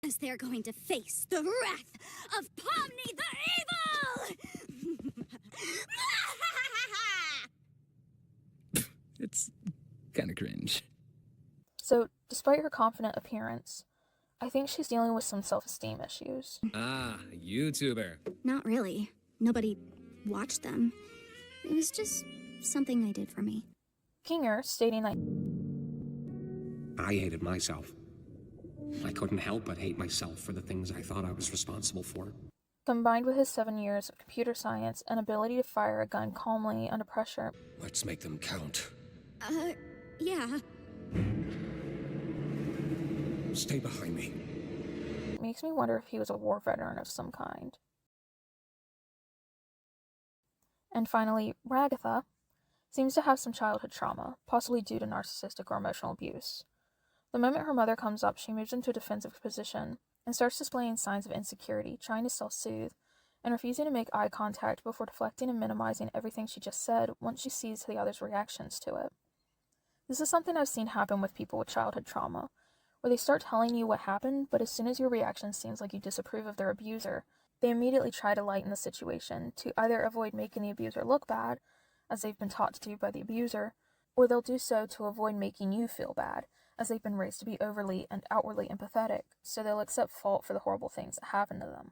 As they're going to face the wrath of Pomni the Evil! It's kind of cringe. So, despite her confident appearance, I think she's dealing with some self-esteem issues. Ah, YouTuber. Not really. Nobody watched them. It was just something I did for me. Kinger stating that I hated myself. I couldn't help but hate myself for the things I thought I was responsible for. combined with his 7 years of computer science and ability to fire a gun calmly under pressure. Let's make them count. Yeah. Stay behind me. It makes me wonder if he was a war veteran of some kind. And finally, Ragatha seems to have some childhood trauma, possibly due to narcissistic or emotional abuse. The moment her mother comes up, she moves into a defensive position and starts displaying signs of insecurity, trying to self-soothe, and refusing to make eye contact before deflecting and minimizing everything she just said once she sees the other's reactions to it. This is something I've seen happen with people with childhood trauma, where they start telling you what happened, but as soon as your reaction seems like you disapprove of their abuser, they immediately try to lighten the situation to either avoid making the abuser look bad, as they've been taught to do by the abuser, or they'll do so to avoid making you feel bad, as they've been raised to be overly and outwardly empathetic, so they'll accept fault for the horrible things that happen to them.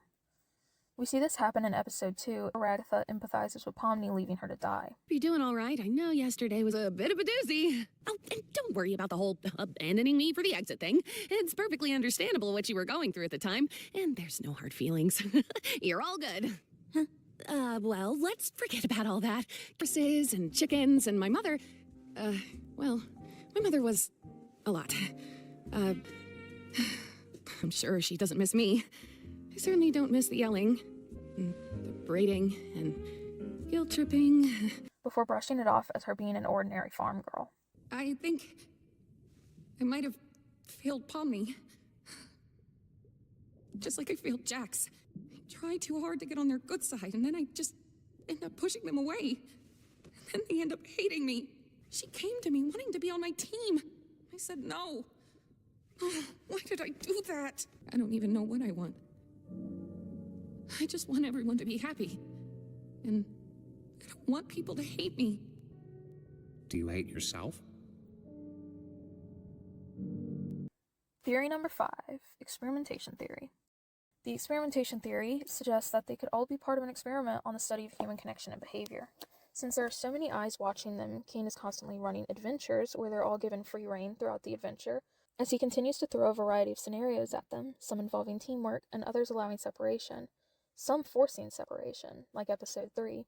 We see this happen in episode 2, where Ragatha empathizes with Pomni leaving her to die. Be doing all right. I know yesterday was a bit of a doozy. Oh, and don't worry about the whole abandoning me for the exit thing. It's perfectly understandable what you were going through at the time, and there's no hard feelings. You're all good. Well, let's forget about all that. Horses and chickens and my mother. Well, my mother was a lot. I'm sure she doesn't miss me. I certainly don't miss the yelling, and the braiding, and guilt tripping. Before brushing it off as her being an ordinary farm girl. I think I might have failed Pomni. Just like I failed Jax. I tried too hard to get on their good side, and then I just end up pushing them away. And then they end up hating me. She came to me wanting to be on my team. I said no. Oh, why did I do that? I don't even know what I want. I just want everyone to be happy. And I don't want people to hate me. Do you hate yourself? Theory number 5, experimentation theory. The experimentation theory suggests that they could all be part of an experiment on the study of human connection and behavior. Since there are so many eyes watching them, Kane is constantly running adventures where they're all given free rein throughout the adventure, as he continues to throw a variety of scenarios at them, some involving teamwork and others allowing separation, some forcing separation, like episode 3,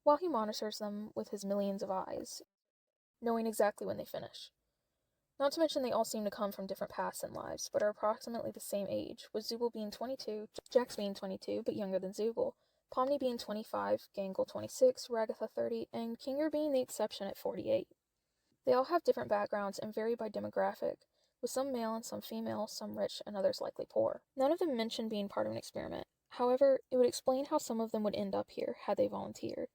while he monitors them with his millions of eyes, knowing exactly when they finish. Not to mention they all seem to come from different paths and lives, but are approximately the same age, with Zubul being 22, Jax being 22, but younger than Zubul, Pomni being 25, Gangle 26, Ragatha 30, and Kinger being the exception at 48. They all have different backgrounds and vary by demographic, with some male and some female, some rich and others likely poor. None of them mention being part of an experiment. However, it would explain how some of them would end up here had they volunteered.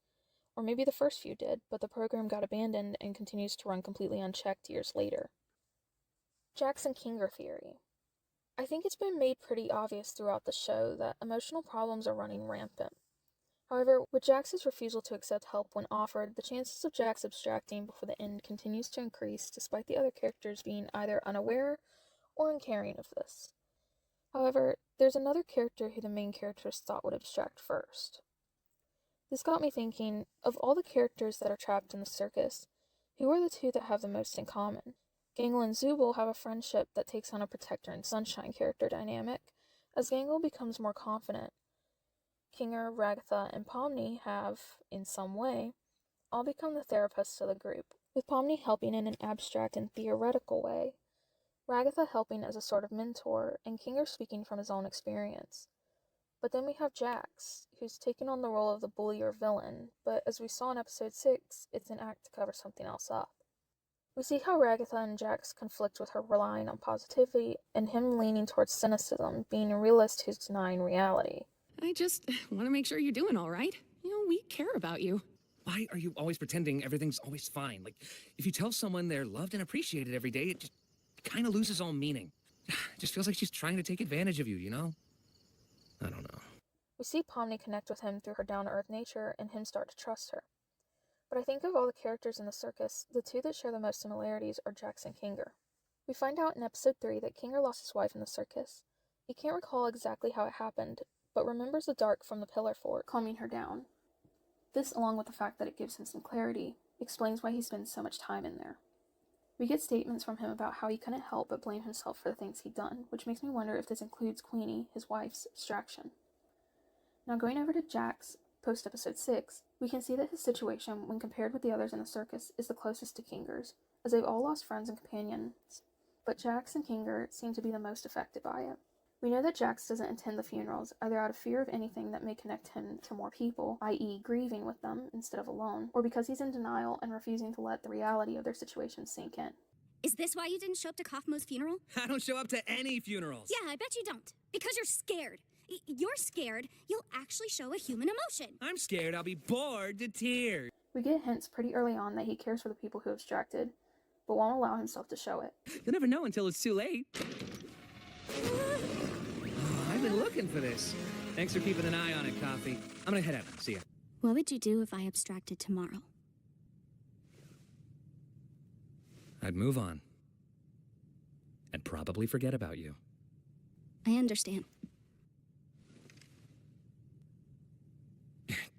Or maybe the first few did, but the program got abandoned and continues to run completely unchecked years later. Jax and Kinger theory. I think it's been made pretty obvious throughout the show that emotional problems are running rampant. However, with Jax's refusal to accept help when offered, the chances of Jax abstracting before the end continues to increase despite the other characters being either unaware or uncaring of this. However, there's another character who the main characters thought would abstract first. This got me thinking, of all the characters that are trapped in the circus, who are the two that have the most in common? Gangle and Zubul have a friendship that takes on a protector and sunshine character dynamic, as Gangle becomes more confident. Kinger, Ragatha, and Pomni have, in some way, all become the therapists of the group, with Pomni helping in an abstract and theoretical way, Ragatha helping as a sort of mentor, and Kinger speaking from his own experience. But then we have Jax, who's taken on the role of the bully or villain, but as we saw in episode 6, it's an act to cover something else up. We see how Ragatha and Jax conflict with her relying on positivity, and him leaning towards cynicism, being a realist who's denying reality. I just want to make sure you're doing all right. You know, we care about you. Why are you always pretending everything's always fine? Like, if you tell someone they're loved and appreciated every day, it just kind of loses all meaning. It just feels like she's trying to take advantage of you, you know? I don't know. We see Pomni connect with him through her down-to-earth nature, and him start to trust her. But I think of all the characters in the circus, the two that share the most similarities are Jax and Kinger. We find out in episode 3 that Kinger lost his wife in the circus. He can't recall exactly how it happened, but remembers the dark from the pillar fort, calming her down. This, along with the fact that it gives him some clarity, explains why he spends so much time in there. We get statements from him about how he couldn't help but blame himself for the things he'd done, which makes me wonder if this includes Queenie, his wife's, abstraction. Now going over to Jax, post-episode 6, we can see that his situation, when compared with the others in the circus, is the closest to Kinger's, as they've all lost friends and companions, but Jax and Kinger seem to be the most affected by it. We know that Jax doesn't attend the funerals, either out of fear of anything that may connect him to more people, i.e. grieving with them instead of alone, or because he's in denial and refusing to let the reality of their situation sink in. Is this why you didn't show up to Kaufmo's funeral? I don't show up to any funerals. Yeah, I bet you don't. Because you're scared. You're scared you'll actually show a human emotion. I'm scared I'll be bored to tears. We get hints pretty early on that he cares for the people who abstracted, but won't allow himself to show it. You'll never know until it's too late. I've been looking for this. Thanks for keeping an eye on it, Coffee. I'm gonna head out now. See ya. What would you do if I abstracted tomorrow? I'd move on. And probably forget about you. I understand.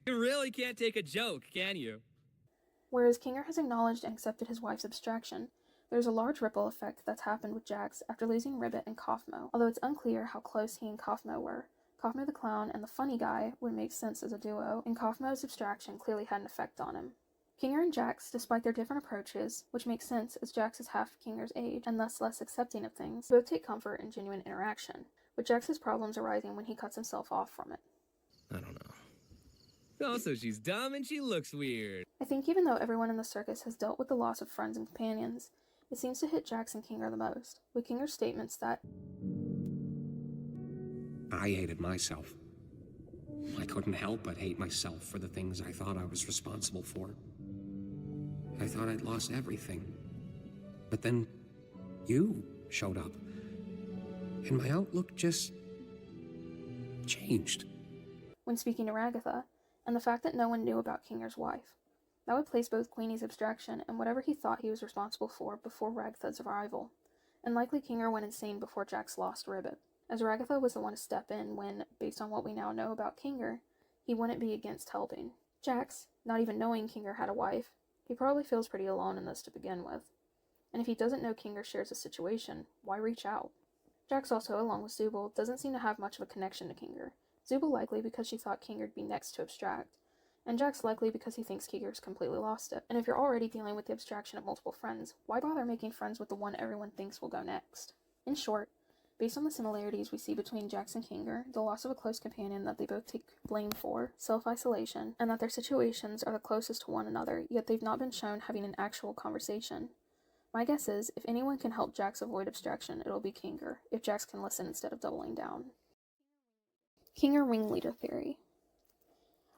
You really can't take a joke, can you? Whereas Kinger has acknowledged and accepted his wife's abstraction, there's a large ripple effect that's happened with Jax after losing Ribbit and Kaufmo, although it's unclear how close he and Kaufmo were. Kaufmo the clown and the funny guy would make sense as a duo, and Kaufmo's abstraction clearly had an effect on him. Kinger and Jax, despite their different approaches, which makes sense as Jax is half Kinger's age and thus less accepting of things, both take comfort in genuine interaction, with Jax's problems arising when he cuts himself off from it. I don't know. Also, she's dumb and she looks weird. I think even though everyone in the circus has dealt with the loss of friends and companions, it seems to hit Jax and Kinger the most, with Kinger's statements that I hated myself. I couldn't help but hate myself for the things I thought I was responsible for. I thought I'd lost everything. But then you showed up, and my outlook just changed. When speaking to Ragatha, and the fact that no one knew about Kinger's wife. That would place both Queenie's abstraction and whatever he thought he was responsible for before Ragatha's arrival, and likely Kinger went insane before Jax lost Ribbit, as Ragatha was the one to step in when, based on what we now know about Kinger, he wouldn't be against helping. Jax, not even knowing Kinger had a wife, he probably feels pretty alone in this to begin with, and if he doesn't know Kinger shares the situation, why reach out? Jax also, along with Zubul, doesn't seem to have much of a connection to Kinger, Zubul likely because she thought Kinger'd be next to abstract, and Jax likely because he thinks Kinger's completely lost it. And if you're already dealing with the abstraction of multiple friends, why bother making friends with the one everyone thinks will go next? In short, based on the similarities we see between Jax and Kinger, the loss of a close companion that they both take blame for, self-isolation, and that their situations are the closest to one another, yet they've not been shown having an actual conversation. My guess is, if anyone can help Jax avoid abstraction, it'll be Kinger, if Jax can listen instead of doubling down. Kinger ringleader theory.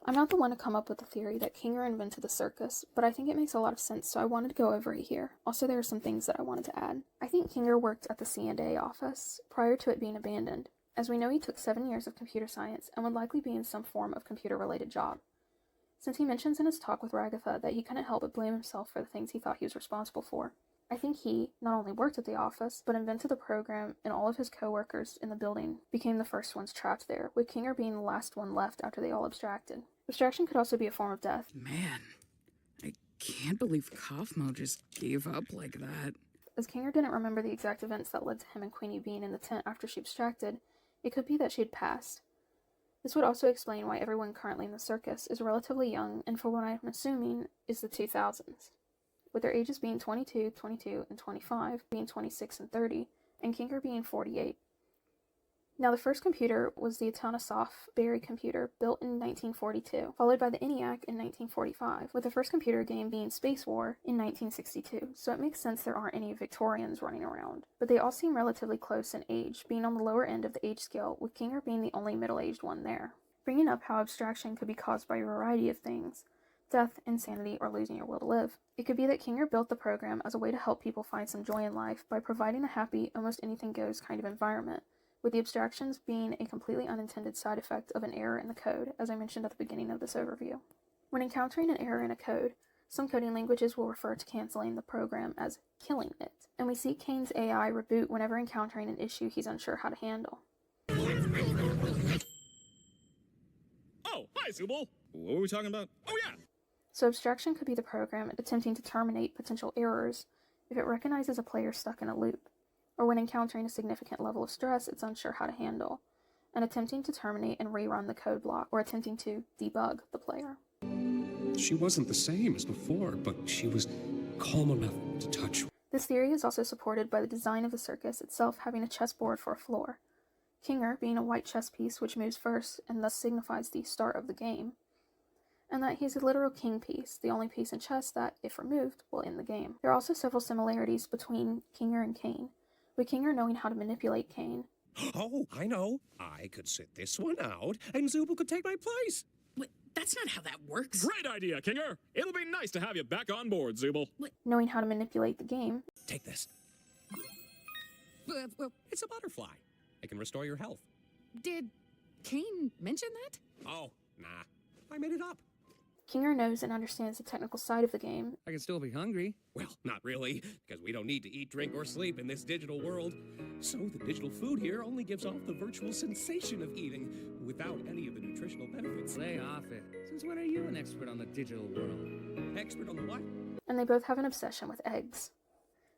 I'm not the one to come up with the theory that Kinger invented the circus, but I think it makes a lot of sense, so I wanted to go over it here. Also, there are some things that I wanted to add. I think Kinger worked at the C&A office prior to it being abandoned, as we know he took 7 years of computer science and would likely be in some form of computer-related job. Since he mentions in his talk with Ragatha that he couldn't help but blame himself for the things he thought he was responsible for, I think he not only worked at the office, but invented the program, and all of his co-workers in the building became the first ones trapped there, with Kinger being the last one left after they all abstracted. Abstraction could also be a form of death. Man, I can't believe Kaufmo just gave up like that. As Kinger didn't remember the exact events that led to him and Queenie being in the tent after she abstracted, it could be that she had passed. This would also explain why everyone currently in the circus is relatively young, and for what I'm assuming is the 2000s. With their ages being 22, 22, and 25, being 26 and 30, and Kinger being 48. Now, the first computer was the Atanasoff-Berry computer, built in 1942, followed by the ENIAC in 1945, with the first computer game being Space War in 1962, so it makes sense there aren't any Victorians running around. But they all seem relatively close in age, being on the lower end of the age scale, with Kinger being the only middle-aged one there. Bringing up how abstraction could be caused by a variety of things: death, insanity, or losing your will to live. It could be that Kinger built the program as a way to help people find some joy in life by providing a happy, almost anything goes kind of environment, with the abstractions being a completely unintended side effect of an error in the code, as I mentioned at the beginning of this overview. When encountering an error in a code, some coding languages will refer to canceling the program as killing it, and we see Kane's AI reboot whenever encountering an issue he's unsure how to handle. Oh, hi, Zubul. What were we talking about? Oh, yeah. So abstraction could be the program attempting to terminate potential errors if it recognizes a player stuck in a loop, or when encountering a significant level of stress it's unsure how to handle, and attempting to terminate and rerun the code block, or attempting to debug the player. She wasn't the same as before, but she was calm enough to touch. This theory is also supported by the design of the circus itself having a chessboard for a floor, Kinger being a white chess piece which moves first and thus signifies the start of the game, and that he's a literal king piece, the only piece in chess that, if removed, will end the game. There are also several similarities between Kinger and Kane, with Kinger knowing how to manipulate Kane. Oh, I know. I could sit this one out, and Zubul could take my place. Wait, that's not how that works. Great idea, Kinger. It'll be nice to have you back on board, Zubul. Knowing how to manipulate the game. Take this. Well, it's a butterfly. It can restore your health. Did Kane mention that? Oh, nah. I made it up. Kinger knows and understands the technical side of the game. I can still be hungry. Well, not really, because we don't need to eat, drink, or sleep in this digital world. So the digital food here only gives off the virtual sensation of eating without any of the nutritional benefits. Lay off it. Since when are you an expert on the digital world? Expert on the what? And they both have an obsession with eggs.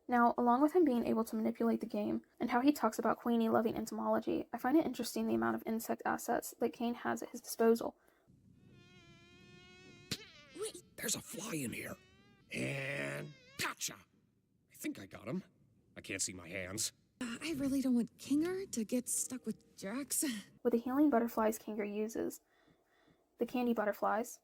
Now, along with him being able to manipulate the game, and how he talks about Queenie loving entomology, I find it interesting the amount of insect assets that Kane has at his disposal. There's a fly in here. And gotcha! I think I got him. I can't see my hands. I really don't want Kinger to get stuck with Jax. With the healing butterflies Kinger uses, the candy butterflies,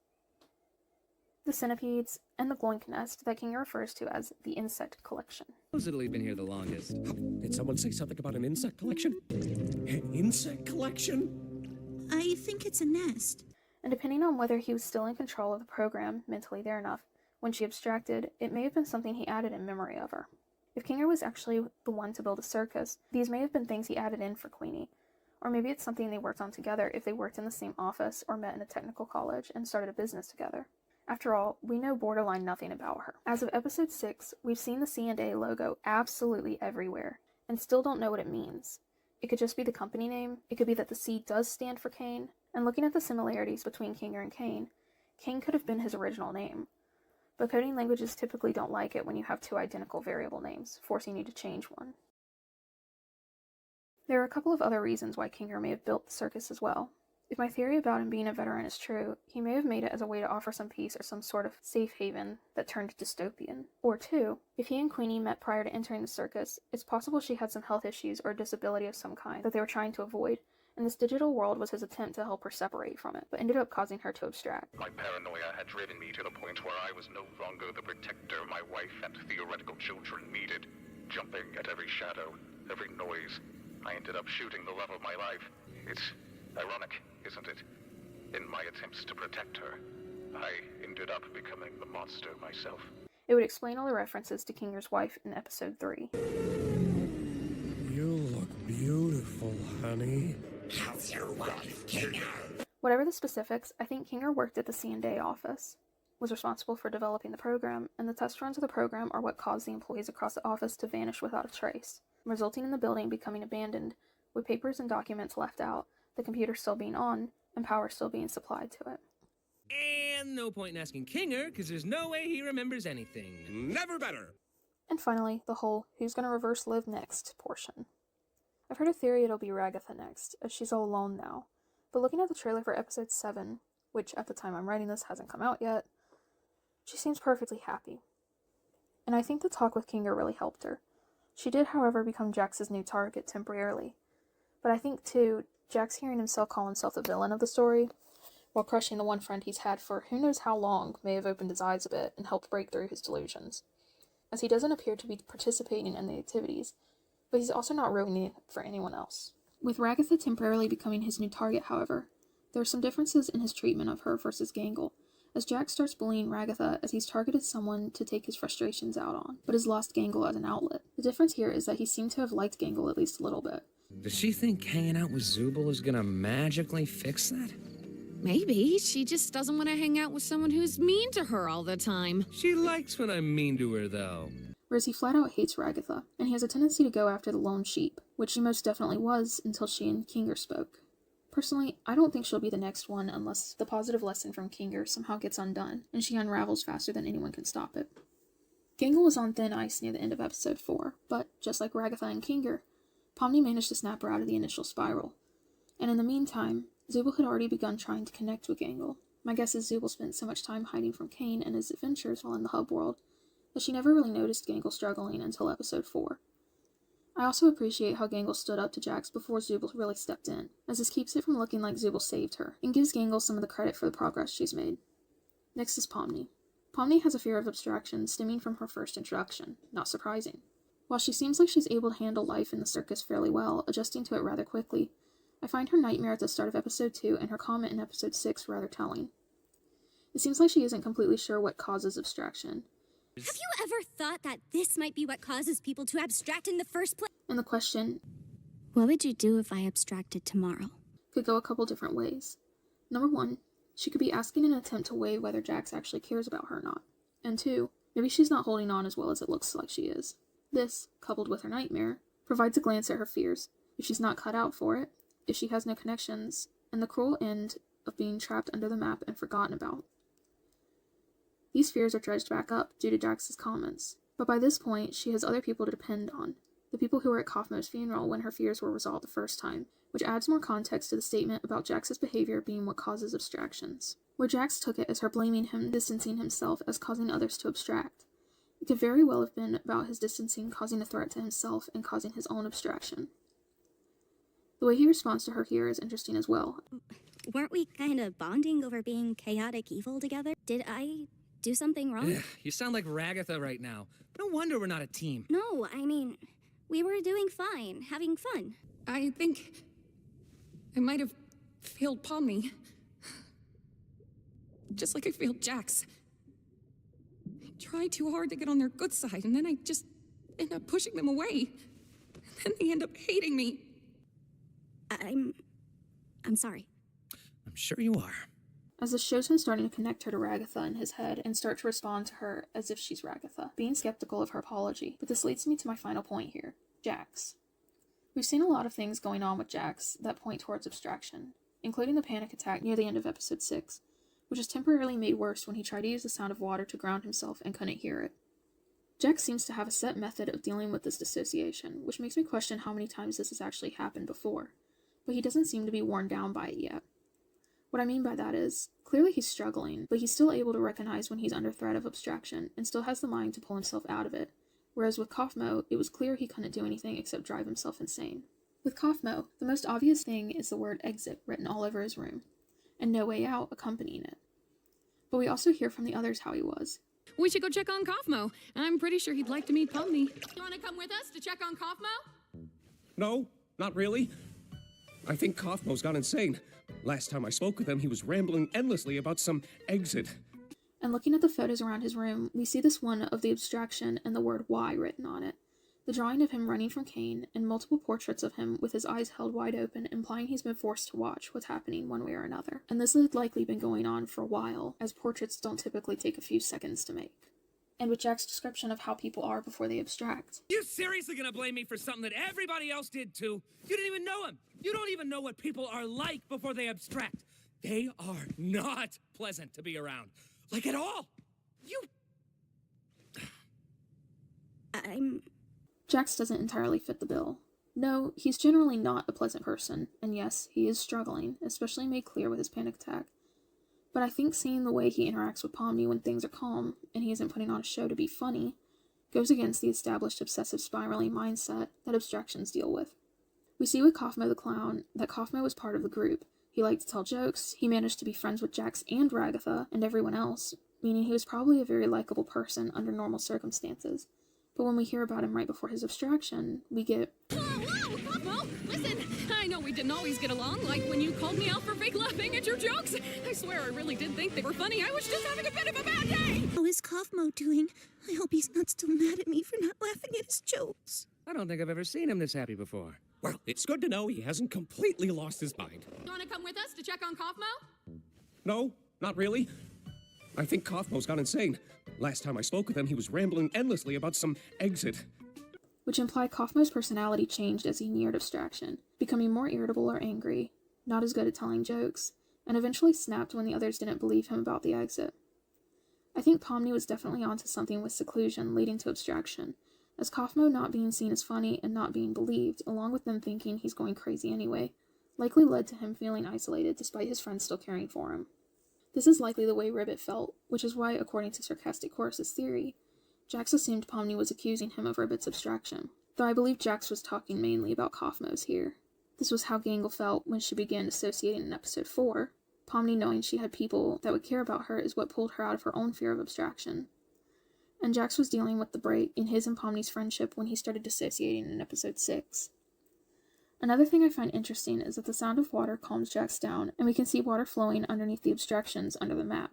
the centipedes, and the gloink nest that Kinger refers to as the insect collection. Supposedly been here the longest. Did someone say something about an insect collection? An insect collection? I think it's a nest. And depending on whether he was still in control of the program, mentally there enough, when she abstracted, it may have been something he added in memory of her. If Kinger was actually the one to build a circus, these may have been things he added in for Queenie. Or maybe it's something they worked on together if they worked in the same office or met in a technical college and started a business together. After all, we know borderline nothing about her. As of episode 6, we've seen the C&A logo absolutely everywhere, and still don't know what it means. It could just be the company name, it could be that the C does stand for Kane, and looking at the similarities between Kinger and Kane, Kane could have been his original name. But coding languages typically don't like it when you have two identical variable names, forcing you to change one. There are a couple of other reasons why Kinger may have built the circus as well. If my theory about him being a veteran is true, he may have made it as a way to offer some peace or some sort of safe haven that turned dystopian. Or 2, if he and Queenie met prior to entering the circus, it's possible she had some health issues or disability of some kind that they were trying to avoid, and this digital world was his attempt to help her separate from it, but ended up causing her to abstract. My paranoia had driven me to the point where I was no longer the protector my wife and theoretical children needed. Jumping at every shadow, every noise, I ended up shooting the love of my life. It's ironic, isn't it? In my attempts to protect her, I ended up becoming the monster myself. It would explain all the references to Kinger's wife in episode 3. You look beautiful, honey. How's your wife, Kinger? Whatever the specifics, I think Kinger worked at the C&A office, was responsible for developing the program, and the test runs of the program are what caused the employees across the office to vanish without a trace, resulting in the building becoming abandoned, with papers and documents left out, the computer still being on, and power still being supplied to it. And no point in asking Kinger, because there's no way he remembers anything. Never better! And finally, the whole who's gonna reverse live next portion. I've heard a theory it'll be Ragatha next, as she's all alone now, but looking at the trailer for episode 7, which at the time I'm writing this hasn't come out yet, she seems perfectly happy. And I think the talk with Kinger really helped her. She did, however, become Jax's new target temporarily. But I think, too, Jax hearing himself call himself the villain of the story, while crushing the one friend he's had for who knows how long, may have opened his eyes a bit and helped break through his delusions. As he doesn't appear to be participating in the activities, but he's also not ruining it for anyone else. With Ragatha temporarily becoming his new target, however, there are some differences in his treatment of her versus Gangle, as Jax starts bullying Ragatha as he's targeted someone to take his frustrations out on, but has lost Gangle as an outlet. The difference here is that he seemed to have liked Gangle at least a little bit. Does she think hanging out with Zubul is gonna magically fix that? Maybe she just doesn't want to hang out with someone who's mean to her all the time. She likes when I'm mean to her, though. Whereas he flat out hates Ragatha, and he has a tendency to go after the lone sheep, which she most definitely was until she and Kinger spoke. Personally, I don't think she'll be the next one unless the positive lesson from Kinger somehow gets undone, and she unravels faster than anyone can stop it. Gangle was on thin ice near the end of episode 4, but, just like Ragatha and Kinger, Pomni managed to snap her out of the initial spiral. And in the meantime, Zubul had already begun trying to connect with Gangle. My guess is Zubul spent so much time hiding from Kane and his adventures while in the hub world, that she never really noticed Gangle struggling until episode 4. I also appreciate how Gangle stood up to Jax before Zubul really stepped in, as this keeps it from looking like Zubul saved her, and gives Gangle some of the credit for the progress she's made. Next is Pomni. Pomni has a fear of abstraction stemming from her first introduction, not surprising. While she seems like she's able to handle life in the circus fairly well, adjusting to it rather quickly, I find her nightmare at the start of episode 2 and her comment in episode 6 rather telling. It seems like she isn't completely sure what causes abstraction. Have you ever thought that this might be what causes people to abstract in the first place? And the question, what would you do if I abstracted tomorrow? could go a couple different ways. Number 1, she could be asking in an attempt to weigh whether Jax actually cares about her or not. And 2, maybe she's not holding on as well as it looks like she is. This, coupled with her nightmare, provides a glance at her fears, if she's not cut out for it, if she has no connections, and the cruel end of being trapped under the map and forgotten about. These fears are dredged back up due to Jax's comments, but by this point she has other people to depend on, the people who were at Kaufmo's funeral when her fears were resolved the first time, which adds more context to the statement about Jax's behavior being what causes abstractions. Where Jax took it as her blaming him, distancing himself as causing others to abstract. It could very well have been about his distancing causing a threat to himself and causing his own abstraction. The way he responds to her here is interesting as well. Weren't we kind of bonding over being chaotic evil together? Did I do something wrong? Ugh, you sound like Ragatha right now. No wonder we're not a team. No, I mean, we were doing fine, having fun. I think I might have failed Pomni. Just like I failed Jax. I tried too hard to get on their good side, and then I just end up pushing them away. And then they end up hating me. I'm sorry. I'm sure you are. As this shows him starting to connect her to Ragatha in his head and start to respond to her as if she's Ragatha, being skeptical of her apology. But this leads me to my final point here, Jax. We've seen a lot of things going on with Jax that point towards abstraction, including the panic attack near the end of episode 6, which is temporarily made worse when he tried to use the sound of water to ground himself and couldn't hear it. Jax seems to have a set method of dealing with this dissociation, which makes me question how many times this has actually happened before, but he doesn't seem to be worn down by it yet. What I mean by that is, clearly he's struggling, but he's still able to recognize when he's under threat of abstraction, and still has the mind to pull himself out of it, whereas with Kaufmo, it was clear he couldn't do anything except drive himself insane. With Kaufmo, the most obvious thing is the word exit written all over his room, and no way out accompanying it. But we also hear from the others how he was. We should go check on Kaufmo. I'm pretty sure he'd like to meet Pomni. You want to come with us to check on Kaufmo? No, not really. I think Kaufmo's gone insane. Last time I spoke with him, he was rambling endlessly about some exit. And looking at the photos around his room, we see this one of the abstraction and the word "why" written on it. The drawing of him running from Kane, and multiple portraits of him with his eyes held wide open, implying he's been forced to watch what's happening one way or another. And this had likely been going on for a while, as portraits don't typically take a few seconds to make. And with Jack's description of how people are before they abstract. You seriously gonna blame me for something that everybody else did too? You didn't even know him. You don't even know what people are like before they abstract. They are not pleasant to be around. Like at all. Jax doesn't entirely fit the bill. No, he's generally not a pleasant person, and yes, he is struggling, especially made clear with his panic attack. But I think seeing the way he interacts with Pomni when things are calm, and he isn't putting on a show to be funny, goes against the established obsessive spiraling mindset that abstractions deal with. We see with Kaufmo the clown that Kaufmo was part of the group. He liked to tell jokes, he managed to be friends with Jax and Ragatha and everyone else, meaning he was probably a very likable person under normal circumstances. But when we hear about him right before his abstraction, we get, Whoa, Kaufmo, listen, I know we didn't always get along, like when you called me out for fake laughing at your jokes. I swear I really did think they were funny. I was just having a bit of a bad day. How is Kaufmo doing? I hope he's not still mad at me for not laughing at his jokes. I don't think I've ever seen him this happy before. Well, it's good to know he hasn't completely lost his mind. You want to come with us to check on Kaufmo? No, not really. I think Kaufmo's gone insane. Last time I spoke with him, he was rambling endlessly about some exit. which implied Kaufmo's personality changed as he neared abstraction, becoming more irritable or angry, not as good at telling jokes, and eventually snapped when the others didn't believe him about the exit. I think Pomni was definitely onto something with seclusion leading to abstraction, as Kaufmo not being seen as funny and not being believed, along with them thinking he's going crazy anyway, likely led to him feeling isolated despite his friends still caring for him. This is likely the way Ribbit felt, which is why, according to Sarcastic Chorus's theory, Jax assumed Pomni was accusing him of Ribbit's abstraction, though I believe Jax was talking mainly about Kaufmo's here. This was how Gangle felt when she began associating in episode 4. Pomni knowing she had people that would care about her is what pulled her out of her own fear of abstraction. And Jax was dealing with the break in his and Pomni's friendship when he started dissociating in episode 6. Another thing I find interesting is that the sound of water calms Jax down, and we can see water flowing underneath the abstractions under the map.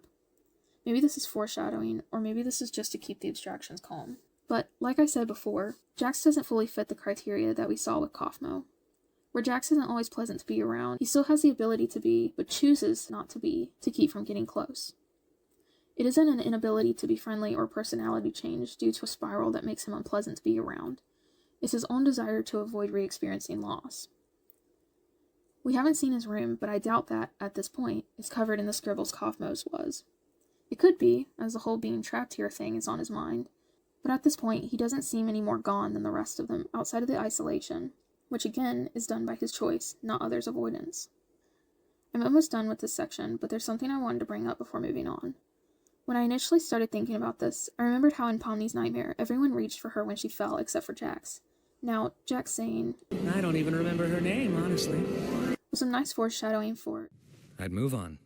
Maybe this is foreshadowing, or maybe this is just to keep the abstractions calm. But, like I said before, Jax doesn't fully fit the criteria that we saw with Kaufmo. Where Jax isn't always pleasant to be around, he still has the ability to be, but chooses not to be, to keep from getting close. It isn't an inability to be friendly or personality change due to a spiral that makes him unpleasant to be around. It's his own desire to avoid re-experiencing loss. We haven't seen his room, but I doubt that, at this point, is covered in the scribbles Kaufmo's was. It could be, as the whole being trapped here thing is on his mind, but at this point he doesn't seem any more gone than the rest of them outside of the isolation, which again is done by his choice, not others' avoidance. I'm almost done with this section, but there's something I wanted to bring up before moving on. When I initially started thinking about this, I remembered how in Pomni's nightmare, everyone reached for her when she fell except for Jax. Now, Jax saying, I don't even remember her name, honestly. Was some nice foreshadowing for it. I'd move on.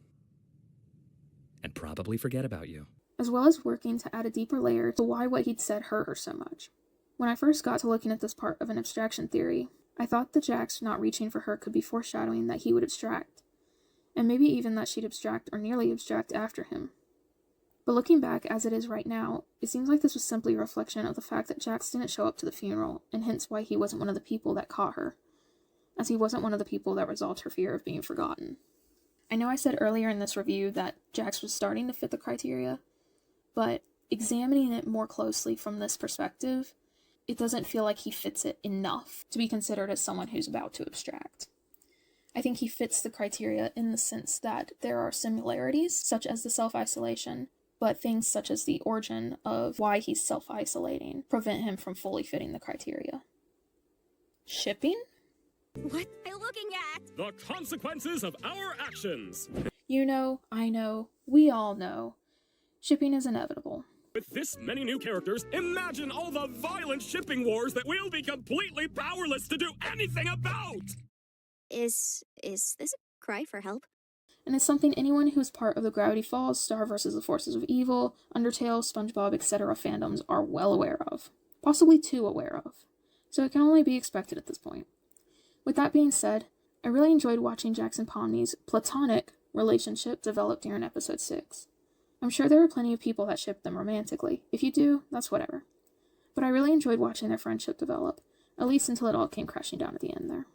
And probably forget about you. As well as working to add a deeper layer to why what he'd said hurt her so much. When I first got to looking at this part of an abstraction theory, I thought that Jax not reaching for her could be foreshadowing that he would abstract, and maybe even that she'd abstract or nearly abstract after him. But looking back as it is right now, it seems like this was simply a reflection of the fact that Jax didn't show up to the funeral, and hence why he wasn't one of the people that caught her, as he wasn't one of the people that resolved her fear of being forgotten. I know I said earlier in this review that Jax was starting to fit the criteria, but examining it more closely from this perspective, it doesn't feel like he fits it enough to be considered as someone who's about to abstract. I think he fits the criteria in the sense that there are similarities, such as the self-isolation, but things such as the origin of why he's self-isolating prevent him from fully fitting the criteria. Shipping? What are you looking at? The consequences of our actions. You know, I know, we all know. Shipping is inevitable. With this many new characters, imagine all the violent shipping wars that we'll be completely powerless to do anything about! Is this a cry for help? And it's something anyone who is part of the Gravity Falls, Star vs. the Forces of Evil, Undertale, SpongeBob, etc. fandoms are well aware of. Possibly too aware of. So it can only be expected at this point. With that being said, I really enjoyed watching Jax and Pomni's platonic relationship develop during episode 6. I'm sure there are plenty of people that ship them romantically. If you do, that's whatever. But I really enjoyed watching their friendship develop, at least until it all came crashing down at the end there.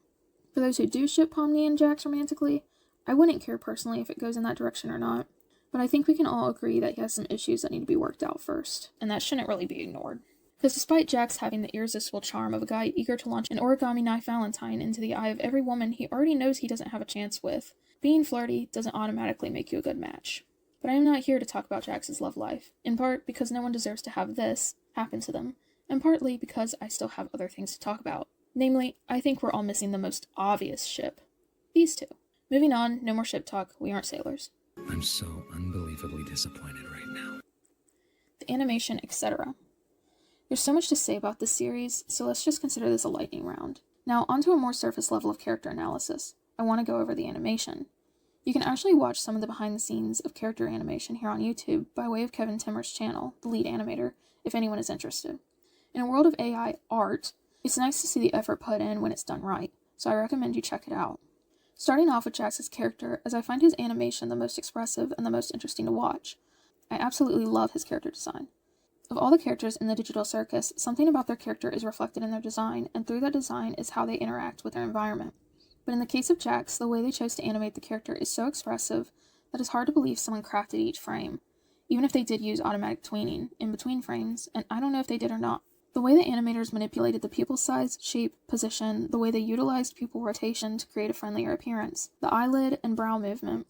For those who do ship Pomni and Jax romantically, I wouldn't care personally if it goes in that direction or not, but I think we can all agree that he has some issues that need to be worked out first, and that shouldn't really be ignored. Because despite Jax having the irresistible charm of a guy eager to launch an origami knife Valentine into the eye of every woman he already knows he doesn't have a chance with, being flirty doesn't automatically make you a good match. But I am not here to talk about Jax's love life, in part because no one deserves to have this happen to them, and partly because I still have other things to talk about. Namely, I think we're all missing the most obvious ship. These two. Moving on, no more ship talk, we aren't sailors. I'm so unbelievably disappointed right now. The animation, etc. There's so much to say about this series, so let's just consider this a lightning round. Now, onto a more surface level of character analysis. I want to go over the animation. You can actually watch some of the behind the scenes of character animation here on YouTube by way of Kevin Timmer's channel, the lead animator, if anyone is interested. In a world of AI art, it's nice to see the effort put in when it's done right, so I recommend you check it out. Starting off with Jax's character, as I find his animation the most expressive and the most interesting to watch. I absolutely love his character design. Of all the characters in the Digital Circus, something about their character is reflected in their design, and through that design is how they interact with their environment. But in the case of Jax, the way they chose to animate the character is so expressive that it's hard to believe someone crafted each frame, even if they did use automatic tweening in between frames, and I don't know if they did or not. The way the animators manipulated the pupil size, shape, position, the way they utilized pupil rotation to create a friendlier appearance, the eyelid and brow movement,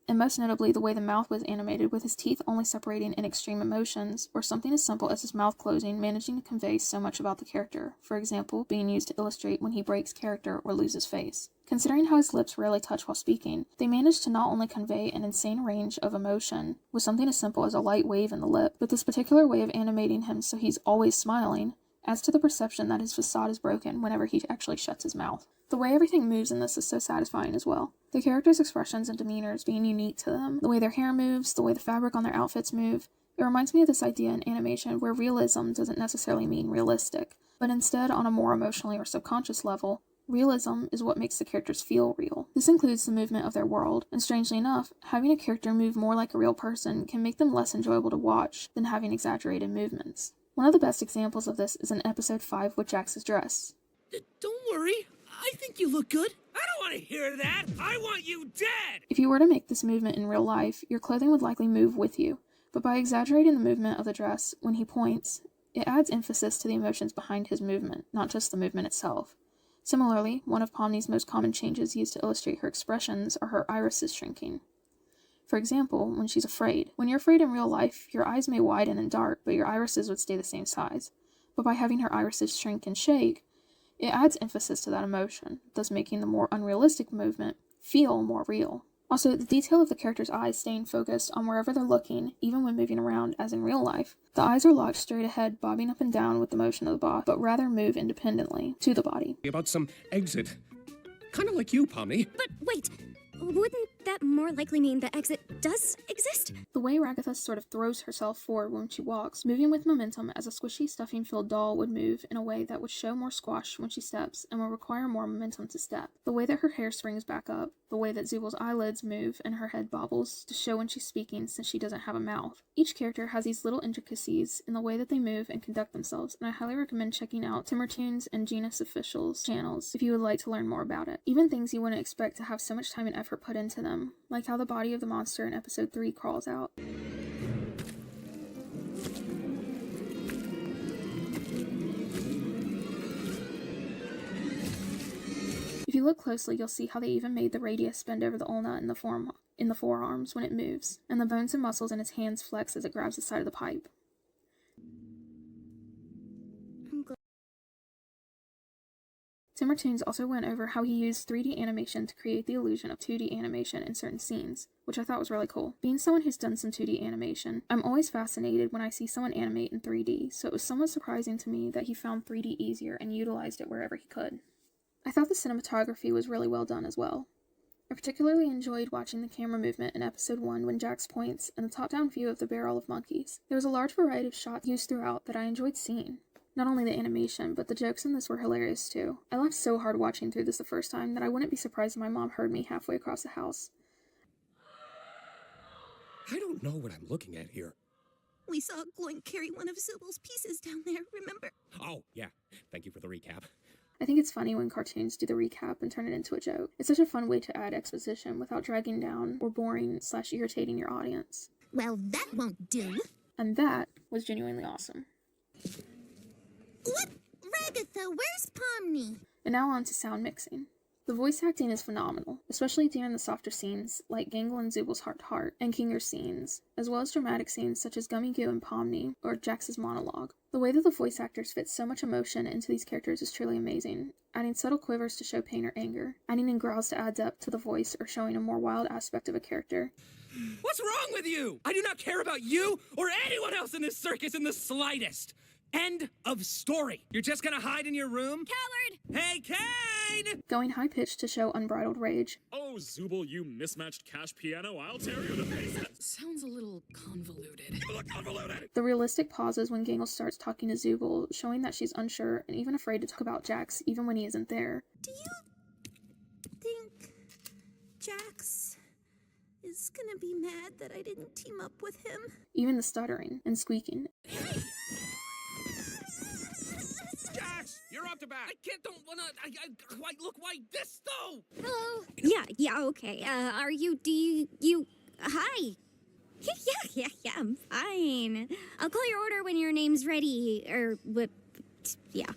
and most notably the way the mouth was animated with his teeth only separating in extreme emotions, or something as simple as his mouth closing managing to convey so much about the character, for example, being used to illustrate when he breaks character or loses face. Considering how his lips rarely touch while speaking, they managed to not only convey an insane range of emotion with something as simple as a light wave in the lip, but this particular way of animating him so he's always smiling adds to the perception that his facade is broken whenever he actually shuts his mouth. The way everything moves in this is so satisfying as well. The characters' expressions and demeanors being unique to them, the way their hair moves, the way the fabric on their outfits move. It reminds me of this idea in animation where realism doesn't necessarily mean realistic, but instead on a more emotionally or subconscious level, realism is what makes the characters feel real. This includes the movement of their world, and strangely enough, having a character move more like a real person can make them less enjoyable to watch than having exaggerated movements. One of the best examples of this is in episode 5 with Jax's dress. Don't worry, I think you look good. I don't want to hear that. I want you dead. If you were to make this movement in real life, your clothing would likely move with you, but by exaggerating the movement of the dress when he points, it adds emphasis to the emotions behind his movement, not just the movement itself. Similarly, one of Pomni's most common changes used to illustrate her expressions are her irises shrinking. For example, when she's afraid. When you're afraid in real life, your eyes may widen and dart, but your irises would stay the same size. But by having her irises shrink and shake, it adds emphasis to that emotion, thus making the more unrealistic movement feel more real. Also, the detail of the character's eyes staying focused on wherever they're looking, even when moving around as in real life. The eyes are locked straight ahead, bobbing up and down with the motion of the body, but rather move independently to the body. About some exit. Kind of like you, Pomni. But wait, wouldn't that more likely mean the exit does exist? The way Ragatha sort of throws herself forward when she walks, moving with momentum as a squishy, stuffing-filled doll would move in a way that would show more squash when she steps and will require more momentum to step. The way that her hair springs back up, the way that Zubal's eyelids move and her head bobbles to show when she's speaking since she doesn't have a mouth. Each character has these little intricacies in the way that they move and conduct themselves, and I highly recommend checking out Timmertoons and Genus Official's channels if you would like to learn more about it. Even things you wouldn't expect to have so much time and effort put into them, like how the body of the monster in episode 3 crawls out. If you look closely, you'll see how they even made the radius bend over the ulna in the forearms when it moves, and the bones and muscles in its hands flex as it grabs the side of the pipe. Timmertoons also went over how he used 3D animation to create the illusion of 2D animation in certain scenes, which I thought was really cool. Being someone who's done some 2D animation, I'm always fascinated when I see someone animate in 3D, so it was somewhat surprising to me that he found 3D easier and utilized it wherever he could. I thought the cinematography was really well done as well. I particularly enjoyed watching the camera movement in episode 1 when Jax points and the top-down view of the barrel of monkeys. There was a large variety of shots used throughout that I enjoyed seeing. Not only the animation, but the jokes in this were hilarious too. I laughed so hard watching through this the first time that I wouldn't be surprised if my mom heard me halfway across the house. I don't know what I'm looking at here. We saw Gloin carry one of Zubal's pieces down there, remember? Oh, yeah. Thank you for the recap. I think it's funny when cartoons do the recap and turn it into a joke. It's such a fun way to add exposition without dragging down or boring/irritating your audience. Well, that won't do. And that was genuinely awesome. What? Ragatha, where's Pomni? And now on to sound mixing. The voice acting is phenomenal, especially during the softer scenes like Gangle and Zubal's heart-to-heart and Kinger's scenes, as well as dramatic scenes such as Gummy Goo and Pomni or Jax's monologue. The way that the voice actors fit so much emotion into these characters is truly amazing, adding subtle quivers to show pain or anger, adding in growls to add depth to the voice or showing a more wild aspect of a character. What's wrong with you? I do not care about you or anyone else in this circus in the slightest. End of story. You're just gonna hide in your room? Coward! Hey, Kane! Going high-pitched to show unbridled rage. Oh, Zubul, you mismatched cash piano, I'll tear you to pieces! Sounds a little convoluted. You look convoluted! The realistic pauses when Gangle starts talking to Zubul, showing that she's unsure and even afraid to talk about Jax, even when he isn't there. Do you think Jax is gonna be mad that I didn't team up with him? Even the stuttering and squeaking. Jax, you're up to bat. I can't, don't wanna, why this though? Hello? Yeah, okay. Hi. Yeah, I'm fine. I'll call your order when your name's ready, yeah.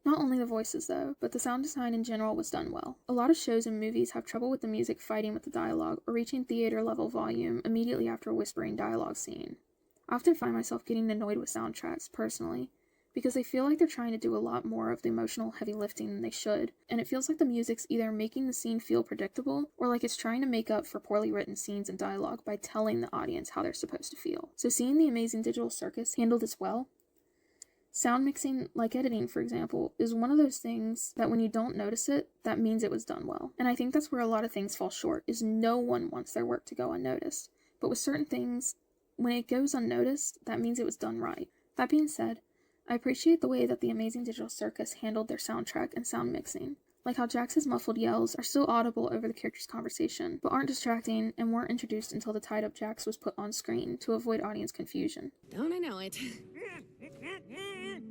Not only the voices though, but the sound design in general was done well. A lot of shows and movies have trouble with the music fighting with the dialogue or reaching theater level volume immediately after a whispering dialogue scene. I often find myself getting annoyed with soundtracks, personally, because they feel like they're trying to do a lot more of the emotional heavy lifting than they should, and it feels like the music's either making the scene feel predictable, or like it's trying to make up for poorly written scenes and dialogue by telling the audience how they're supposed to feel. So seeing the Amazing Digital Circus handle this well, sound mixing, like editing for example, is one of those things that when you don't notice it, that means it was done well. And I think that's where a lot of things fall short, is no one wants their work to go unnoticed. But with certain things, when it goes unnoticed, that means it was done right. That being said, I appreciate the way that the Amazing Digital Circus handled their soundtrack and sound mixing, like how Jax's muffled yells are still audible over the characters' conversation, but aren't distracting and weren't introduced until the tied-up Jax was put on screen to avoid audience confusion. Don't I know it?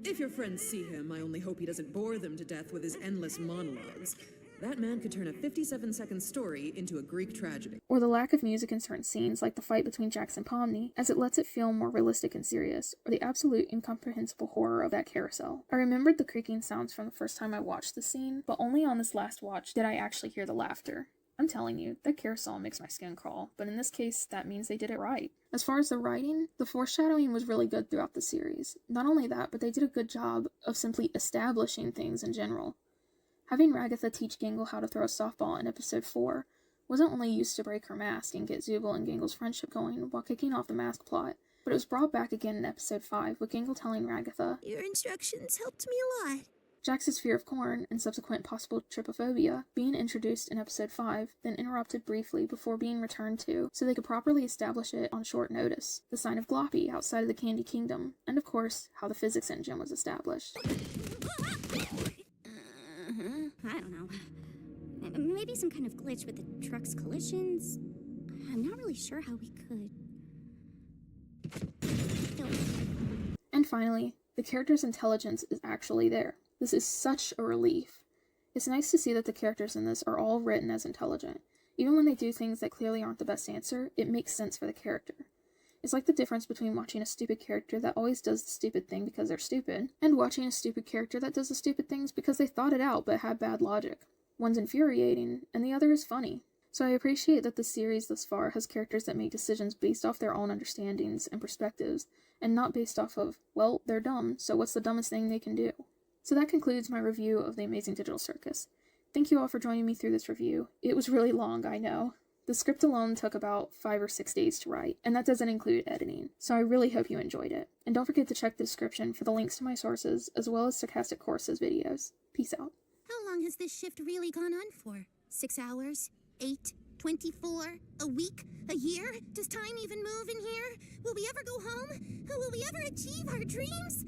If your friends see him, I only hope he doesn't bore them to death with his endless monologues. That man could turn a 57-second story into a Greek tragedy. Or the lack of music in certain scenes, like the fight between Jax and Pomni, as it lets it feel more realistic and serious, or the absolute incomprehensible horror of that carousel. I remembered the creaking sounds from the first time I watched the scene, but only on this last watch did I actually hear the laughter. I'm telling you, that carousel makes my skin crawl, but in this case, that means they did it right. As far as the writing, the foreshadowing was really good throughout the series. Not only that, but they did a good job of simply establishing things in general. Having Ragatha teach Gangle how to throw a softball in episode 4 wasn't only used to break her mask and get Zubul and Gangle's friendship going while kicking off the mask plot, but it was brought back again in episode 5 with Gangle telling Ragatha, "Your instructions helped me a lot." Jax's fear of corn and subsequent possible trypophobia being introduced in episode 5, then interrupted briefly before being returned to, so they could properly establish it on short notice, the sign of Gloppy outside of the Candy Kingdom, and of course, how the physics engine was established. I don't know. Maybe some kind of glitch with the truck's collisions? I'm not really sure how we could. And finally, the character's intelligence is actually there. This is such a relief. It's nice to see that the characters in this are all written as intelligent. Even when they do things that clearly aren't the best answer, it makes sense for the character. It's like the difference between watching a stupid character that always does the stupid thing because they're stupid, and watching a stupid character that does the stupid things because they thought it out but had bad logic. One's infuriating, and the other is funny. So I appreciate that the series thus far has characters that make decisions based off their own understandings and perspectives, and not based off of, well, they're dumb, so what's the dumbest thing they can do? So that concludes my review of the Amazing Digital Circus. Thank you all for joining me through this review. It was really long, I know. The script alone took about 5 or 6 days to write, and that doesn't include editing, so I really hope you enjoyed it. And don't forget to check the description for the links to my sources, as well as Sarcastic Course's videos. Peace out. How long has this shift really gone on for? 6 hours? 8? 24? A week? A year? Does time even move in here? Will we ever go home? Will we ever achieve our dreams?